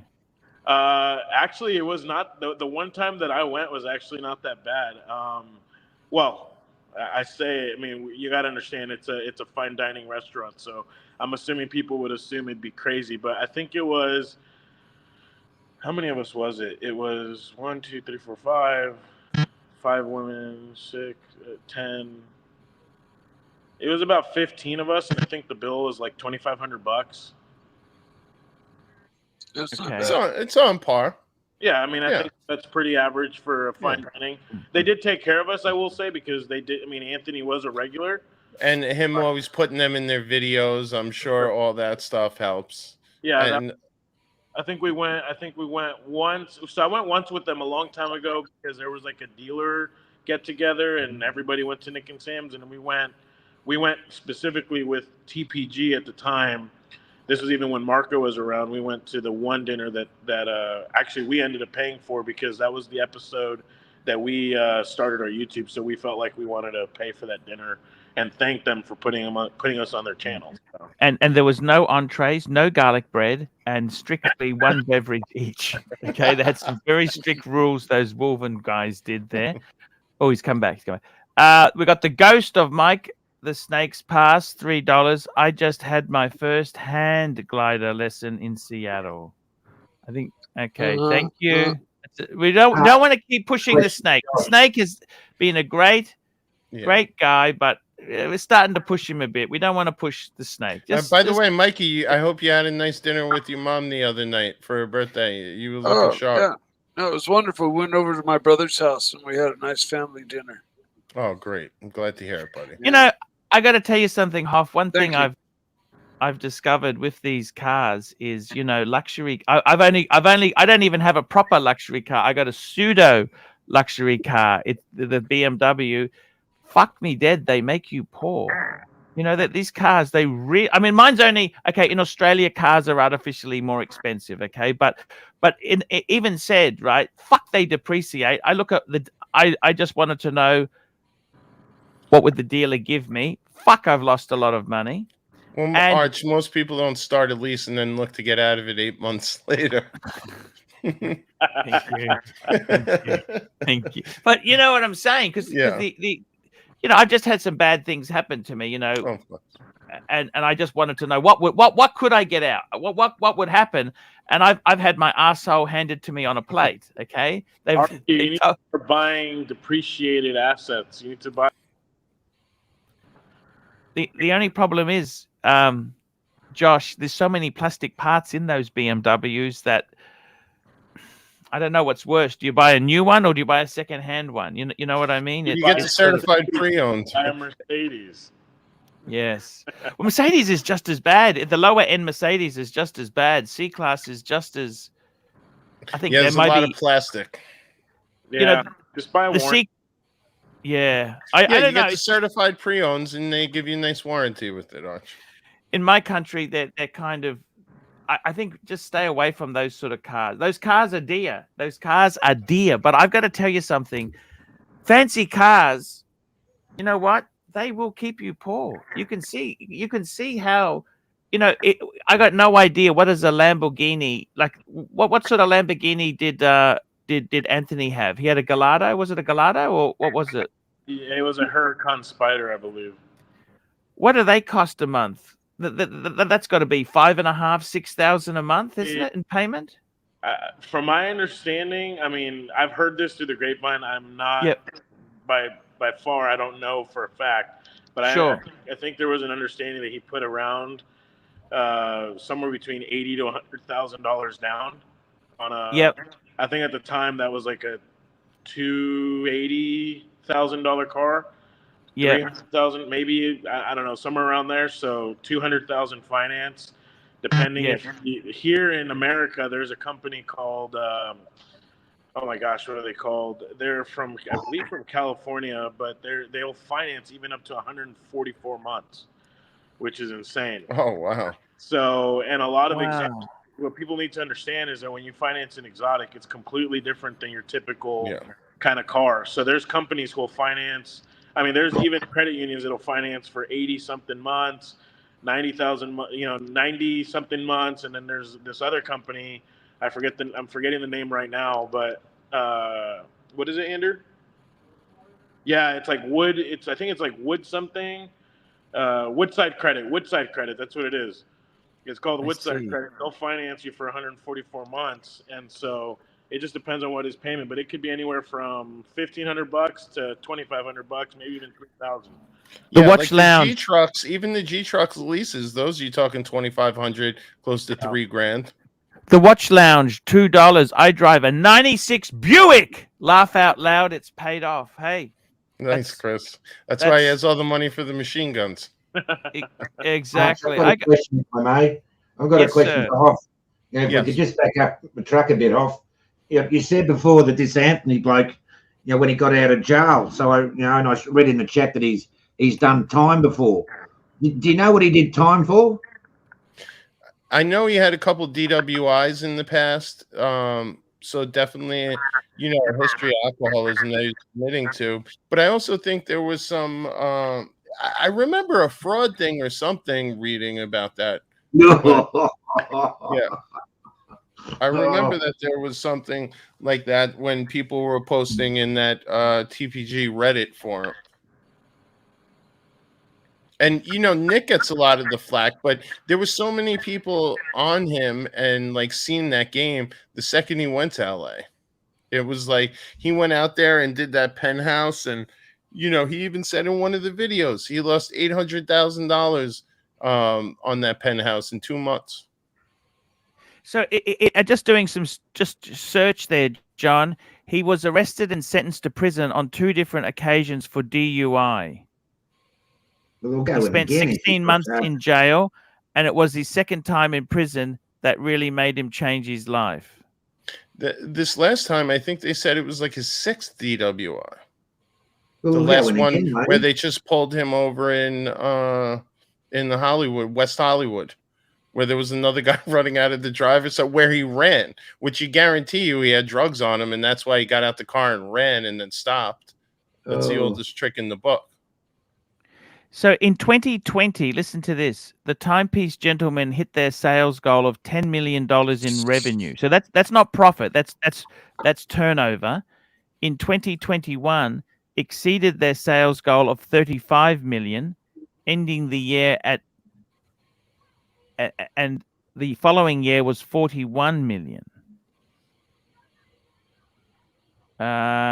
Actually, it was not. The one time that I went was actually not that bad. Well, I mean, you got to understand, it's a fine dining restaurant, so I'm assuming people would assume it'd be crazy, but I think it was. How many of us was it? It was 1, 2, 3, 4, 5 women, 6, 10. It was about 15 of us, and I think the bill was like $2,500. It's on par. Yeah, I mean, I think that's pretty average for a fine dining. They did take care of us, I will say, because they did. I mean, Anthony was a regular, and him always putting them in their videos. I'm sure all that stuff helps. Yeah, and I think we went once. So I went once with them a long time ago, because there was like a dealer get together, and everybody went to Nick and Sam's, and we went specifically with TPG at the time. This was even when Marco was around. We went to the one dinner that actually we ended up paying for, because that was the episode that we started our YouTube. So we felt like we wanted to pay for that dinner and thank them for putting us on their channel. So. And there was no entrees, no garlic bread, and strictly one beverage each. Okay, they had some very strict rules, those Wolven guys did there. Oh, he's come back. He's coming. We got the Ghost of Mike. The Snakes Pass, $3. I just had my first hand glider lesson in Seattle. I think. Okay, thank you. We don't want to keep pushing the snake. The snake has been a great guy, but we're starting to push him a bit. We don't want to push the snake. By the way, Mikey, I hope you had a nice dinner with your mom the other night for her birthday. You were looking sharp. Yeah. No, it was wonderful. We went over to my brother's house and we had a nice family dinner. Oh, great! I'm glad to hear it, buddy. You know, I got to tell you something, Hoff. One thing I've discovered with these cars is, you know, luxury. I don't even have a proper luxury car. I got a pseudo luxury car. It's the BMW. Fuck me dead. They make you poor. You know that these cars, I mean, mine's only okay. In Australia, cars are artificially more expensive. Okay, but it even said, right? Fuck, they depreciate. I look at I just wanted to know, what would the dealer give me? Fuck, I've lost a lot of money. Well, Arch, most people don't start a lease and then look to get out of it 8 months later. Thank you. Thank you. But you know what I'm saying? Because the you know, I've just had some bad things happen to me, you know, and I just wanted to know what could I get out? What would happen? And I've had my asshole handed to me on a plate. Okay, you need to start buying depreciated assets. You need to buy. The only problem is, Josh, there's so many plastic parts in those BMWs that I don't know what's worse. Do you buy a new one or do you buy a second-hand one? You know what I mean? You get the certified pre-owned. Buy a Mercedes. Yes. Well, Mercedes is just as bad. The lower end Mercedes is just as bad. C class is just as. I think Yeah, there there's a might lot be. of plastic. Yeah, You know, just buy a the warranty. C. Yeah, I Yeah, don't you know. get the certified pre-owns, and they give you a nice warranty with it, Arch. In my country, they're kind of. I think just stay away from those sort of cars. Those cars are dear. Those cars are dear. But I've got to tell you something. Fancy cars, you know what? They will keep you poor. You can see how, I got no idea what is a Lamborghini like. What sort of Lamborghini did Anthony have? He had a Gallardo. Was it a Gallardo or what was it? Yeah, it was a Huracan Spider, I believe. What do they cost a month? That's got to be 5,500, 6,000 a month, isn't it, in payment? From my understanding, I mean, I've heard this through the grapevine. I'm not Yep. by far. I don't know for a fact, but Sure. I think there was an understanding that he put around somewhere between $80,000 to $100,000 down on a. Yep. I think at the time that was like a $280,000 car. Yeah. 300,000, maybe, I don't know, somewhere around there. So 200,000 finance, depending. Yeah. If here in America, there's a company called, oh my gosh, what are they called? They're from, I believe, from California, but they'll finance even up to 144 months, which is insane. Oh wow. So, and a lot of Wow. examples. What people need to understand is that when you finance an exotic, it's completely different than your typical kind of car. So there's companies who will finance. I mean, there's even credit unions that'll finance for 80 something months, 90,000, 90 something months, and then there's this other company. I'm forgetting the name right now, but what is it, Andrew? Yeah, it's like Wood. I think it's like Wood something. Woodside Credit. That's what it is. It's called Woodside Credit. They'll finance you for 144 months, and so it just depends on what his payment. But it could be anywhere from $1,500 to $2,500, maybe even $3,000. The Yeah, watch like lounge. The G trucks, even the G trucks leases, those you're talking 2,500, close to $3,000. The Watch Lounge, $2. I drive a '96 Buick. Laugh out loud. It's paid off. Hey. Nice, Chris. That's why he has all the money for the machine guns. Exactly. I've got a question, if I may. I've got a question sir. for Hoff. If we could just back up the truck a bit, Hoff. You said before that this Anthony bloke, when he got out of jail. So and I read in the chat that he's done time before. Do you know what he did time for? I know he had a couple DWIs in the past. So definitely, a history of alcoholism that he's admitting to. But I also think there was some. I remember a fraud thing or something reading about that. No. Yeah. I remember that there was something like that when people were posting in that TPG Reddit forum. And Nick gets a lot of the flack, but there was so many people on him and like seeing that game the second he went to LA. It was like he went out there and did that penthouse, and he even said in one of the videos he lost $800,000 on that penthouse in 2 months. So just doing some search there, John. He was arrested and sentenced to prison on 2 different occasions for DUI. He spent 16 months in jail, and it was his second time in prison that really made him change his life. This last time, I think they said it was like his 6th DWI. Well, the last one again, where they just pulled him over in the Hollywood, West Hollywood, where there was another guy running out of the driver's side where he ran, which you guarantee you he had drugs on him, and that's why he got out the car and ran and then stopped. That's the oldest trick in the book. So in 2020, listen to this: the Timepiece gentlemen hit their sales goal of $10 million in revenue. So that's not profit. That's turnover. In 2021, exceeded their sales goal of 35 million, ending the year and the following year was 41 million. That's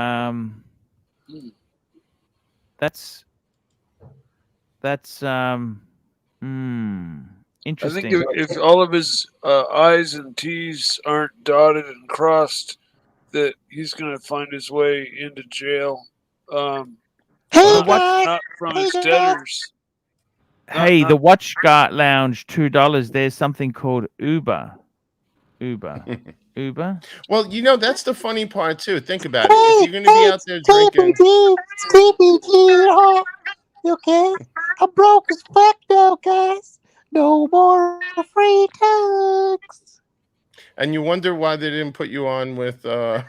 interesting. I think if all of his I's and T's aren't dotted and crossed, that he's going to find his way into jail. Hey, not from his debtors. Hey, the Watch Guard Lounge, $2. There's something called Uber. Uber. Well, you know, that's the funny part too. Think about it. If you're going to be out there drinking, TPG, okay? I'm broke as fuck now, guys. No more free tax. and you wonder why they didn't put you on with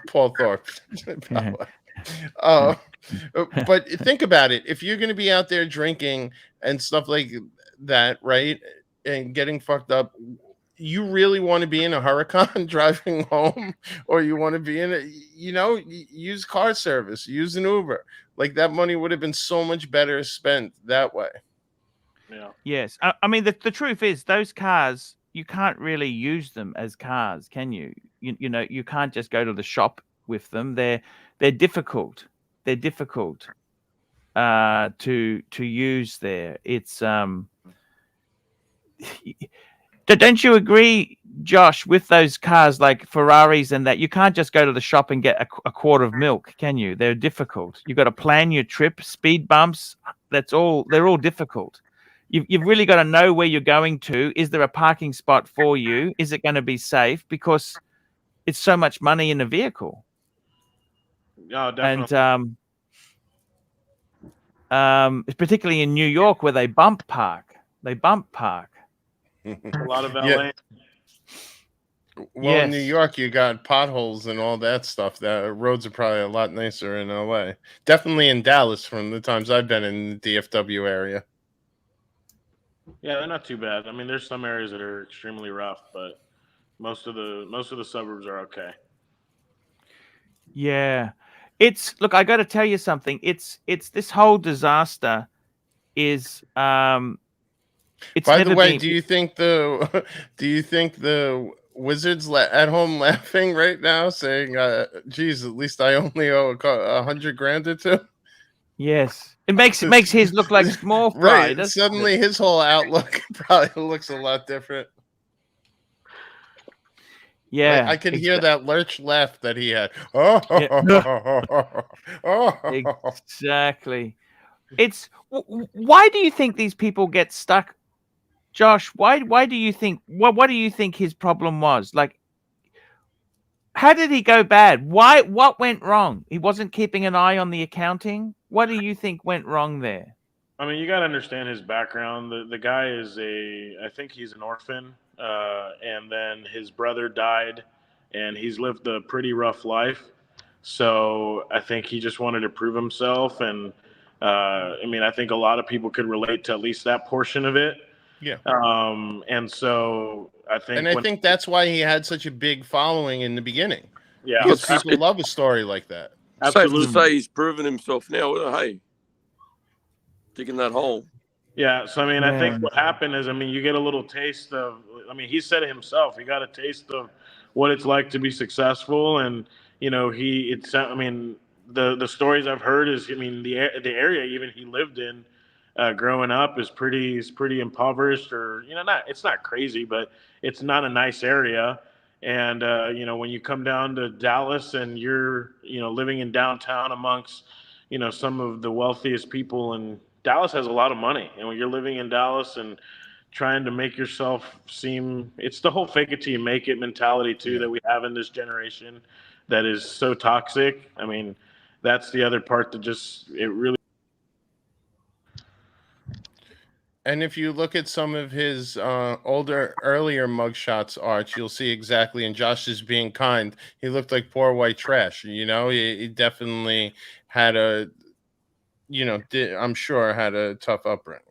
Paul Thorpe. But think about it. If you're going to be out there drinking and stuff like that, right, and getting fucked up, you really want to be in a Huracan driving home, or you want to be in a, use car service, use an Uber. Like that money would have been so much better spent that way. Yeah. Yes. I mean, the truth is those cars, you can't really use them as cars, can you? You know, you can't just go to the shop with them. They're difficult. They're difficult to use there. It's don't you agree, Josh, with those cars like Ferraris and that? You can't just go to the shop and get a quart of milk, can you? They're difficult. You've got to plan your trip, speed bumps. They're all difficult. You've really got to know where you're going to. Is there a parking spot for you? Is it going to be safe? Because it's so much money in a vehicle. Oh, definitely. And particularly in New York where they bump park. A lot of LA. Yeah. Well, in New York, you got potholes and all that stuff. The roads are probably a lot nicer in LA. Definitely in Dallas from the times I've been in the DFW area. Yeah, they're not too bad. I mean, there's some areas that are extremely rough, but most of the suburbs are okay. Yeah. Look, I got to tell you something. It's this whole disaster is it's By the never way, been... do you think the Wizards at home laughing right now, saying, "Geez, at least I only owe $100,000 or two"? Yes, it makes his look like small fry. Right. Suddenly, his whole outlook probably looks a lot different. Yeah, I could hear that lurch laugh that he had. Exactly. It's why do you think these people get stuck, Josh? Why do you think what do you think his problem was? Like, how did he go bad? What went wrong? He wasn't keeping an eye on the accounting. What do you think went wrong there? I mean, you got to understand his background. The guy is I think he's an orphan, and then his brother died, and he's lived a pretty rough life. So I think he just wanted to prove himself, and I mean, I think a lot of people could relate to at least that portion of it. Yeah. And so I think, and I think that's why he had such a big following in the beginning. Yeah, because people love a story like that. Absolutely. Safe to say he's proven himself now. Hey, digging that hole. Yeah, so I mean, I think what happened is, I mean, you get a little taste of. I mean, he said it himself. He got a taste of what it's like to be successful, and I mean, the stories I've heard is, I mean, the area even he lived in, growing up is pretty impoverished, or it's not crazy, but it's not a nice area. And when you come down to Dallas and you're living in downtown amongst some of the wealthiest people, and Dallas has a lot of money, and when you're living in Dallas and trying to make yourself seem, it's the whole fake it till you make it mentality too that we have in this generation that is so toxic. I mean, that's the other part that it really. And if you look at some of his earlier mugshots, Arch, you'll see exactly. And Josh is being kind. He looked like poor white trash. He definitely had I'm sure had a tough upbringing.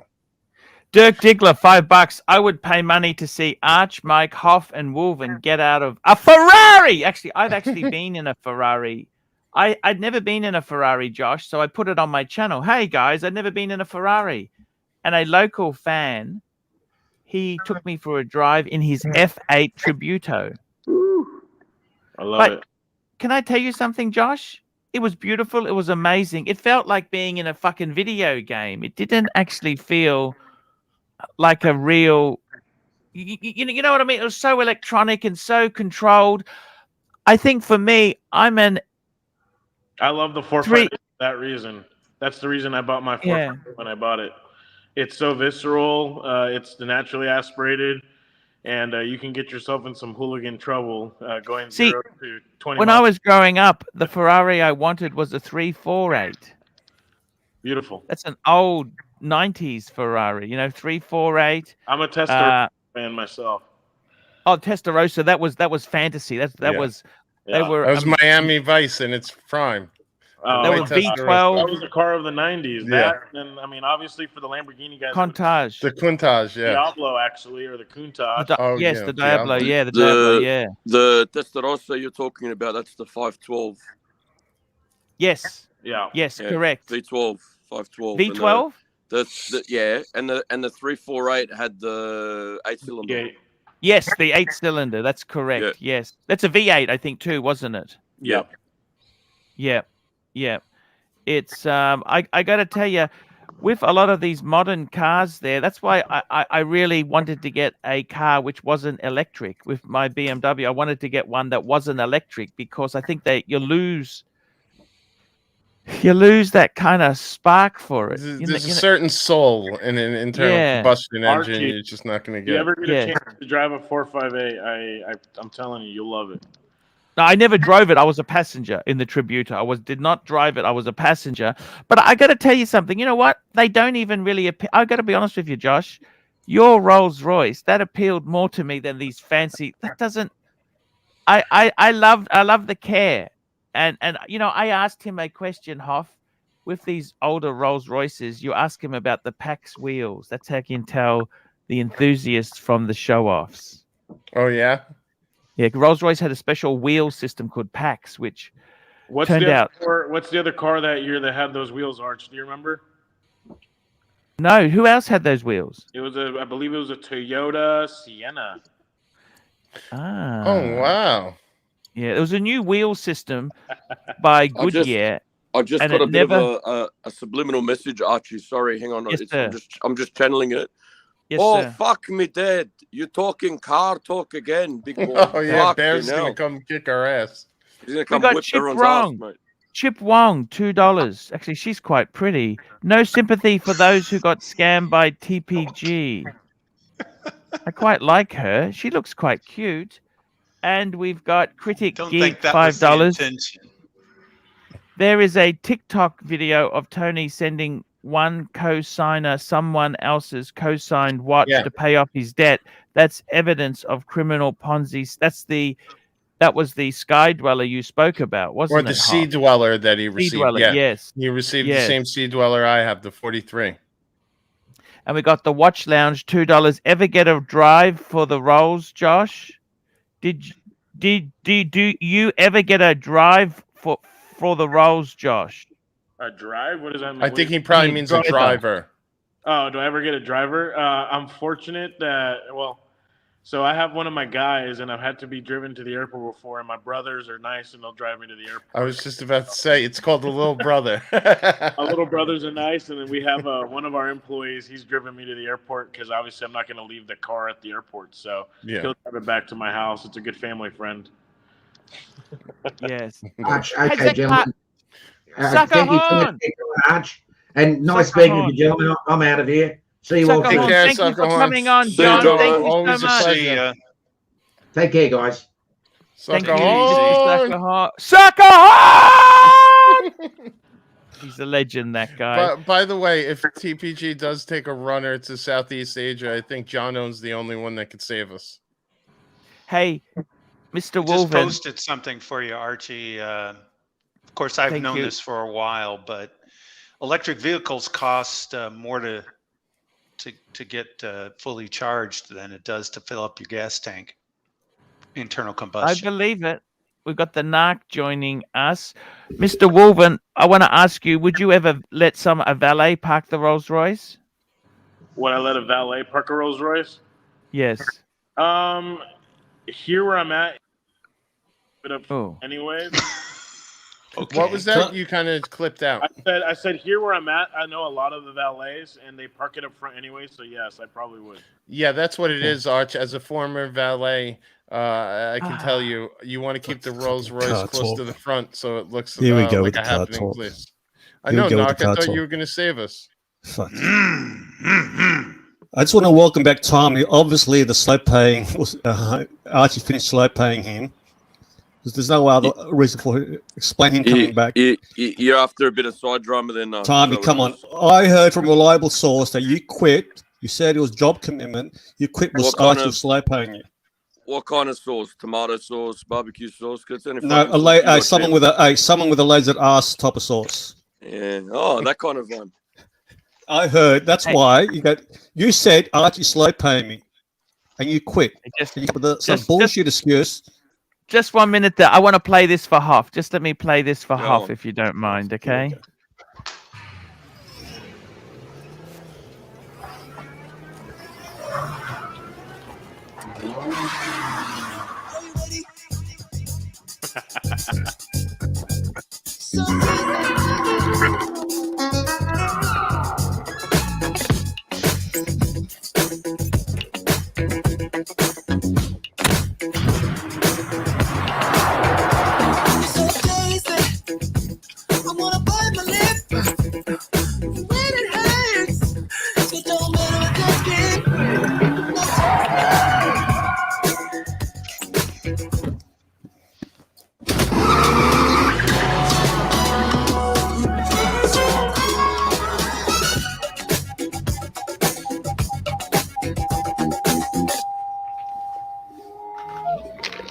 Dirk Diggler, $5. I would pay money to see Arch, Mike, Hoff, and Wolven get out of a Ferrari. Actually, I've actually been in a Ferrari. I'd never been in a Ferrari, Josh, so I put it on my channel. Hey guys, I'd never been in a Ferrari. And a local fan, he took me for a drive in his F8 Tributo. I love it. Can I tell you something, Josh? It was beautiful. It was amazing. It felt like being in a fucking video game. It didn't actually feel like a real, you know what I mean? It was so electronic and so controlled. I think for me, I love the 450 for that reason. That's the reason I bought my 450 when I bought it. It's so visceral. It's the naturally aspirated, and you can get yourself in some hooligan trouble going See, 0 to 20 when miles. I was growing up, the Ferrari I wanted was a 348. Beautiful. That's an old 90s Ferrari, 348. I'm a Testarossa fan myself. Oh, Testarossa, that was fantasy. That Yeah. was Yeah. they were That was Miami Vice in its prime. Oh, That White was Testarossa. That was the car of the 90s. Yeah. That, and I mean, obviously for the Lamborghini guys, Countach. The Countach, yeah. Diablo actually, or the Countach. Yes, the Diablo. Yeah, the Diablo. Yeah. The Testarossa you're talking about, that's the 512. Yes. Yeah. Yes, Yeah, correct. V12, 512. V12? And the 348 had the 8-cylinder. Yes, the 8-cylinder. That's correct. Yes, that's a V8, I think, too, wasn't it? Yep. Yeah, yeah. It's I got to tell you, with a lot of these modern cars, that's why I really wanted to get a car which wasn't electric. With my BMW, I wanted to get one that wasn't electric because I think that you lose that kind of spark for it. There's a certain soul in an internal combustion engine. Archie, You're just not going to If get. you ever get a chance to drive a 458, I'm telling you, you'll love it. No, I never drove it. I was a passenger in the Tributa. Did not drive it. I was a passenger. But I got to tell you something. You know what? They don't even really appeal. I got to be honest with you, Josh. Your Rolls Royce that appealed more to me than these fancy. That doesn't. I love the care, and I asked him a question, Hoff. With these older Rolls Royces, you ask him about the PAX wheels. That's how you can tell the enthusiasts from the show-offs. Oh yeah. Yeah, Rolls Royce had a special wheel system called PAX, which What's turned out. What's the other car that year that had those wheels, Arch? Do you remember? No, who else had those wheels? It was I believe it was a Toyota Sienna. Ah. Oh wow. Yeah, there was a new wheel system by Goodyear. I just and got a it bit never... of a subliminal message, Archie. Sorry, hang on. Yes, sir. I'm just channeling it. Yes, oh, sir. fuck me dead. You're talking car talk again, big boy. Oh, yeah, Fuck Bear's you going now. to come kick our ass. He's going to We come got whip Chip everyone's Wrong. ass, mate. Chip Wong, $2. Actually, she's quite pretty. No sympathy for those who got scammed by TPG. I quite like her. She looks quite cute. And we've got Critic Don't Geek, think that was the $5. intention. There is a TikTok video of Tony sending one co-signer someone else's co-signed watch to pay off his debt. That's evidence of criminal Ponzi. That was the Sky Dweller you spoke about, wasn't it? Or the Sea Dweller that he received. Sea Dweller, yeah. yes. He received Yes. the same Sea Dweller I have, the 43. And we got the Watch Lounge, $2. Ever get a drive for the Rolls, Josh? Do you ever get a drive for the Rolls, Josh? A drive? What does that mean? I think he probably means a driver. Oh, do I ever get a driver? I'm fortunate that, so I have one of my guys, and I've had to be driven to the airport before, and my brothers are nice, and they'll drive me to the airport. I was just about to say, it's called the little brother. My little brothers are nice, and then we have one of our employees. He's driven me to the airport because obviously I'm not going to leave the car at the airport, so Yeah. he'll drive it back to my house. It's a good family friend. Yes. Arch, okay, gentlemen. Sucker Thank you so much, horn. Arch. And nice Sucker speaking horn. to you, gentlemen. I'm out of here. See you all. Sucker horn, thank you for coming on, John. Thank you Always so a much. pleasure. Take care, guys. Thank Sucker you, horn. Sucker horn. Sucker horn! He's a legend, that guy. By the way, if TPG does take a runner to Southeast Asia, I think John owns the only one that could save us. Hey, Mr. I just Wolven. posted something for you, Archie. Of course, I've Thank known you. this for a while, but electric vehicles cost more to get fully charged than it does to fill up your gas tank. Internal I combustion. believe it. We've got the narc joining us. Mr. Wolven, I want to ask you, would you ever let a valet park the Rolls Royce? Would I let a valet park a Rolls Royce? Yes. Here where I'm at, Oh. anyways. Okay. What was that? You kind of clipped out. I said here where I'm at, I know a lot of the valets, and they park it up front anyway. So yes, I probably would. Yeah, that's what it is, Arch. As a former valet, I can tell you, you want to keep the Rolls Royce car close talk. to the front, so it looks Here we go like with a the car happening talk. place. I Here we know, go with Knock. the I car thought talk. you were going to save us. Fuck. I just want to welcome back Tommy. Obviously, the slow paying was Archie finished slow paying him. There's no other reason for explaining him coming back. You're after a bit of side drama then. Tommy, come on. I heard from a reliable source that you quit. You said it was job commitment. You quit was Archie was slow paying you. What kind of sauce? Tomato sauce, barbecue sauce? No, someone with a lasered ass type of sauce. Yeah. Oh, that kind of one. I heard. That's why you said Archie slow paying me, and you quit. Some bullshit excuse. Just 1 minute there. I want to play this for Huff. Just let me play this for Huff, if you don't mind, okay?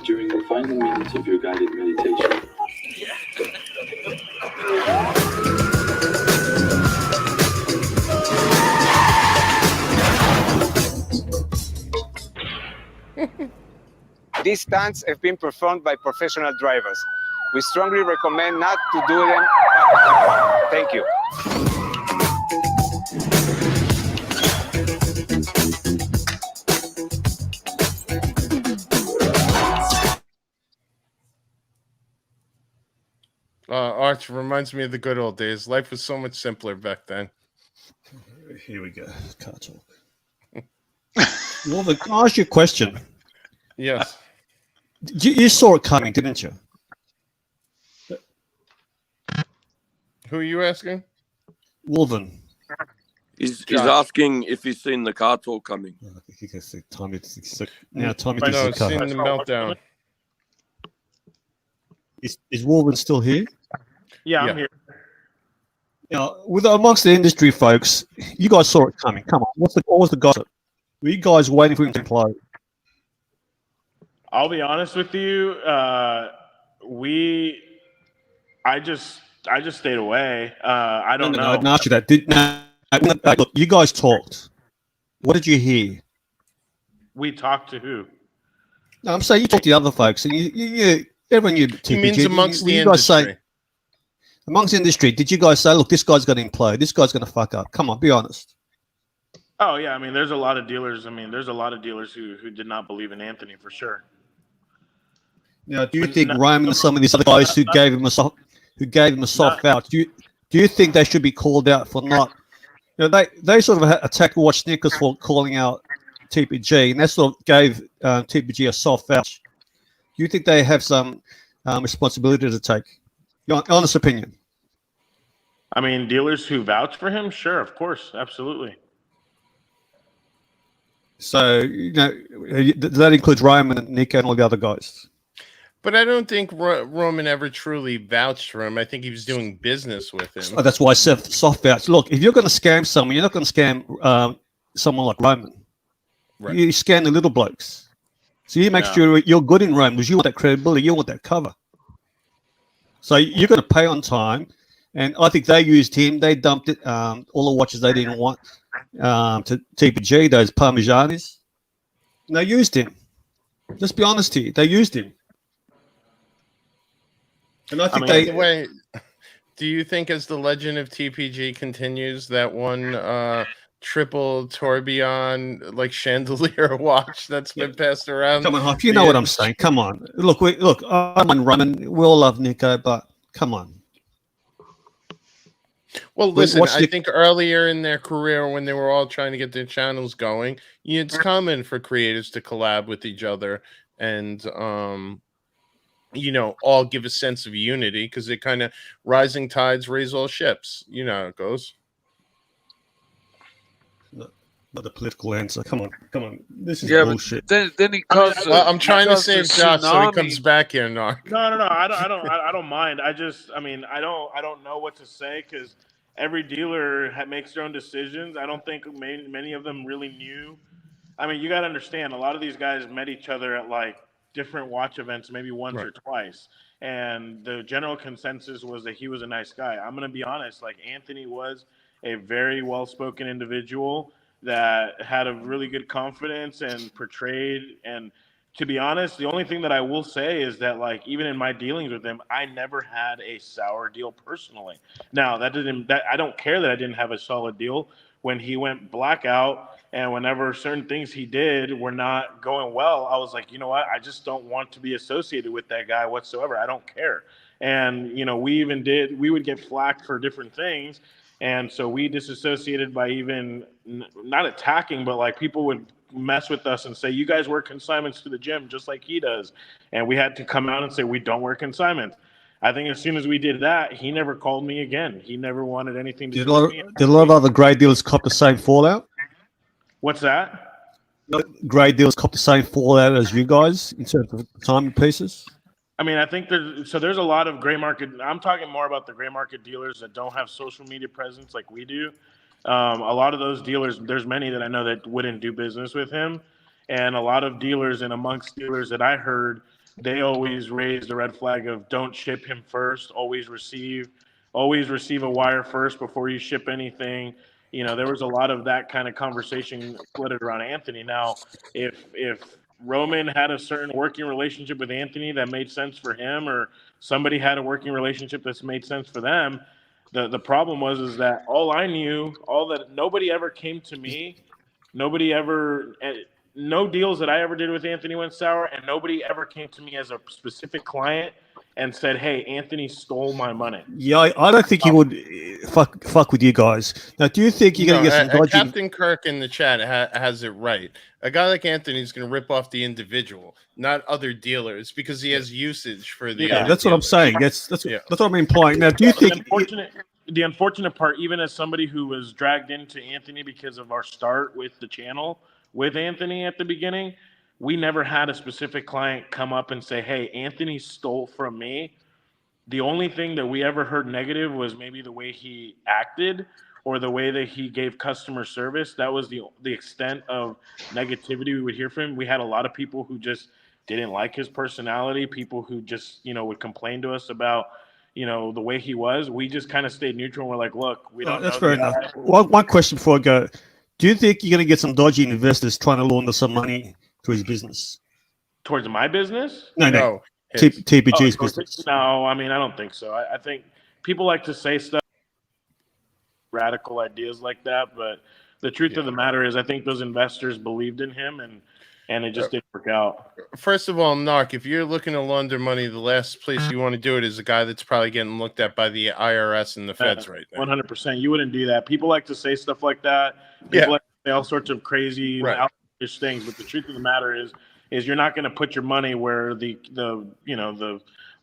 During the final minutes of your guided meditation, These stunts have been performed by professional drivers. We strongly recommend not to do them. Thank you. Arch reminds me of the good old days. Life was so much simpler back then. Here we go. Car talk. Well, can I ask you a question? Yes. You saw it coming, didn't you? Who are you asking? Wolven. He's asking if he's seen the car talk coming. He can see Tommy. No, Tommy I've seen the meltdown. Is Wolven still here? Yeah, I'm here. Amongst the industry folks, you guys saw it coming. Come on, what was the gossip? Were you guys waiting for him to play? I'll be honest with you. I just stayed away. I don't know. I didn't ask you that. Look, you guys talked. What did you hear? We talked to who? No, I'm saying you talked to the other folks, and everyone knew TPG. He means amongst the you guys industry. say, amongst the industry, did you guys say, look, this guy's going to implode. This guy's going to fuck up. Come on, be honest. Oh yeah, I mean, there's a lot of dealers. Who did not believe in Anthony for sure. Now, do you think Roman and some of these other guys who gave him a soft out? Do you think they should be called out for not? They sort of attacked Watch Snickers for calling out TPG, and that sort of gave TPG a soft out. Do you think they have some responsibility to take? Your honest opinion. I mean, dealers who vouch for him, sure, of course, absolutely. So that includes Roman and Nico and all the other guys. But I don't think Roman ever truly vouched for him. I think he was doing business with him. Oh, that's why I said soft vouch. Look, if you're going to scam someone, you're not going to scam someone like Roman. Right. You scam the little blokes. So you make sure you're good in Rome because you want that credibility, you want that cover. So you're going to pay on time. And I think they used him. They dumped it, all the watches they didn't want to TPG, those Parmigianis. And they used him. Let's be honest here. They used him. And I think by the way, do you think as the legend of TPG continues, that one triple tourbillon like chandelier watch that's been passed around? Come on, Huff, you know what I'm saying. Come on. Look, I'm on Roman. We all love Nico, but come on. Well, listen, I think earlier in their career when they were all trying to get their channels going, it's common for creators to collab with each other and all give a sense of unity because it kind of rising tides raise all ships. You know how it goes. Not the political answer. Come on. This is Yeah, bullshit. but then he caused. Well, I'm trying to caused a save Josh so he tsunami. comes back here, Narc. No. I don't mind. I don't know what to say because every dealer makes their own decisions. I don't think many of them really knew. I mean, you got to understand, a lot of these guys met each other at like different watch events, maybe once or twice. And the general consensus was that he was a nice guy. I'm going to be honest, like Anthony was a very well-spoken individual that had a really good confidence and portrayed. And to be honest, the only thing that I will say is that, like, even in my dealings with him, I never had a sour deal personally. Now, I don't care that I didn't have a solid deal when he went blackout and whenever certain things he did were not going well. I was like, you know what? I just don't want to be associated with that guy whatsoever. I don't care. And, we would get flack for different things. And so we disassociated by even not attacking, but like people would mess with us and say, you guys wear consignments to the gym just like he does. And we had to come out and say, we don't wear consignments. I think as soon as we did that, he never called me again. He never wanted anything to do with me. Did a lot of other grey dealers cop the same fallout? What's that? Grey dealers cop the same fallout as you guys in terms of timepieces? I mean, I think there's a lot of gray market. I'm talking more about the gray market dealers that don't have social media presence like we do. A lot of those dealers, there's many that I know that wouldn't do business with him. And a lot of dealers and amongst dealers that I heard, they always raise the red flag of don't ship him first, always receive a wire first before you ship anything. There was a lot of that kind of conversation flooded around Anthony. Now, if Roman had a certain working relationship with Anthony that made sense for him, or somebody had a working relationship that's made sense for them, the problem was that nobody ever came to me, no deals that I ever did with Anthony went sour, and nobody ever came to me as a specific client and said, hey, Anthony stole my money. Yeah, I don't think he would fuck with you guys. Now, do you think you're going to get some dodgy... Captain Kirk in the chat has it right. A guy like Anthony is going to rip off the individual, not other dealers, because he has usage for the... Yeah, that's what I'm saying. That's what I'm implying. Now, do you think... The unfortunate part, even as somebody who was dragged into Anthony because of our start with the channel with Anthony at the beginning, we never had a specific client come up and say, hey, Anthony stole from me. The only thing that we ever heard negative was maybe the way he acted or the way that he gave customer service. That was the extent of negativity we would hear from him. We had a lot of people who just didn't like his personality, people who just, would complain to us about, the way he was. We just kind of stayed neutral. And we're like, look, we don't know. That's fair enough. One question before I go. Do you think you're going to get some dodgy investors trying to launder some money to his business? Towards my business? No. TPG's business. No, I mean, I don't think so. I think people like to say stuff, radical ideas like that, but the truth of the matter is I think those investors believed in him and it just didn't work out. First of all, Narc, if you're looking to launder money, the last place you want to do it is a guy that's probably getting looked at by the IRS and the feds right now. 100%. You wouldn't do that. People like to say stuff like that. People like to say all sorts of crazy, outlandish things, but the truth of the matter is you're not going to put your money where the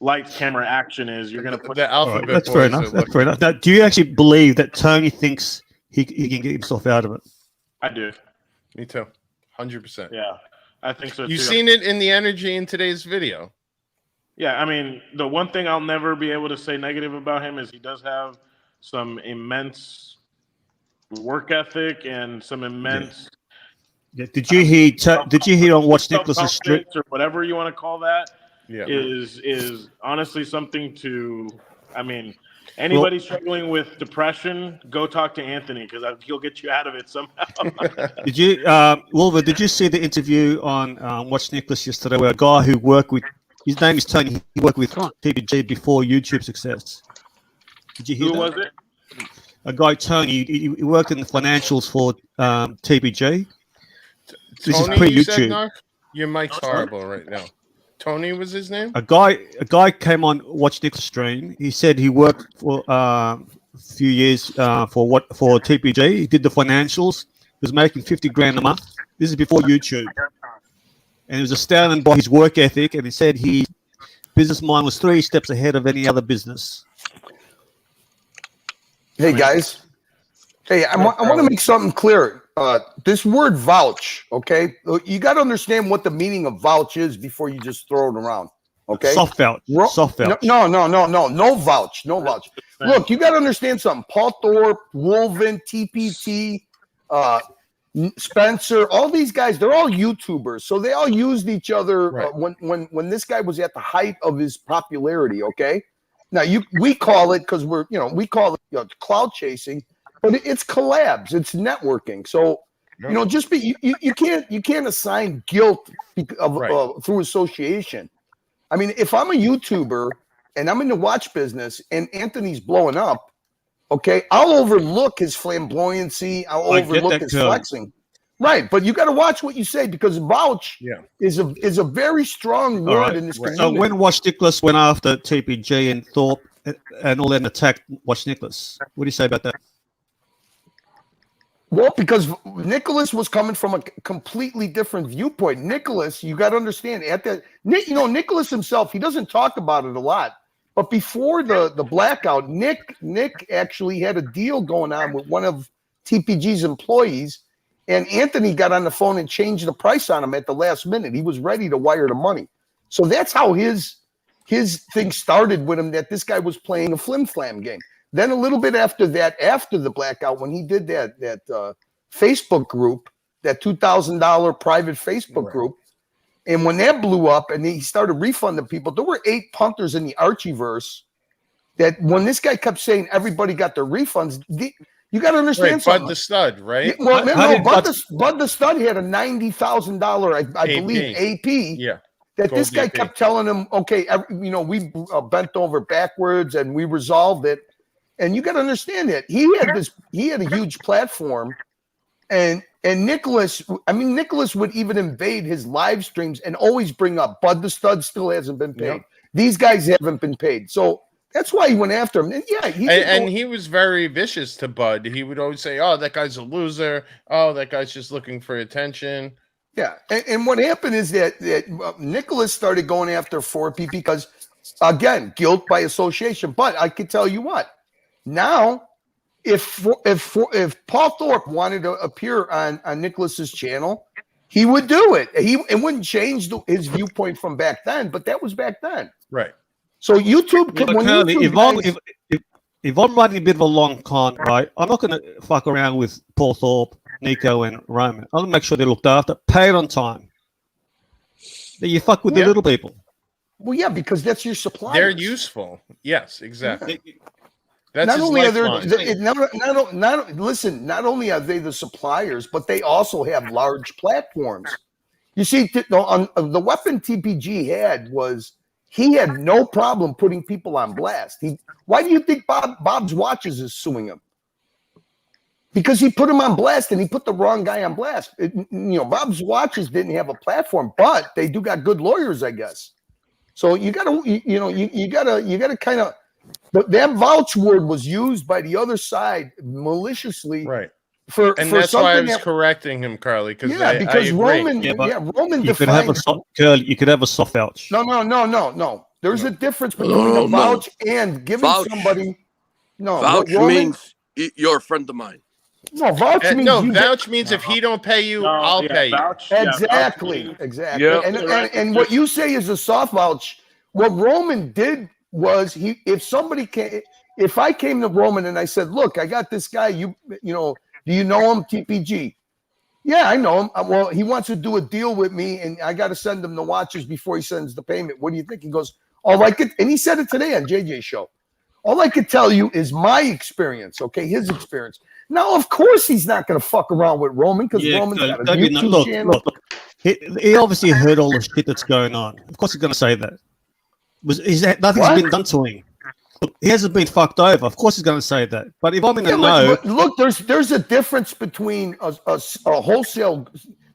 lights, camera, action is. You're going to put the alphabet. That's fair enough. That's fair enough. Now, do you actually believe that Tony thinks he can get himself out of it? I do. Me too. 100%. Yeah, I think so. You've seen it in the energy in today's video. Yeah, I mean, the one thing I'll never be able to say negative about him is he does have some immense work ethic and some immense. Yeah. Did you hear on Watch Nicholas's stream or whatever you want to call that? Yeah. Is honestly something to. I mean, anybody struggling with depression, go talk to Anthony because he'll get you out of it somehow. Did you, Wolver? Did you see the interview on Watch Nicholas yesterday, where a guy who worked with his name is Tony. He worked with TPG before YouTube success. Did you hear Who that? was it? A guy, Tony. He worked in the financials for TPG. This is Tony, pre-YouTube. Your mic's horrible right now. Tony was his name? A guy came on Watch Nicholas stream. He said he worked for a few years for TPG. He did the financials. He was making 50 grand a month. This is before YouTube. And he was astounded by his work ethic. And he said his business mind was 3 steps ahead of any other business. Hey guys. Hey, I want to make something clear. this word vouch, okay? You got to understand what the meaning of vouch is before you just throw it around, okay? Soft vouch. Soft vouch. No vouch. No vouch. Look, you got to understand something. Paul Thorpe, Wolven, TPT, Spencer, all these guys, they're all YouTubers. So they all used each other when this guy was at the height of his popularity, okay? Now, we call it, because we call it cloud chasing, but it's collabs, it's networking. So, just you can't assign guilt through association. I mean, if I'm a YouTuber and I'm in the watch business and Anthony's blowing up, okay, I'll overlook his flamboyancy. I'll overlook his flexing. Right, but you got to watch what you say, because vouch is a very strong word in this community. So when Watch Nicholas went after TPG and Thorpe and all that and attacked Watch Nicholas, what do you say about that? Well, because Nicholas was coming from a completely different viewpoint. Nicholas, you got to understand, Nicholas himself, he doesn't talk about it a lot. But before the blackout, Nick actually had a deal going on with one of TPG's employees, and Anthony got on the phone and changed the price on him at the last minute. He was ready to wire the money. So that's how his thing started with him, that this guy was playing a flim-flam game. Then a little bit after that, after the blackout, when he did that Facebook group, that $2,000 private Facebook group, and when that blew up and he started refunding people, there were 8 punters in the Archieverse that when this guy kept saying everybody got their refunds, you got to understand something. Bud the Stud, right? Well, Bud the Stud had a $90,000, I believe, AP. Yeah. That this guy kept telling him, okay, we bent over backwards and we resolved it. And you got to understand that he had a huge platform, and Nicholas would even invade his live streams and always bring up Bud the Stud still hasn't been paid. Yep. These guys haven't been paid. So that's why he went after him. And he was very vicious to Bud. He would always say, "Oh, that guy's a loser. Oh, that guy's just looking for attention." Yeah. And what happened is that Nicholas started going after 4P because, again, guilt by association. But I could tell you what. Now, if Paul Thorpe wanted to appear on Nicholas's channel, he would do it. It wouldn't change his viewpoint from back then, but that was back then. Right. So YouTube. If I'm writing a bit of a long con, right, I'm not going to fuck around with Paul Thorpe, Nico, and Roman. I'll make sure they're looked after, paid on time. You fuck with the little people. Well, yeah, because that's your suppliers. They're useful. Yes, exactly. That's not only are listen, not only are they the suppliers, but they also have large platforms. You see, the weapon TPG had was he had no problem putting people on blast. Why do you think Bob's Watches is suing him? Because he put him on blast and he put the wrong guy on blast. Bob's Watches didn't have a platform, but they do got good lawyers, I guess. So you gotta kind of. That vouch word was used by the other side maliciously, right? And that's why I was correcting him, Carly. Because Roman, Roman defined. You could have a soft vouch. No. There's a difference between a vouch and giving somebody. No, vouch means you're a friend of mine. No, vouch means vouch means if he don't pay you, I'll pay you. Exactly. Yep. And what you say is a soft vouch. What Roman did was if I came to Roman and I said, look, I got this guy, do you know him, TPG? Yeah, I know him. Well, he wants to do a deal with me and I got to send him the watches before he sends the payment. What do you think? He goes, and he said it today on JJ's show. All I could tell you is my experience, okay, his experience. Now, of course, he's not going to fuck around with Roman because Roman's got a YouTube channel. Look, he obviously heard all the shit that's going on. Of course he's going to say that. Nothing's been done to him. Look, he hasn't been fucked over. Of course he's going to say that. But if I'm in the know, look, there's a difference between a wholesale.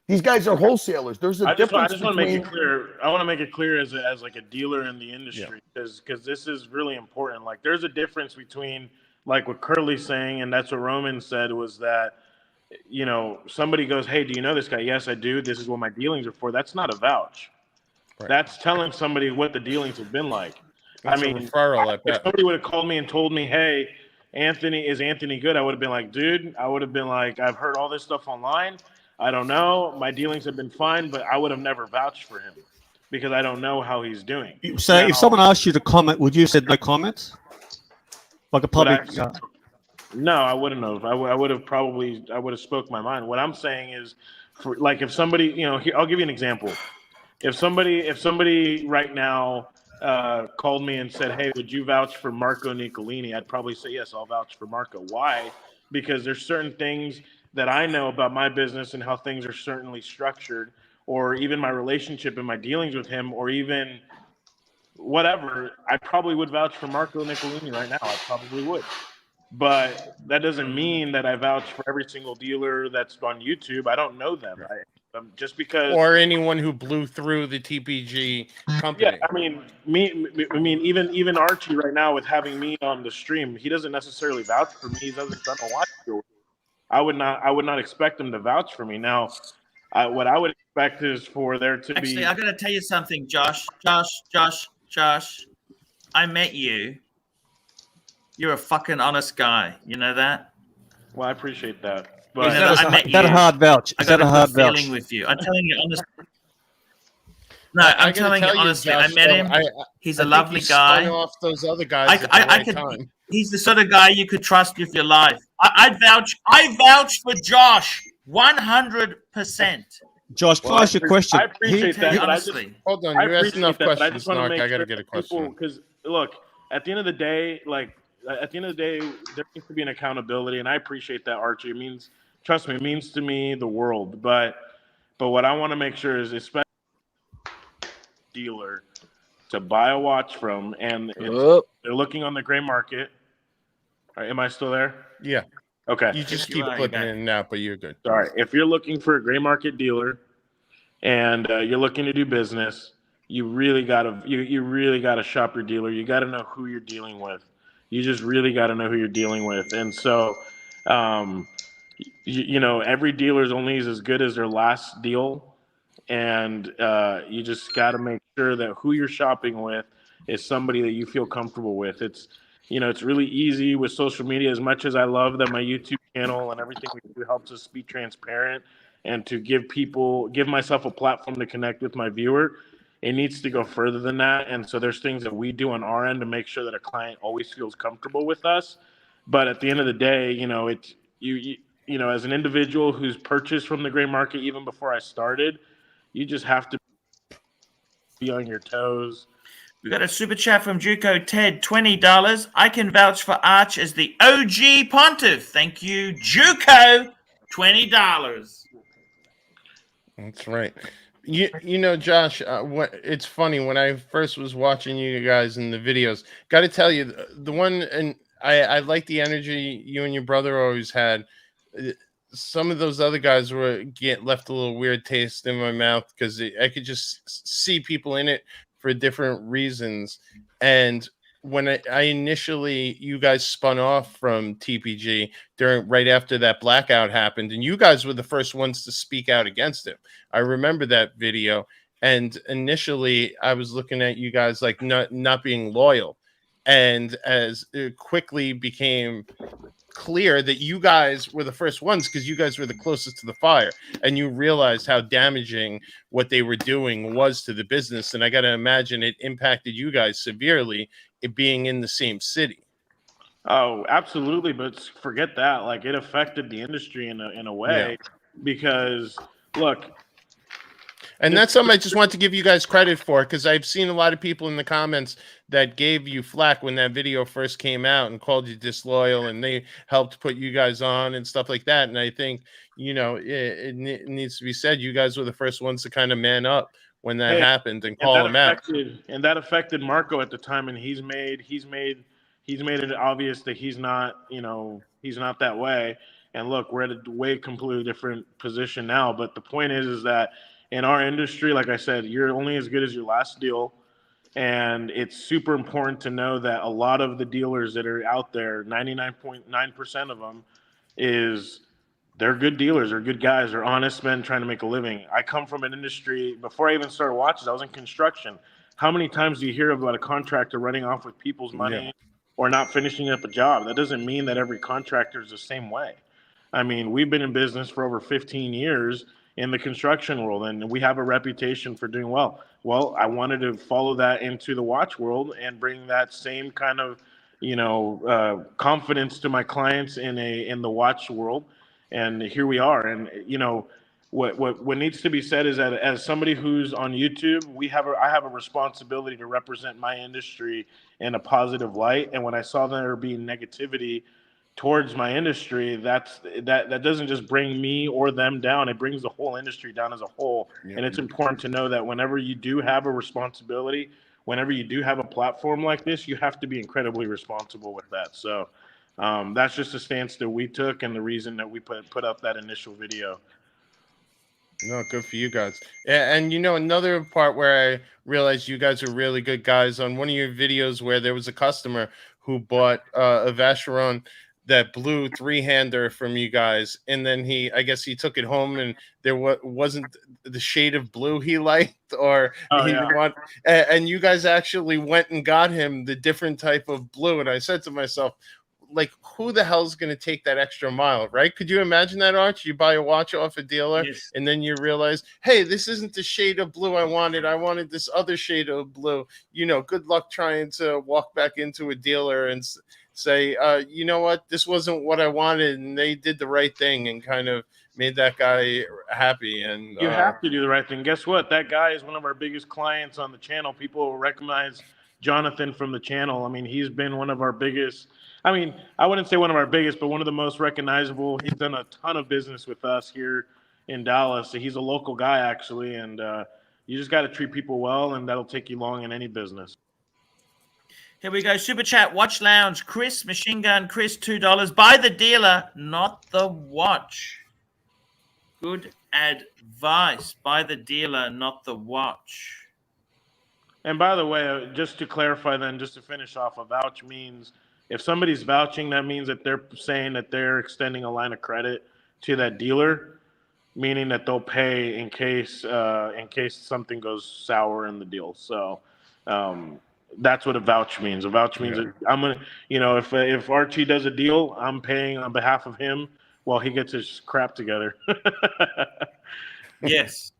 These guys are wholesalers. There's a difference. I just want to make it clear. I want to make it clear as like a dealer in the industry, because this is really important. Like, there's a difference between like what Curly's saying, and that's what Roman said, was that somebody goes, "Hey, do you know this guy?" "Yes, I do. This is what my dealings are for." That's not a vouch. Right. That's telling somebody what the dealings have been like. That's a referral at if somebody would have called me and told me, "Hey, Anthony good? I would have been like, dude, I've heard all this stuff online. I don't know. My dealings have been fine, but I would have never vouched for him because I don't know how he's doing. So Now, if someone asked you to comment, would you have said no comment? Like a public. No, I wouldn't have. I would have spoke my mind. What I'm saying is, if somebody, I'll give you an example. If somebody right now called me and said, "Hey, would you vouch for Marco Nicolini?" I'd probably say yes. I'll vouch for Marco. Why? Because there's certain things that I know about my business and how things are certainly structured, or even my relationship and my dealings with him, or even whatever. I probably would vouch for Marco Nicolini right now. I probably would. But that doesn't mean that I vouch for every single dealer that's on YouTube. I don't know them. Just because, or anyone who blew through the TPG company. Yeah, I mean, even Archie right now with having me on the stream, he doesn't necessarily vouch for me. He doesn't watch it. I would not expect him to vouch for me. Now, what I would expect is for there to be. Actually, I got to tell you something, Josh. I met you. You're a fucking honest guy. You know that? Well, I appreciate that. But I met you. Is that a hard vouch? Is that a hard vouch? Feeling with you. I'm telling you honestly. No, I'm telling you honestly. Josh, I met him. He's a lovely guy. Spun off those other guys at the right time. He's the sort of guy you could trust with your life. I vouch for Josh 100%. Josh, can I ask you a question? I appreciate that. Honestly, hold on. You asked enough questions, Mark. I got to get a question. Because look, at the end of the day, there needs to be an accountability, and I appreciate that, Archie. Trust me, it means to me the world. But what I want to make sure is, especially dealer to buy a watch from, and they're looking on the gray market. Am I still there? Yeah. Okay. You just keep flipping in and out, but you're good. All right. If you're looking for a gray market dealer, and you're looking to do business, you really gotta shop your dealer. You got to know who you're dealing with. You just really got to know who you're dealing with. And so, every dealer is only as good as their last deal. And you just got to make sure that who you're shopping with is somebody that you feel comfortable with. It's really easy with social media. As much as I love that my YouTube channel and everything we do helps us be transparent and to give myself a platform to connect with my viewer, it needs to go further than that. And so there's things that we do on our end to make sure that a client always feels comfortable with us. But at the end of the day, as an individual who's purchased from the gray market even before I started, you just have to be on your toes. We got a super chat from Juco Ted, $20. I can vouch for Arch as the OG pontiff. Thank you, Juco. $20. That's right. Josh, it's funny when I first was watching you guys in the videos. Got to tell you, the one, and I like the energy you and your brother always had. Some of those other guys left a little weird taste in my mouth because I could just see people in it for different reasons. And when I initially, you guys spun off from TPG right after that blackout happened, and you guys were the first ones to speak out against it. I remember that video, and initially I was looking at you guys like not being loyal, and as it quickly became clear that you guys were the first ones because you guys were the closest to the fire, and you realized how damaging what they were doing was to the business. And I got to imagine it impacted you guys severely, it being in the same city. Oh, absolutely. But forget that. Like, it affected the industry in a way, because look. And that's something I just want to give you guys credit for, because I've seen a lot of people in the comments that gave you flack when that video first came out and called you disloyal, and they helped put you guys on and stuff like that. And I think, it needs to be said, you guys were the first ones to kind of man up when that happened and call him out. And that affected Marco at the time, and he's made it obvious that he's not that way. And look, we're at a way completely different position now. But the point is that in our industry, like I said, you're only as good as your last deal. And it's super important to know that a lot of the dealers that are out there, 99.9% of them, they're good dealers, they're good guys, they're honest men trying to make a living. I come from an industry, before I even started watches, I was in construction. How many times do you hear about a contractor running off with people's money or not finishing up a job. That doesn't mean that every contractor is the same way. I mean, we've been in business for over 15 years in the construction world, and we have a reputation for doing well. Well, I wanted to follow that into the watch world and bring that same kind of, confidence to my clients in the watch world. And here we are. And what needs to be said is that as somebody who's on YouTube, I have a responsibility to represent my industry in a positive light. And when I saw there being negativity towards my industry, that doesn't just bring me or them down, it brings the whole industry down as a whole. And it's important to know that whenever you do have a responsibility, whenever you do have a platform like this, you have to be incredibly responsible with that. So that's just a stance that we took and the reason that we put up that initial video. No, good for you guys. And another part where I realized you guys are really good guys, on one of your videos where there was a customer who bought a Vacheron, that blue 3-hander from you guys, and then I guess he took it home and there wasn't the shade of blue he liked, or and you guys actually went and got him the different type of blue. And I said to myself, like, who the hell's going to take that extra mile, right? Could you imagine that, Arch? You buy a watch off a dealer, and then you realize, hey, this isn't the shade of blue I wanted. I wanted this other shade of blue. Good luck trying to walk back into a dealer and say, you know what, this wasn't what I wanted, and they did the right thing and kind of made that guy happy. And you have to do the right thing. Guess what? That guy is one of our biggest clients on the channel. People will recognize Jonathan from the channel. I mean, he's been one of our biggest. I mean, I wouldn't say one of our biggest, but one of the most recognizable. He's done a ton of business with us here in Dallas. So he's a local guy, actually, and you just got to treat people well, and that'll take you long in any business. Here we go. Super chat, Watch Lounge. Chris, Machine Gun Chris, $2. Buy the dealer, not the watch. Good advice. Buy the dealer, not the watch. And by the way, just to clarify then, just to finish off, a vouch means if somebody's vouching, that means that they're saying that they're extending a line of credit to that dealer, meaning that they'll pay in case something goes sour in the deal. So that's what a vouch means. A vouch means that I'm gonna, if Archie does a deal, I'm paying on behalf of him while he gets his crap together. Yes.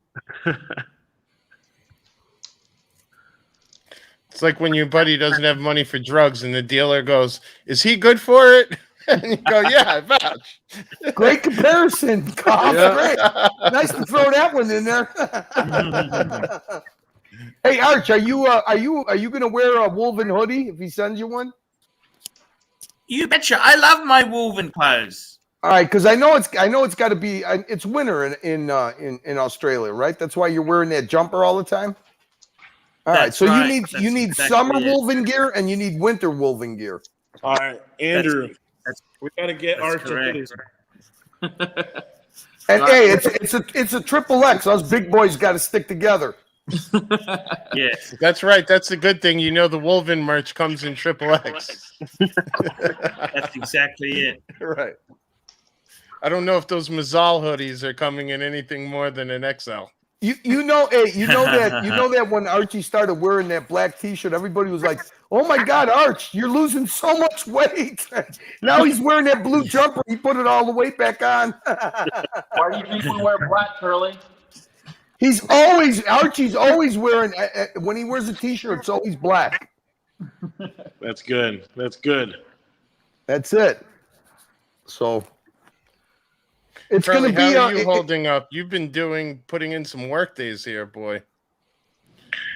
It's like when your buddy doesn't have money for drugs and the dealer goes, "Is he good for it?" And you go, "Yeah, I vouch." Great comparison, Cobb. Great. Nice to throw that one in there. Hey, Arch, are you gonna wear a woven hoodie if he sends you one? You betcha. I love my woven clothes. All right, because I know it's got to be. It's winter in Australia, right? That's why you're wearing that jumper all the time. All right, so you need summer woven gear and you need winter woven gear. All right, Andrew, we got to get Archie. And hey, it's a triple X. Us big boys got to stick together. Yes, that's right. That's a good thing. The woven merch comes in triple X. That's exactly it. Right. I don't know if those Mazal hoodies are coming in anything more than an XL. You know that when Archie started wearing that black T-shirt, everybody was like, "Oh my God, Arch, you're losing so much weight." Now he's wearing that blue jumper. He put it all the way back on. Why do you people wear black, Curly? Archie's always wearing, when he wears a T-shirt, it's always black. That's good. That's good. That's it. So it's Charlie, going to be. How are you holding up? You've been putting in some work days here, boy.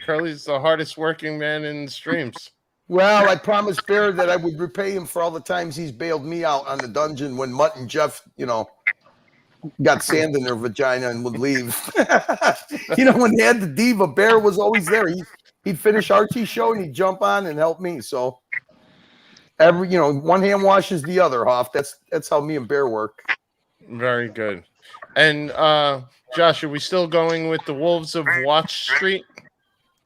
Curly's the hardest working man in the streams. Well, I promised Bear that I would repay him for all the times he's bailed me out on the dungeon when Mutt and Jeff, got sand in their vagina and would leave. When they had the diva, Bear was always there. He'd finish Archie's show and he'd jump on and help me. So one hand washes the other, Hoff. That's how me and Bear work. Very good. And Josh, are we still going with the Wolves of Watch Street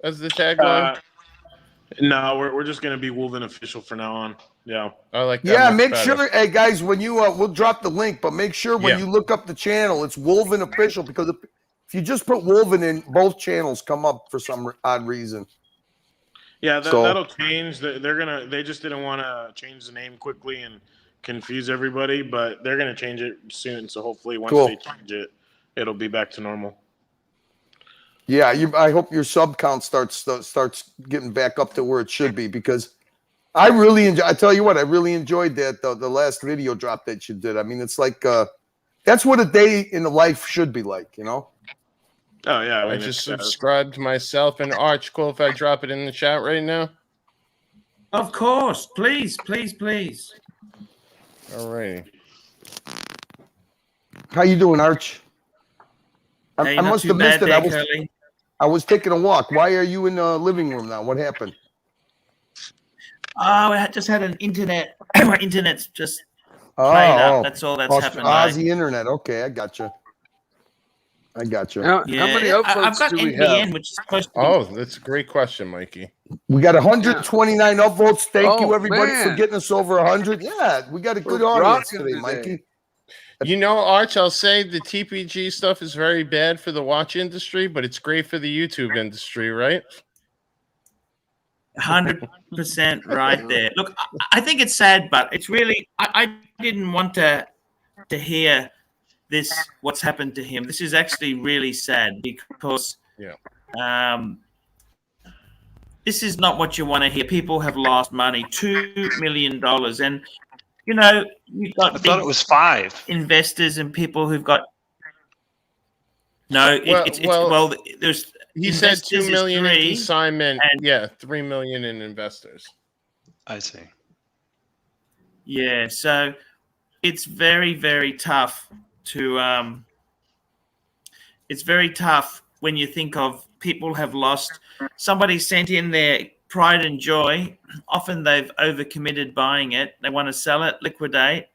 as the tagline? No, we're just going to be Woven Official for now on. Yeah, I like that. Yeah, make sure, hey guys, when you we'll drop the link, but make sure when you look up the channel, it's Woven Official, because if you just put Woven in, both channels come up for some odd reason. Yeah, So- that'll change. They just didn't want to change the name quickly and confuse everybody, but they're gonna change it soon. So hopefully, once Cool. they change it, it'll be back to normal. Yeah, I hope your sub count starts getting back up to where it should be, because I really enjoy. I tell you what, I really enjoyed that the last video drop that you did. I mean, it's like that's what a day in the life should be like, you know. Oh yeah, I just subscribed myself and Arch. Cool if I drop it in the chat right now. Of course, please, please, please. All right. How you doing, Arch? Hey, I not must too have missed bad it. there, Curly. I was taking a walk. Why are you in the living room now? What happened? Oh, I just had an internet. My internet's just played up. That's all that's happened. Aussie internet. Okay, I got you. I got you. How many upvotes I've got do we NBN, have? which is supposed to be. Oh, that's a great question, Mikey. We got 129 upvotes. Thank you, Oh, everybody, for man. getting us over 100. Yeah, we got a good We're audience rocking today, today. Mikey. You know, Arch, I'll say the TPG stuff is very bad for the watch industry, but it's great for the YouTube industry, right? 100% right there. Look, I think it's sad, but it's really. I didn't want to hear this. What's happened to him? This is actually really sad because this is not what you want to hear. People have lost money, $2 million, and you know you've got. I thought it was 5 investors and people who've got. No, well, there's. He said investors 2 million is in 3, consignment. and- Yeah, 3 million in investors. I see. Yeah, so it's very, very tough to. It's very tough when you think of people have lost. Somebody sent in their pride and joy. Often they've overcommitted buying it. They want to sell it, liquidate,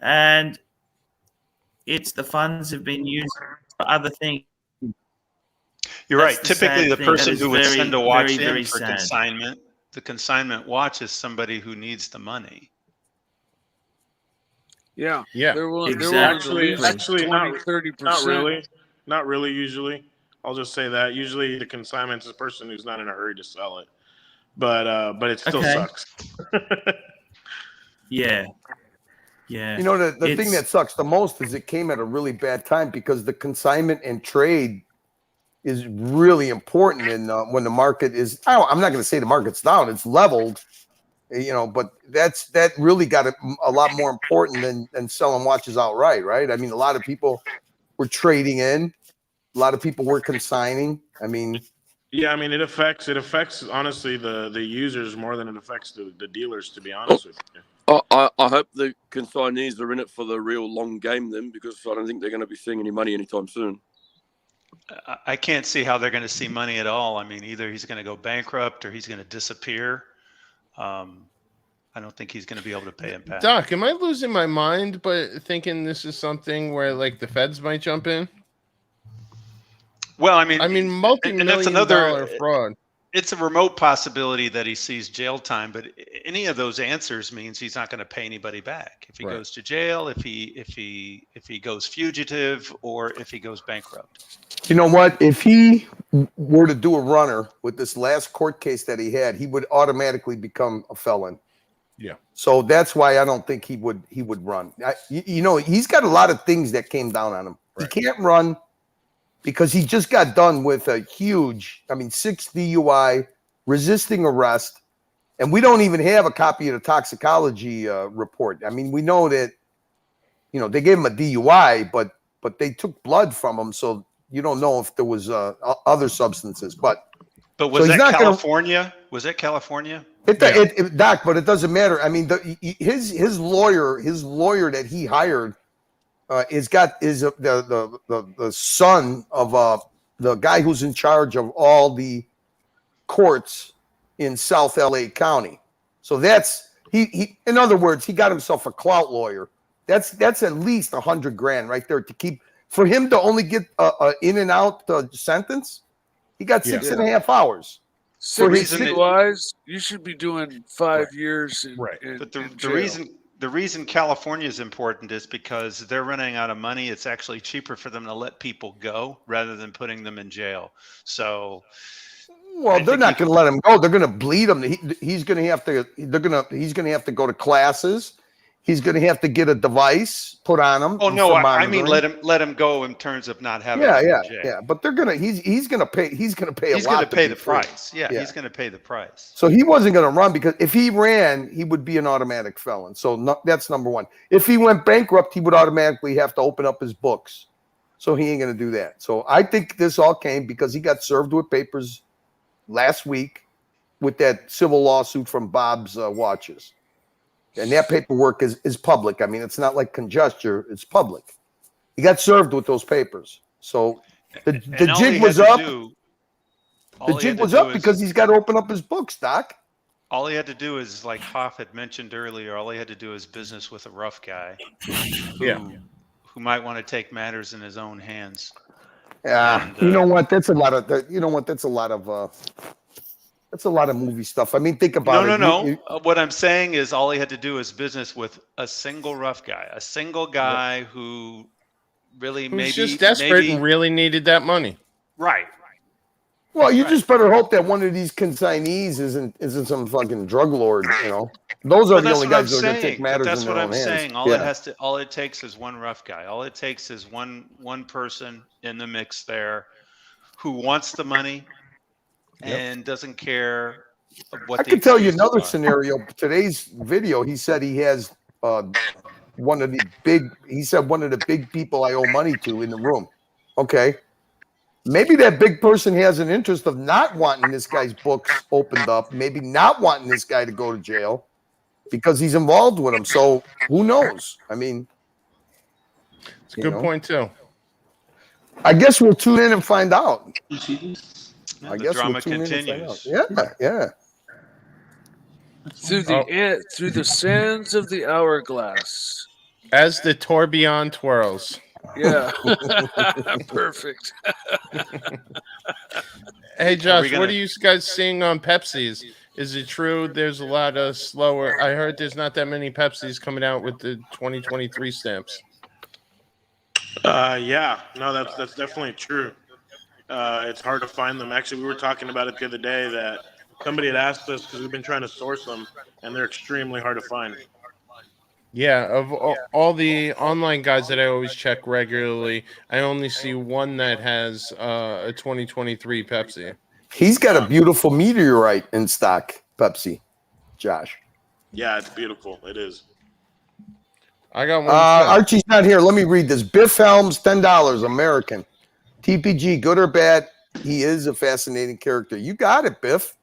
and it's the funds have been used for other things. You're That's right. the Typically, sad the thing. person That is who would very, send a watch very, in very for sad. consignment, the consignment watch is somebody who needs the money. Yeah. Yeah. They're willing, Actually, they're willing to lose 20, 30%. Not really. Usually, I'll just say that. Usually, the consignment is a person who's not in a hurry to sell it, but it still Okay. sucks. Yeah. Yeah. You know, the thing that sucks the most is it came at a really bad time, because the consignment and trade is really important in when the market is. I'm not going to say the market's down; it's leveled, you know. But that really got a lot more important than selling watches outright, right? I mean, a lot of people were trading in, a lot of people were consigning. I mean, Yeah, I mean, it affects honestly the users more than it affects the dealers. To be honest with you. I hope the consignees are in it for the real long game then, because I don't think they're going to be seeing any money anytime soon. I can't see how they're going to see money at all. I mean, either he's going to go bankrupt or he's going to disappear. I don't think he's going to be able to pay him back. Doc, am I losing my mind but thinking this is something where like the feds might jump in? Well, I mean, multi-million dollar fraud. It's a remote possibility that he sees jail time, but any of those answers means he's not going to pay anybody back. If he goes to jail, if he goes fugitive, or if he goes bankrupt. you know what? If he were to do a runner with this last court case that he had, he would automatically become a felon. Yeah. So that's why I don't think he would run. You know, he's got a lot of things that came down on him. He can't run because he just got done with a huge, 6 DUI, resisting arrest, and we don't even have a copy of the toxicology report. I mean, we know that, you know, they gave him a DUI, but they took blood from him, so you don't know if there was other substances. But was that California? Was that California? Doc, but it doesn't matter. I mean, his lawyer that he hired is the son of the guy who's in charge of all the courts in South LA County. So that's he. In other words, he got himself a clout lawyer. That's at least $100,000 right there to keep for him to only get a in and out sentence. He got 6.5 hours. Wise, you should be doing 5 years. But the reason California is important is because they're running out of money. It's actually cheaper for them to let people go rather than putting them in jail. So Well, they're not going to let him go. They're going to bleed him. He's going to have to. He's going to have to go to classes. He's going to have to get a device put on him. Oh no, I mean let him go in terms of not having. Yeah. But they're gonna. He's going to pay. He's going to pay a lot. He's going to pay the free. price. Yeah, he's going to pay the price. So he wasn't going to run because if he ran, he would be an automatic felon. So that's number one. If he went bankrupt, he would automatically have to open up his books. So he ain't going to do that. So I think this all came because he got served with papers last week with that civil lawsuit from Bob's Watches. And that paperwork is public. I mean, it's not like conjecture. It's public. He got served with those papers. So the jig was up. The jig was up because he's got to open up his books, Doc. All he had to do is, like Hoff had mentioned earlier, all he had to do is business with a rough guy who might want to take matters in his own hands. Yeah, you know what? That's a lot of. That's a lot of movie stuff. I mean, think about it. No. What I'm saying is, all he had to do is business with a single rough guy, a single guy who really Who's just desperate and really needed that money. Right. Well, you just better hope that one of these consignees isn't some fucking drug lord. You know, those are the only guys that are going to take matters in their own hands. That's what I'm saying. All it takes is one rough guy. All it takes is one person in the mix there who wants the money and doesn't care what. I could tell you another scenario. Today's video, he said he has one of the big people I owe money to in the room. Okay. Maybe that big person has an interest of not wanting this guy's books opened up, maybe not wanting this guy to go to jail because he's involved with him. So who knows? I mean, it's a good point too. I guess we'll tune in and find out. I guess drama continues. Yeah. Through the sands of the hourglass, as the tourbillon twirls. Yeah, perfect. Hey, Josh, what are you guys seeing on Pepsi's? Is it true there's a lot of slower? I heard there's not that many Pepsi's coming out with the 2023 stamps. Yeah, no, that's definitely true. It's hard to find them. Actually, we were talking about it the other day that somebody had asked us because we've been trying to source them, and they're extremely hard to find. Yeah, of all the online guys that I always check regularly, I only see one that has a 2023 Pepsi. He's got a beautiful meteorite in stock, Pepsi, Josh. Yeah, it's beautiful. It is. I got one. Archie's not here. Let me read this. Biff Helms, $10, American. TPG, good or bad, he is a fascinating character. You got it, Biff.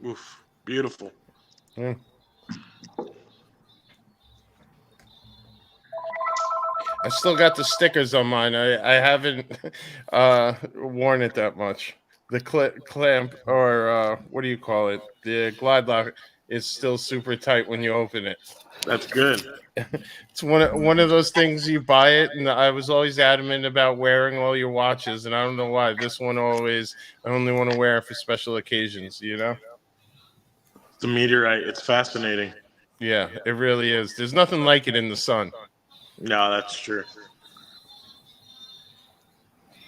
Oof, beautiful. Yeah. I still got the stickers on mine. I haven't worn it that much. The clamp, or what do you call it? The glide lock is still super tight when you open it. That's good. It's one of those things you buy it, and I was always adamant about wearing all your watches, and I don't know why. This one I only want to wear it for special occasions, you know? The meteorite, it's fascinating. Yeah, it really is. There's nothing like it in the sun. No, that's true.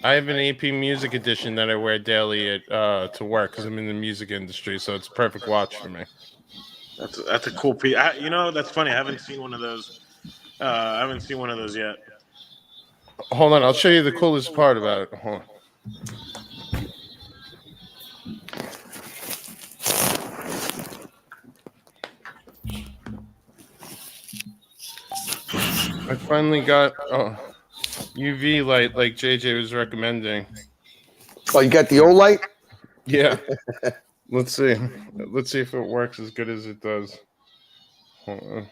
I have an AP Music edition that I wear daily to work because I'm in the music industry, so it's a perfect watch for me. That's a cool piece. You know, that's funny. I haven't seen one of those. I haven't seen one of those yet. Hold on, I'll show you the coolest part about it. Hold on. I finally got UV light like JJ was recommending. Oh, you got the O light? Yeah. Let's see. Let's see if it works as good as it does. Hold on.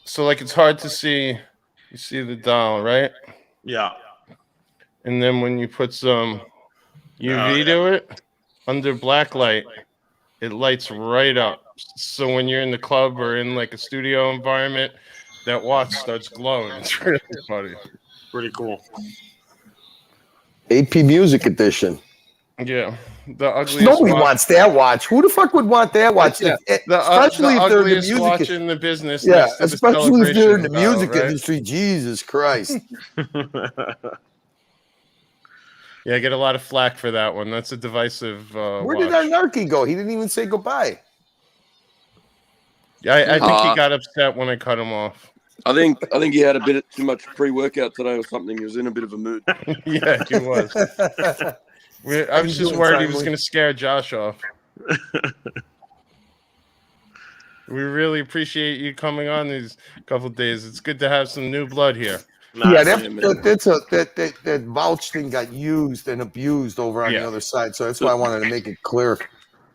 So, like, it's hard to see. You see the dial, right? Yeah. And then when you put some UV to it, under black light, it lights right up. So when you're in the club or in like a studio environment, that watch starts glowing. It's really funny. Pretty cool. AP Music Edition. Yeah. The ugliest Nobody watch. wants that watch. Who the fuck would want that watch? Yeah. Especially if they're in the ugliest music watch in the business. Yeah, next to the especially if they're in the Celebration dial, music right? industry. Jesus Christ. Yeah, I get a lot of flack for that one. That's a divisive Where did watch. Anarchy go? He didn't even say goodbye. Yeah, I think he got upset when I cut him off. I think he had a bit too much pre-workout today or something. He was in a bit of a mood. Yeah, he was. I was just worried he was going to scare Josh off. We really appreciate you coming on these couple of days. It's good to have some new blood here. Yeah, that vouch thing got used and abused over on the other side, so that's why I wanted to make it clear.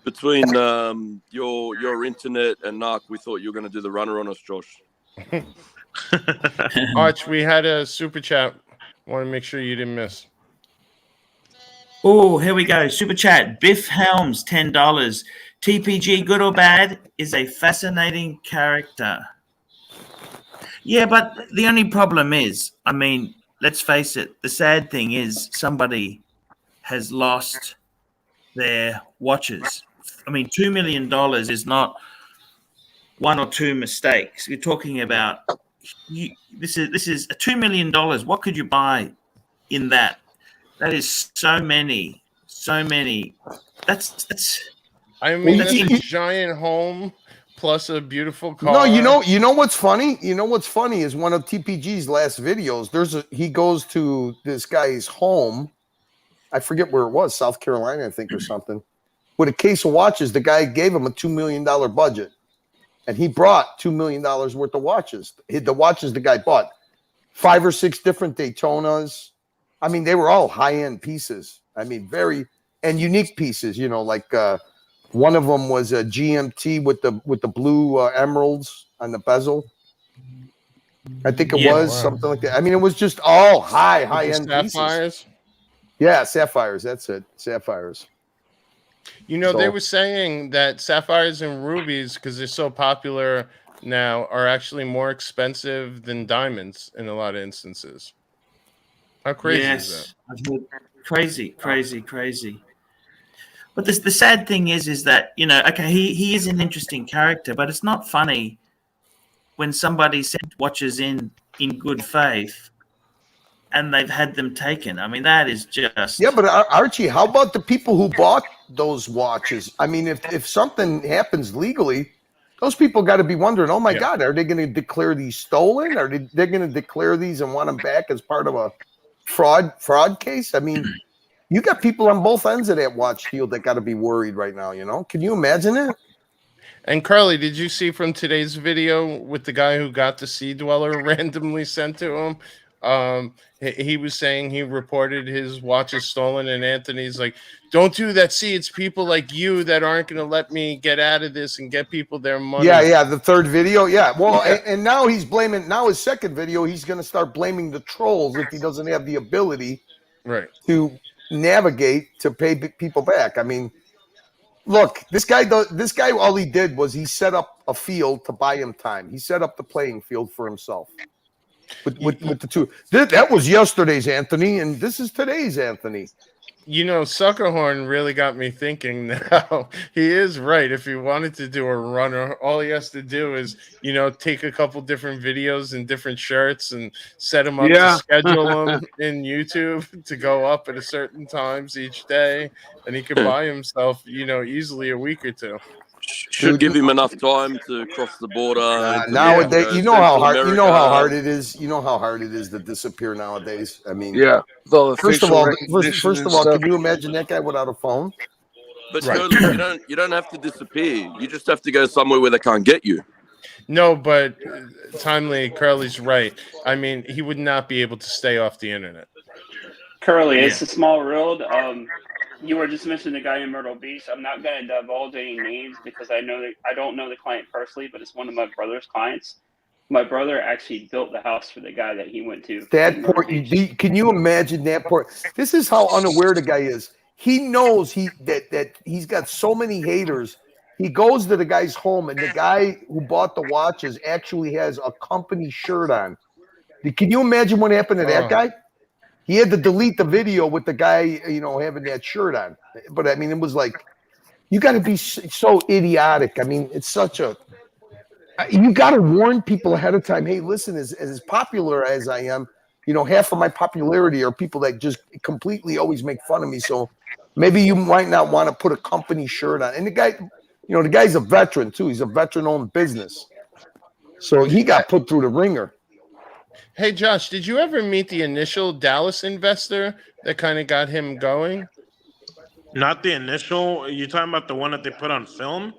Between your internet and Narc, we thought you were going to do the runner on us, Josh. Arch, we had a super chat. Want to make sure you didn't miss. Oh, here we go. Super chat. Biff Helms, $10. TPG, good or bad, is a fascinating character. Yeah, but the only problem is, I mean, let's face it, the sad thing is somebody has lost their watches. I mean, $2 million is not one or two mistakes. We're talking about this is a $2 million. What could you buy in that? That is so many. That's. I mean, that's a giant home plus a beautiful car. No, you know what's funny? You know what's funny is one of TPG's last videos. He goes to this guy's home. I forget where it was, South Carolina, I think, or something. With a case of watches, the guy gave him a $2 million budget, and he brought $2 million worth of watches. The watches the guy bought, 5 or 6 different Daytonas. I mean, they were all high-end pieces. I mean, very and unique pieces. You know, like. One of them was a GMT with the blue emeralds on the bezel. I think it was something like that. I mean, it was just all high end sapphires. Pieces. Yeah, sapphires. That's it, sapphires. You know, they were saying that sapphires and rubies, because they're so popular now, are actually more expensive than diamonds in a lot of instances. How crazy is that? Crazy. But the sad thing is that, you know, okay, he is an interesting character, but it's not funny when somebody sent watches in good faith and they've had them taken. I mean, that is just... Yeah, but Archie, how about the people who bought those watches? I mean, if something happens legally, those people got to be wondering, oh my God, are they going to declare these stolen? Are they going to declare these and want them back as part of a fraud case? I mean... You got people on both ends of that watch deal that got to be worried right now, you know? Can you imagine it? And Carly, did you see from today's video with the guy who got the Sea Dweller randomly sent to him? He was saying he reported his watches stolen, and Anthony's like, don't do that. See, it's people like you that aren't going to let me get out of this and get people their money. Yeah, the third video. Yeah, well, and now he's blaming, now his second video, he's going to start blaming the trolls if he doesn't have the ability to navigate to pay people back. I mean, look, this guy all he did was he set up a field to buy him time. He set up the playing field for himself with the two. That was yesterday's Anthony, and this is today's Anthony. You know, Suckerhorn really got me thinking now. He is right. If he wanted to do a runner, all he has to do is, you know, take a couple different videos and different shirts and set them up to schedule them in YouTube to go up at a certain times each day. And he could buy himself, you know, easily a week or two. Should give him enough time to cross the border. Nowadays, you know how hard it is. You know how hard it is to disappear nowadays. I mean, first of all, can you imagine that guy without a phone? But you don't have to disappear. You just have to go somewhere where they can't get you. No, but Timely, Curly's right. I mean, he would not be able to stay off the internet. Curly, it's a small world. You were just mentioning the guy in Myrtle Beach. I'm not going to divulge any names because I don't know the client personally, but it's one of my brother's clients. My brother actually built the house for the guy that he went to. That poor, can you imagine that poor? This is how unaware the guy is. He knows that he's got so many haters. He goes to the guy's home, and the guy who bought the watches actually has a company shirt on. Can you imagine what happened to that guy? He had to delete the video with the guy, you know, having that shirt on. But I mean, it was like, you got to be so idiotic. I mean, it's such a, you got to warn people ahead of time. Hey, listen, as popular as I am, you know, half of my popularity are people that just completely always make fun of me. So maybe you might not want to put a company shirt on. And the guy, you know, the guy's a veteran too. He's a veteran-owned business. So he got put through the ringer. Hey, Josh, did you ever meet the initial Dallas investor that kind of got him going? Not the initial. You talking about the one that they put on film?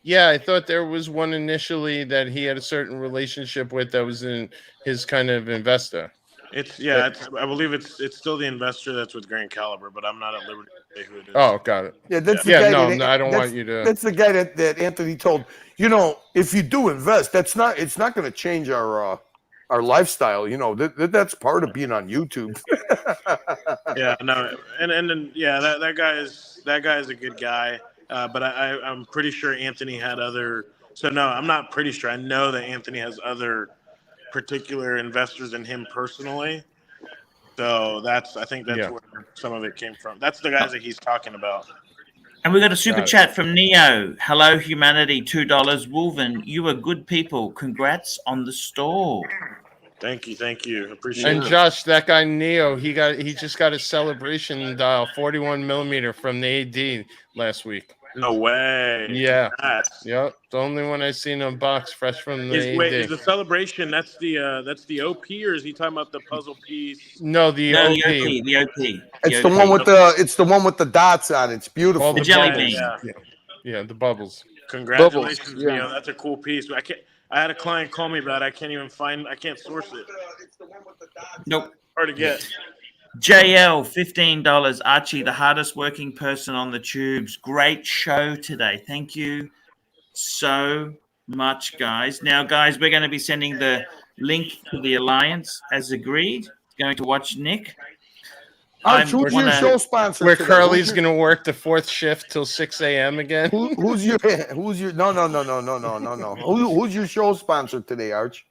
Yeah, I thought there was one initially that he had a certain relationship with that was in his kind of investor. I believe it's still the investor that's with Grand Caliber, but I'm not at liberty to say who it is. Oh, got it. Yeah, that's the guy. No, that, I don't that's- want you to. That's the guy that Anthony told. You know, if you do invest, it's not going to change our lifestyle. You know, that's part of being on YouTube. Yeah, no, and then that guy is a good guy, but I'm pretty sure Anthony had other. So no, I'm not pretty sure. I know that Anthony has other particular investors in him personally. So I think that's where some of it came from. That's the guys that he's talking about. And we got a super chat from Neo. Hello, humanity, $2. Wolven, you are good people. Congrats on the store. Thank you. Appreciate And it. Josh, that guy Neo, he just got a celebration dial 41 millimeter from the AD last week. No way. Yeah. Congrats. Yep. The only one I seen in a box fresh from the AD. Wait, is the celebration that's the OP, or is he talking about the puzzle piece? No, the No, OP. the OP. It's the one with the dots on it. It's beautiful. All The jelly bubbles. bean. Yeah, the bubbles. Congratulations, Bubbles, yeah. Neo. That's a cool piece. I had a client call me about it. I can't source it. Nope. Hard to get. JL, $15. Archie, the hardest working person on the tubes. Great show today. Thank you so much, guys. Now, guys, we're going to be sending the link to the Alliance as agreed. Going to watch Nick. Arch, who's your show sponsor? Where today? Curly's going to work the 4th shift till 6 a.m. again. Who's your no. Who's your show sponsor today, Arch?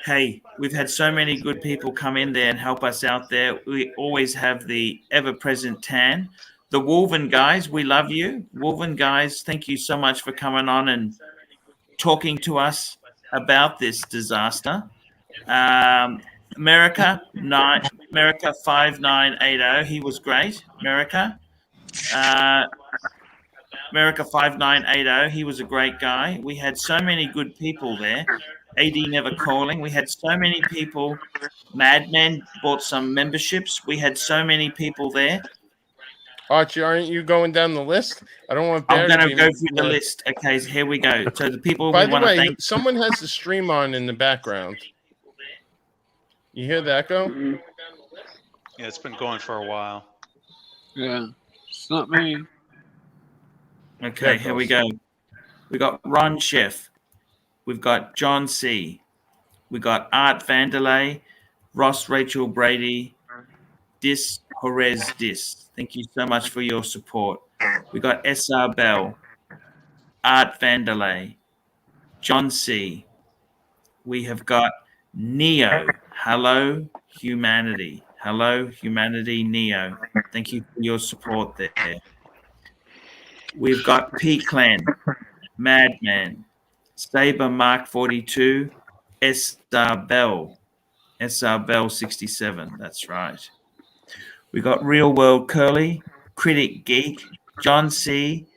Hey, we've had so many good people come in there and help us out there. We always have the ever-present Tan. The Wolven guys, we love you. Wolven guys, thank you so much for coming on and talking to us about this disaster. America 5980, he was great. America 5980, he was a great guy. We had so many good people there. AD never calling. We had so many people. Madmen bought some memberships. We had so many people there. Archie, aren't you going down the list? I don't want Bear I'm going to be go through the list. Okay, so here we go. So the people By we the want to way, thank. someone has the stream on in the background. You hear that go? Yeah, it's been going for a while. Yeah, it's not me. Okay, here we go. We got Ron Chef. We've got John C. We got Art Vanderlei, Ross Rachel Brady, Dis Jorez Dis. Thank you so much for your support. We got SR Bell, Art Vanderlei, John C. We have got Neo. Hello, humanity. Hello, humanity, Neo. Thank you for your support there. We've got P Clan, Madman, Saber Mark 42, SR Bell 67. That's right. We got Real World Curly, Critic Geek, John C,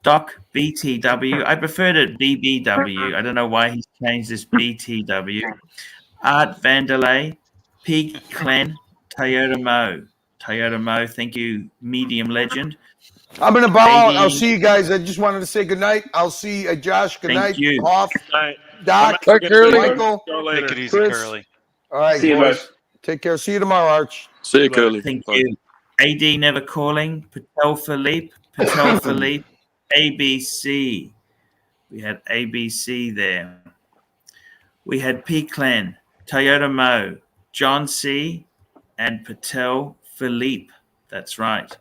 Doc BTW. I preferred it BBW. I don't know why he's changed this BTW. Art Vanderlei, P Clan, Toyota Mo, thank you, Medium Legend. I'm gonna bow out. 80. I'll see you guys. I just wanted to say good night. I'll see Josh. Good Thank night. you. Hoff, Night. Doc, Bye, Curly. Michael, Take it easy, Chris. Curly. All right, See you, boys. bud. Take care. See you tomorrow, Arch. See you, Curly. Thank Bye. you. AD never calling. Patel Philippe, ABC. We had ABC there. We had P Clan, Toyota Mo, John C, and Patel Philippe. That's right.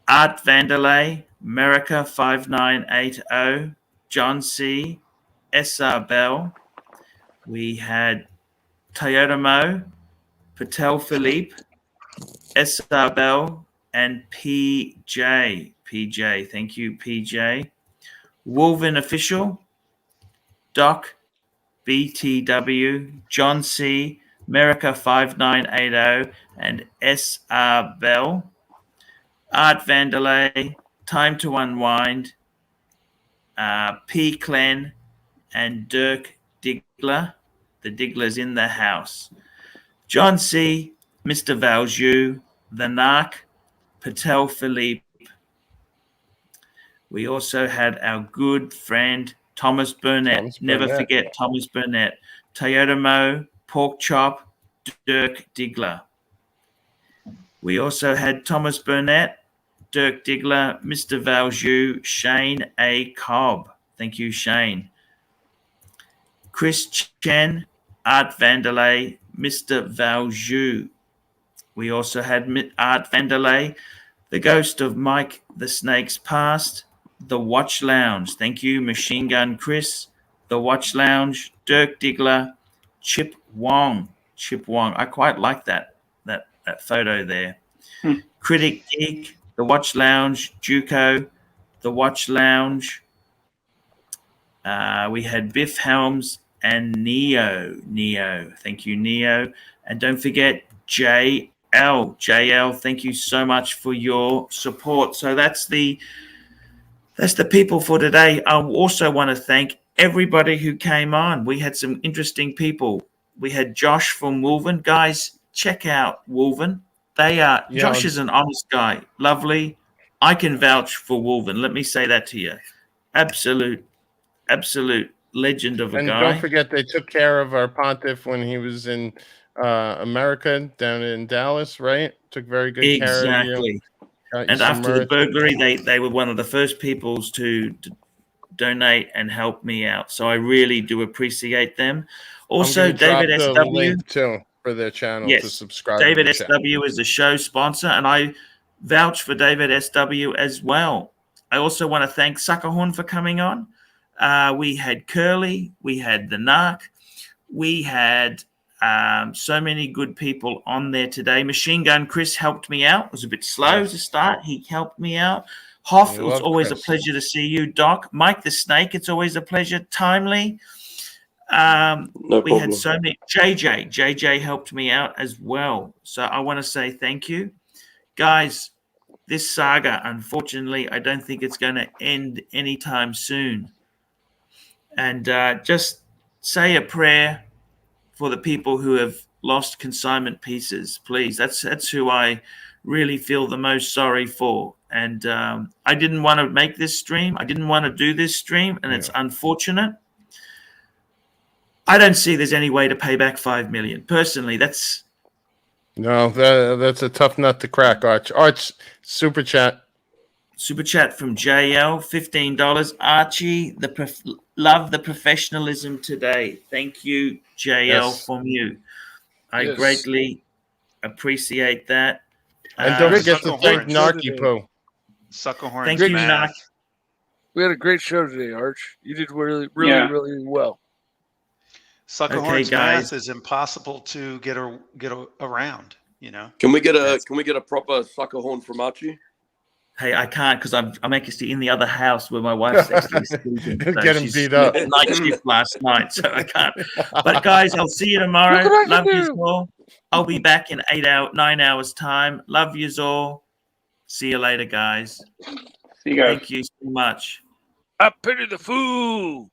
Art Vanderlei, America 5980, John C, SR Bell. We had Toyota Mo, Patel Philippe, SR Bell, and PJ. Thank you, PJ. Wolven Official, Doc BTW, John C, America 5980, and SR Bell, Art Vanderlei, Time to Unwind, P. Clen, and Dirk Diggler. The Diggler's in the house. John C, Mr. Valju, The Narc, Patel Philippe. We also had our good friend Thomas Burnett. Never forget Thomas Burnett. Toyota Mo, Pork Chop, Dirk Diggler. We also had Thomas Burnett, Dirk Diggler, Mr. Valju, Shane A. Cobb. Thank you, Shane. Chris Chen, Art Vanderlei, Mr. Valju. We also had Art Vanderlei, The Ghost of Mike the Snake's Past, The Watch Lounge. Thank you, Machine Gun Chris, The Watch Lounge, Dirk Diggler, Chip Wong. Chip Wong. I quite like that photo there. Critic Geek, The Watch Lounge, Juco, The Watch Lounge. We had Biff Helms and Neo. Thank you, Neo. And don't forget JL. JL, thank you so much for your support. So that's the people for today. I also want to thank everybody who came on. We had some interesting people. We had Josh from Wolven. Guys, check out Wolven. Josh is an honest guy. Lovely. I can vouch for Wolven. Let me say that to you. Absolute legend of a And guy. don't forget, they took care of our pontiff when he was in America down in Dallas, right? Took very good care of you. Exactly. And after the burglary, they were one of the first people to donate and help me out. So I really do appreciate them. Also, David SW link too for their channel to subscribe. David to SW is the show sponsor, and I vouch for David SW as well. I also want to thank Suckerhorn for coming on. We had Curly, we had the Narc, we had so many good people on there today. Machine Gun Chris helped me out. It was a bit slow to start. He helped me out. Hoff, it was always a pleasure to see you. Doc, Mike the Snake, it's always a pleasure. Timely. We had so many. JJ helped me out as well. So I want to say thank you. Guys, this saga, unfortunately, I don't think it's going to end anytime soon. And just say a prayer for the people who have lost consignment pieces, please. That's who I really feel the most sorry for. And I didn't want to make this stream. I didn't want to do this stream, and it's unfortunate. I don't see there's any way to pay back $5 million. Personally, that's a tough nut to crack, Arch. Arch, super chat. Super chat from JL, $15. Archie, love the professionalism today. Thank you, JL, from you. I greatly appreciate that. And don't forget to thank Narky Poo. Suckerhorn. Thank you, Narky. We had a great show today, Arch. You did really well. Suckerhorn's math is impossible to get around. You know. Can we get a proper Suckerhorn from Archie? Hey, I can't because I'm actually in the other house where my wife's actually sleeping. So Get him beat up. Night shift last night, so I can't. But guys, I'll see you tomorrow. Love you all. I'll be back in 9 hours time. Love you all. See you later, guys. See you guys. Thank you so much. I pity the fool.